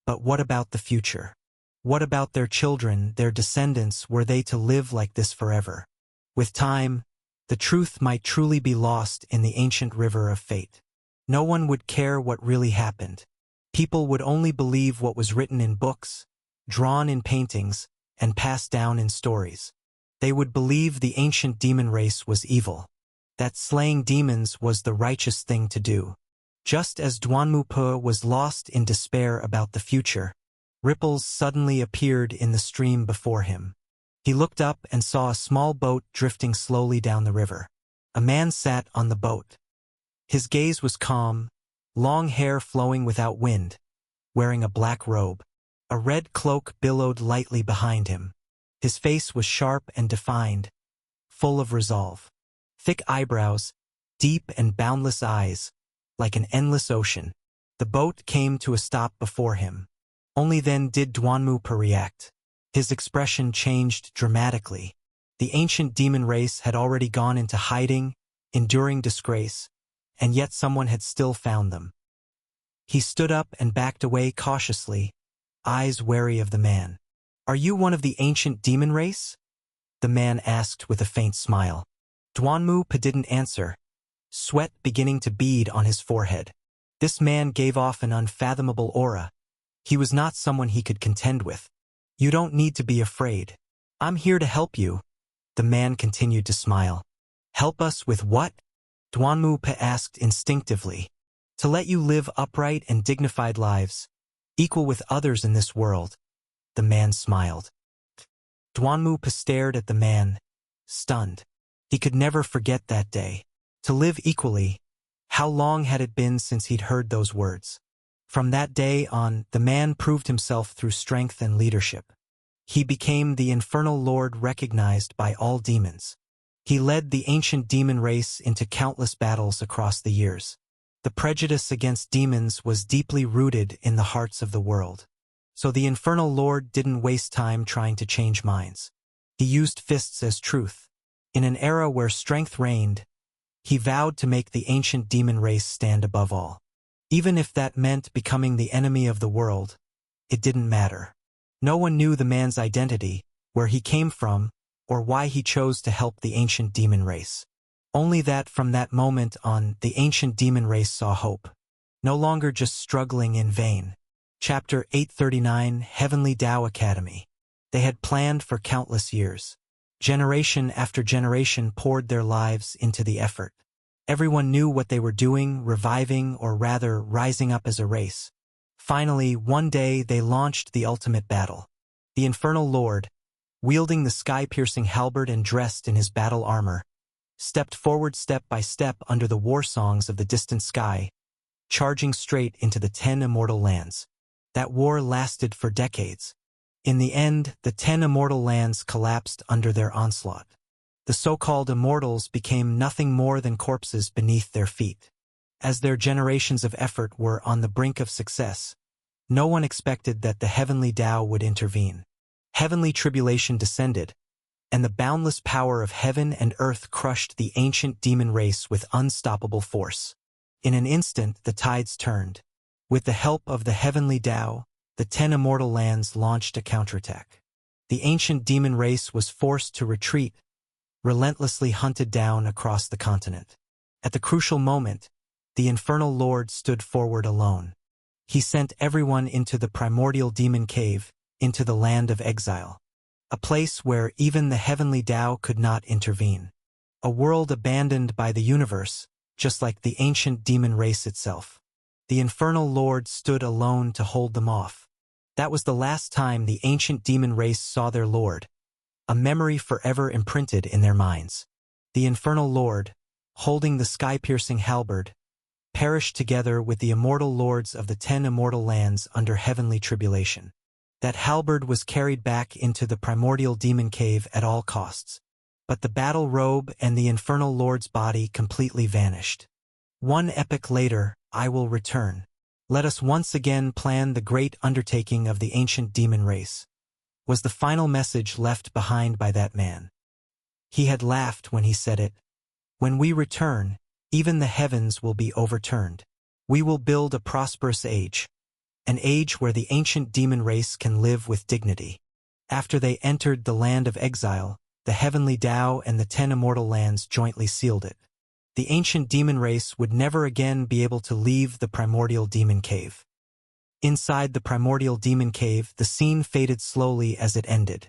but what about the future? What about their children, their descendants? Were they to live like this forever? With time, the truth might truly be lost in the ancient river of fate. No one would care what really happened. People would only believe what was written in books, drawn in paintings, and passed down in stories. They would believe the ancient demon race was evil, that slaying demons was the righteous thing to do. Just as Duanmupe was lost in despair about the future, ripples suddenly appeared in the stream before him. He looked up and saw a small boat drifting slowly down the river. A man sat on the boat. His gaze was calm, long hair flowing without wind, wearing a black robe. A red cloak billowed lightly behind him. His face was sharp and defined, full of resolve. Thick eyebrows, deep and boundless eyes, like an endless ocean. The boat came to a stop before him. Only then did Duanmupe react. His expression changed dramatically. The ancient demon race had already gone into hiding, enduring disgrace, and yet someone had still found them. He stood up and backed away cautiously, eyes wary of the man. "Are you one of the ancient demon race?" the man asked with a faint smile. Duanmupe didn't answer, sweat beginning to bead on his forehead. This man gave off an unfathomable aura. He was not someone he could contend with. "You don't need to be afraid. I'm here to help you," the man continued to smile. "Help us with what?" Duanmupe asked instinctively. "To let you live upright and dignified lives, equal with others in this world," the man smiled. Duanmupe stared at the man, stunned. He could never forget that day. To live equally, how long had it been since he'd heard those words? From that day on, the man proved himself through strength and leadership. He became the infernal lord recognized by all demons. He led the ancient demon race into countless battles across the years. The prejudice against demons was deeply rooted in the hearts of the world. So the infernal lord didn't waste time trying to change minds. He used fists as truth. In an era where strength reigned, he vowed to make the ancient demon race stand above all. Even if that meant becoming the enemy of the world, it didn't matter. No one knew the man's identity, where he came from, or why he chose to help the ancient demon race. Only that from that moment on, the ancient demon race saw hope. No longer just struggling in vain. Chapter 839, Heavenly Tao Academy. They had planned for countless years. Generation after generation poured their lives into the effort. Everyone knew what they were doing, reviving, or rather, rising up as a race. Finally, one day they launched the ultimate battle. The Infernal Lord, wielding the sky-piercing halberd and dressed in his battle armor, stepped forward step by step under the war songs of the distant sky, charging straight into the 10 immortal lands. That war lasted for decades. In the end, the 10 immortal lands collapsed under their onslaught. The so-called immortals became nothing more than corpses beneath their feet. As their generations of effort were on the brink of success, no one expected that the heavenly Tao would intervene. Heavenly tribulation descended, and the boundless power of heaven and earth crushed the ancient demon race with unstoppable force. In an instant, the tides turned. With the help of the heavenly Tao, the 10 immortal lands launched a counterattack. The ancient demon race was forced to retreat, relentlessly hunted down across the continent. At the crucial moment, the infernal lord stood forward alone. He sent everyone into the primordial demon cave, into the land of exile. A place where even the heavenly Tao could not intervene. A world abandoned by the universe, just like the ancient demon race itself. The infernal lord stood alone to hold them off. That was the last time the ancient demon race saw their lord, a memory forever imprinted in their minds. The infernal lord, holding the sky-piercing halberd, perished together with the immortal lords of the 10 immortal lands under heavenly tribulation. That halberd was carried back into the primordial demon cave at all costs. But the battle robe and the infernal lord's body completely vanished. One epoch later, I will return. Let us once again plan the great undertaking of the ancient demon race, was the final message left behind by that man. He had laughed when he said it. When we return, Even the heavens will be overturned. We will build a prosperous age. An age where the ancient demon race can live with dignity. After they entered the land of exile, the heavenly Tao and the 10 immortal lands jointly sealed it. The ancient demon race would never again be able to leave the primordial demon cave. Inside the primordial demon cave, the scene faded slowly as it ended.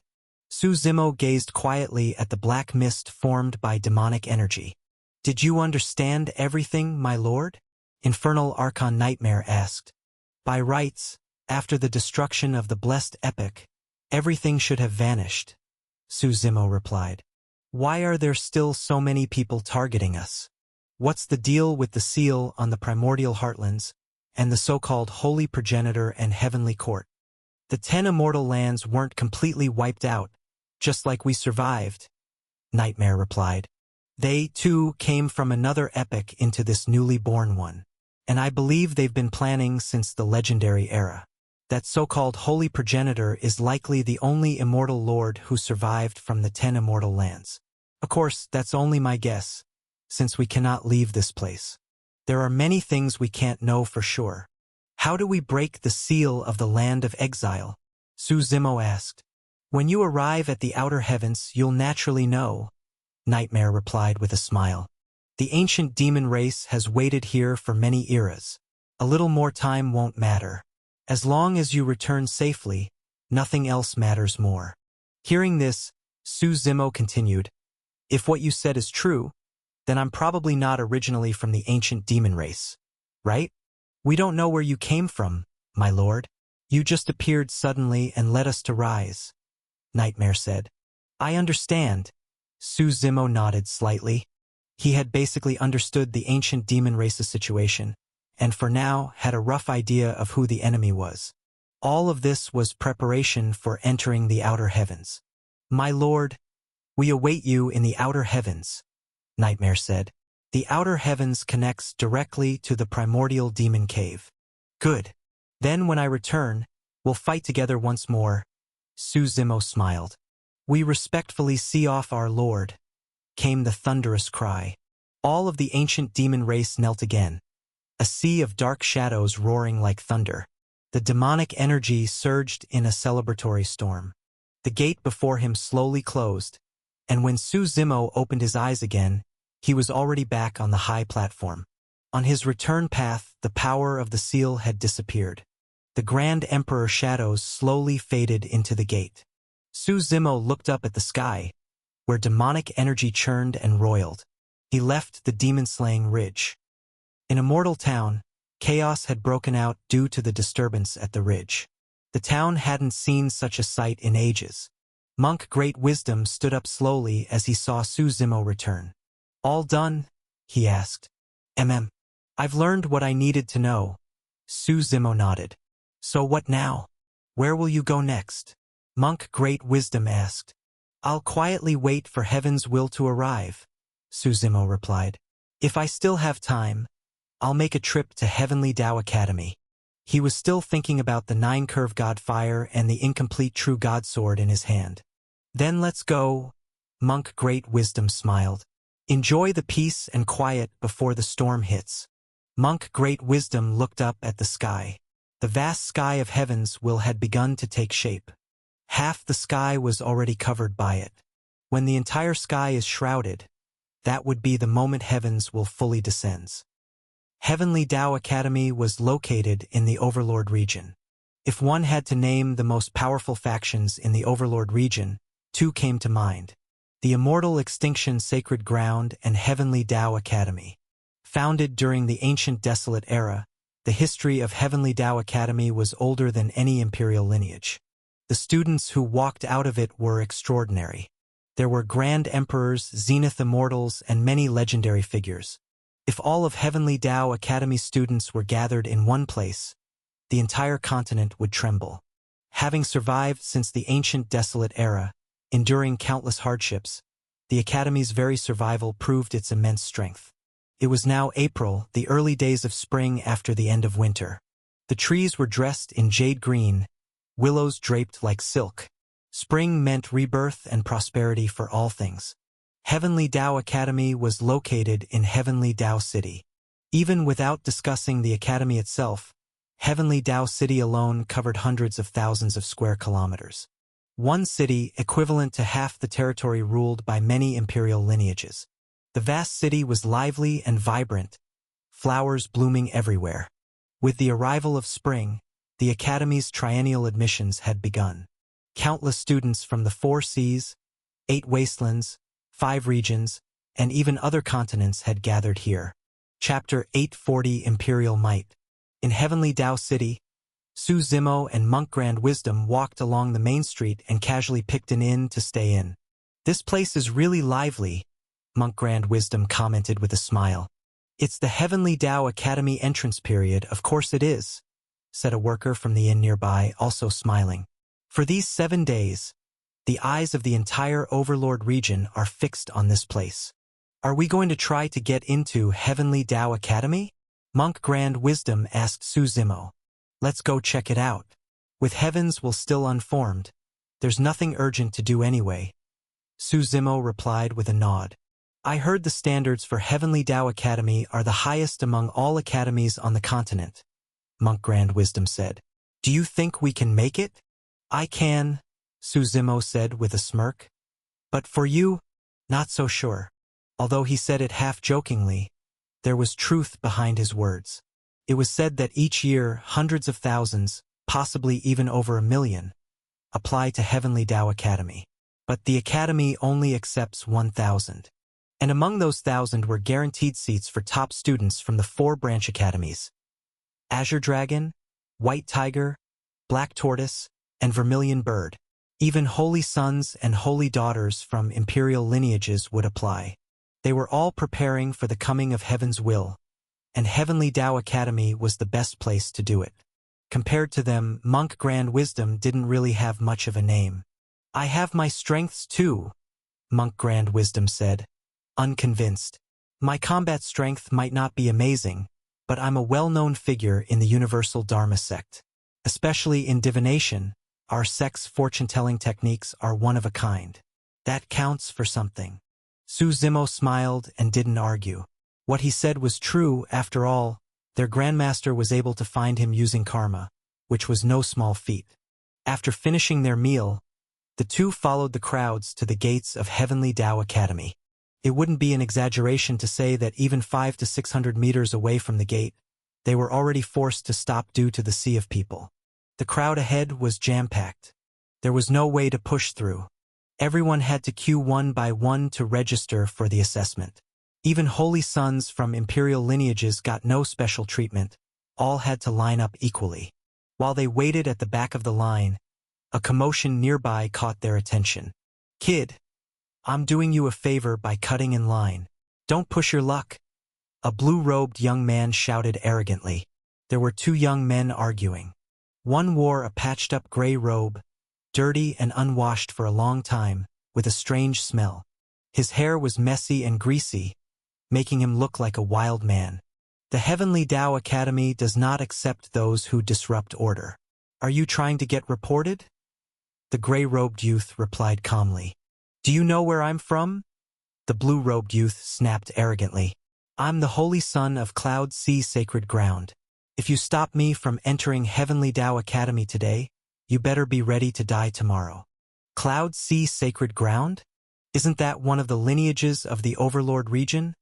Su Zimo gazed quietly at the black mist formed by demonic energy. "Did you understand everything, my lord?" Infernal Archon Nightmare asked. "By rights, after the destruction of the blessed epic, everything should have vanished," Su Zimo replied. "Why are there still so many people targeting us? What's the deal with the seal on the primordial heartlands and the so-called holy progenitor and heavenly court? The 10 immortal lands weren't completely wiped out, just like we survived," Nightmare replied. "They, too, came from another epic into this newly born one, and I believe they've been planning since the legendary era. That so-called holy progenitor is likely the only immortal lord who survived from the 10 immortal lands. Of course, that's only my guess, since we cannot leave this place. There are many things we can't know for sure. How do we break the seal of the land of exile?" Su Zimo asked. "When you arrive at the outer heavens, you'll naturally know," Nightmare replied with a smile. "The ancient demon race has waited here for many eras. A little more time won't matter. As long as you return safely, nothing else matters more." Hearing this, Su Zimo continued, "If what you said is true, then I'm probably not originally from the ancient demon race, right? We don't know where you came from, my lord. You just appeared suddenly and led us to rise," Nightmare said. "I understand." Su Zimo nodded slightly. He had basically understood the ancient demon race's situation, and for now had a rough idea of who the enemy was. All of this was preparation for entering the outer heavens. "My lord, we await you in the outer heavens," Nightmare said. "The outer heavens connects directly to the primordial demon cave." "Good. Then when I return, we'll fight together once more," Su Zimo smiled. "We respectfully see off our lord," came the thunderous cry. All of the ancient demon race knelt again, a sea of dark shadows roaring like thunder. The demonic energy surged in a celebratory storm. The gate before him slowly closed, and when Su Zimo opened his eyes again, he was already back on the high platform. On his return path, the power of the seal had disappeared. The Grand Emperor shadows slowly faded into the gate. Su Zimo looked up at the sky, where demonic energy churned and roiled. He left the demon-slaying ridge. In Immortal Town, chaos had broken out due to the disturbance at the ridge. The town hadn't seen such a sight in ages. Monk Great Wisdom stood up slowly as he saw Su Zimo return. "All done?" he asked. I've learned what I needed to know." Su Zimo nodded. "So what now? Where will you go next?" Monk Great Wisdom asked. "I'll quietly wait for heaven's will to arrive," Su Zimo replied. "If I still have time, I'll make a trip to Heavenly Tao Academy." He was still thinking about the 9-curve God Fire and the incomplete True God Sword in his hand. "Then let's go," Monk Great Wisdom smiled. "Enjoy the peace and quiet before the storm hits." Monk Great Wisdom looked up at the sky. The vast sky of heavens had begun to take shape. Half the sky was already covered by it. When the entire sky is shrouded, that would be the moment heavens will fully descend. Heavenly Tao Academy was located in the Overlord region. If one had to name the most powerful factions in the Overlord region, two came to mind: the Immortal Extinction Sacred Ground and Heavenly Tao Academy. Founded during the ancient Desolate Era, the history of Heavenly Tao Academy was older than any imperial lineage. The students who walked out of it were extraordinary. There were Grand Emperors, Zenith Immortals, and many legendary figures. If all of Heavenly Tao Academy students were gathered in one place, the entire continent would tremble. Having survived since the ancient Desolate Era, enduring countless hardships, the Academy's very survival proved its immense strength. It was now April, the early days of spring after the end of winter. The trees were dressed in jade green, willows draped like silk. Spring meant rebirth and prosperity for all things. Heavenly Dao Academy was located in Heavenly Dao City. Even without discussing the academy itself, Heavenly Dao City alone covered hundreds of thousands of square kilometers. One city equivalent to half the territory ruled by many imperial lineages. The vast city was lively and vibrant, flowers blooming everywhere. With the arrival of spring, the academy's triennial admissions had begun. Countless students from the 4 seas, 8 wastelands, 5 regions, and even other continents had gathered here. Chapter 840 Imperial Might. In Heavenly Dao City, Su Zimo and Monk Grand Wisdom walked along the main street and casually picked an inn to stay in. "This place is really lively," Monk Grand Wisdom commented with a smile. "It's the Heavenly Dao Academy entrance period, of course it is," said a worker from the inn nearby, also smiling. "For these 7 days, the eyes of the entire Overlord region are fixed on this place. Are we going to try to get into Heavenly Dao Academy?" Monk Grand Wisdom asked Su Zimo. "Let's go check it out. With heavens will still unformed, there's nothing urgent to do anyway," Su Zimo replied with a nod. "I heard the standards for Heavenly Dao Academy are the highest among all academies on the continent," Monk Grand Wisdom said. "Do you think we can make it?" "I can," Su Zimo said with a smirk. "But for you, not so sure." Although he said it half-jokingly, there was truth behind his words. It was said that each year hundreds of thousands, possibly even over 1 million, apply to Heavenly Dao Academy. But the Academy only accepts 1,000. And among those 1,000 were guaranteed seats for top students from the 4 branch academies: Azure Dragon, White Tiger, Black Tortoise, and Vermilion Bird. Even holy sons and holy daughters from imperial lineages would apply. They were all preparing for the coming of Heaven's will, and Heavenly Dao Academy was the best place to do it. Compared to them, Monk Grand Wisdom didn't really have much of a name. "I have my strengths too," Monk Grand Wisdom said, unconvinced. "My combat strength might not be amazing, but I'm a well-known figure in the Universal Dharma sect. Especially in divination, our sect's fortune-telling techniques are one of a kind. That counts for something." Su Zimo smiled and didn't argue. What he said was true. After all, their grandmaster was able to find him using karma, which was no small feat. After finishing their meal, the two followed the crowds to the gates of Heavenly Dao Academy. It wouldn't be an exaggeration to say that even 500 to 600 meters away from the gate, they were already forced to stop due to the sea of people. The crowd ahead was jam-packed. There was no way to push through. Everyone had to queue one by one to register for the assessment. Even holy sons from imperial lineages got no special treatment. All had to line up equally. While they waited at the back of the line, a commotion nearby caught their attention. "Kid, I'm doing you a favor by cutting in line. Don't push your luck," a blue-robed young man shouted arrogantly. There were 2 young men arguing. One wore a patched-up gray robe, dirty and unwashed for a long time, with a strange smell. His hair was messy and greasy, making him look like a wild man. "The Heavenly Dao Academy does not accept those who disrupt order. Are you trying to get reported?" The gray-robed youth replied calmly. "Do you know where I'm from?" The blue-robed youth snapped arrogantly. "I'm the holy son of Cloud Sea Sacred Ground. If you stop me from entering Heavenly Dao Academy today, you better be ready to die tomorrow." "Cloud Sea Sacred Ground? Isn't that one of the lineages of the Overlord region?"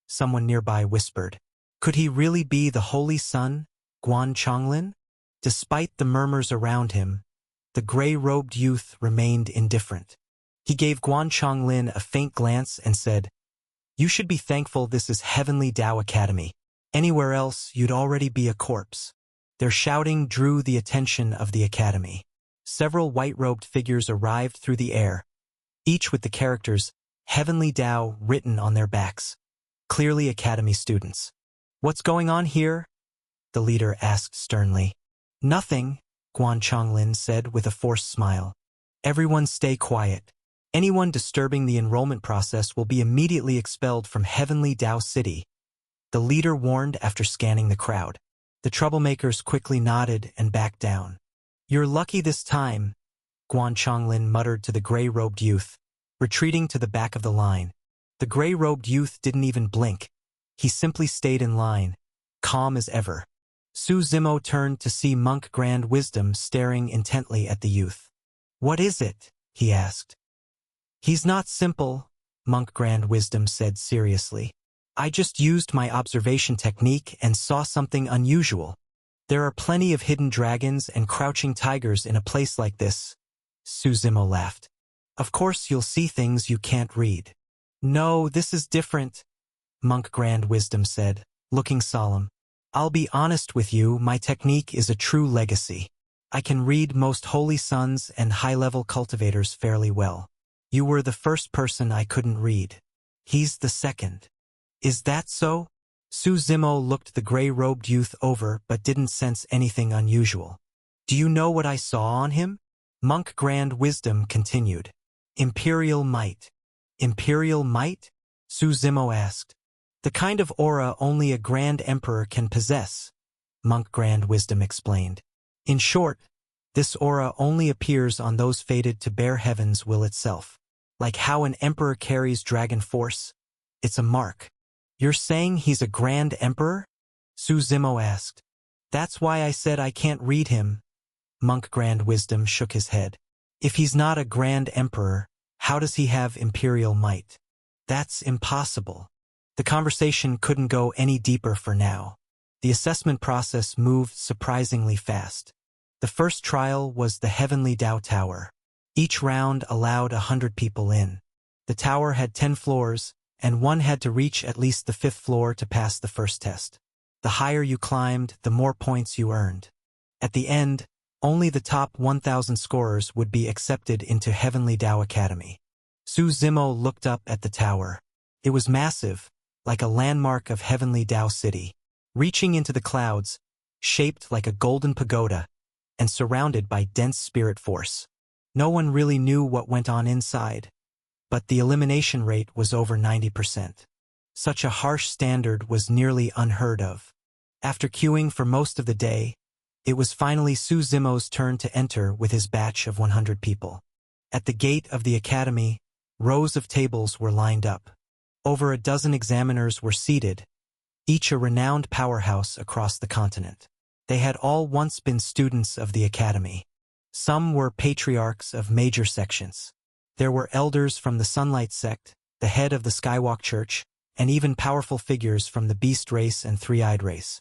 Someone nearby whispered. Could he really be the holy son, Guan Chonglin? Despite the murmurs around him, the gray-robed youth remained indifferent. He gave Guan Chonglin a faint glance and said, "You should be thankful this is Heavenly Dao Academy. Anywhere else, you'd already be a corpse." Their shouting drew the attention of the academy. Several white-robed figures arrived through the air, each with the characters Heavenly Dao written on their backs. Clearly academy students. "What's going on here?" the leader asked sternly. "Nothing," Guan Chonglin said with a forced smile. "Everyone stay quiet. Anyone disturbing the enrollment process will be immediately expelled from Heavenly Dao City," the leader warned after scanning the crowd. The troublemakers quickly nodded and backed down. "You're lucky this time," Guan Chonglin muttered to the gray-robed youth. retreating to the back of the line. The gray-robed youth didn't even blink. He simply stayed in line, calm as ever. Su Zimo turned to see Monk Grand Wisdom staring intently at the youth. "What is it?" he asked. "He's not simple," Monk Grand Wisdom said seriously. "I just used my observation technique and saw something unusual. There are plenty of hidden dragons and crouching tigers in a place like this." Su Zimo laughed. "Of course you'll see things you can't read." "No, this is different," Monk Grand Wisdom said, looking solemn. "I'll be honest with you, my technique is a true legacy. I can read most holy sons and high-level cultivators fairly well. You were the first person I couldn't read. He's the second." "Is that so?" Su Zimo looked the gray-robed youth over but didn't sense anything unusual. "Do you know what I saw on him?" Monk Grand Wisdom continued. "Imperial might." "Imperial might?" Su Zimo asked. "The kind of aura only a Grand Emperor can possess," Monk Grand Wisdom explained. "In short, this aura only appears on those fated to bear heaven's will itself. Like how an emperor carries dragon force. It's a mark." "You're saying he's a Grand Emperor?" Su Zimo asked. "That's why I said I can't read him." Monk Grand Wisdom shook his head. "If he's not a Grand Emperor, how does he have imperial might? That's impossible." The conversation couldn't go any deeper for now. The assessment process moved surprisingly fast. The first trial was the Heavenly Dao Tower. Each round allowed 100 people in. The tower had 10 floors, and one had to reach at least the 5th floor to pass the first test. The higher you climbed, the more points you earned. At the end, only the top 1,000 scorers would be accepted into Heavenly Dao Academy. Su Zimo looked up at the tower. It was massive, like a landmark of Heavenly Dao City, reaching into the clouds, shaped like a golden pagoda, and surrounded by dense spirit force. No one really knew what went on inside, but the elimination rate was over 90%. Such a harsh standard was nearly unheard of. After queuing for most of the day, it was finally Su Zimo's turn to enter with his batch of 100 people. At the gate of the academy, rows of tables were lined up. Over a dozen examiners were seated, each a renowned powerhouse across the continent. They had all once been students of the academy. Some were patriarchs of major sections. There were elders from the Sunlight Sect, the head of the Skywalk Church, and even powerful figures from the Beast Race and Three-Eyed Race.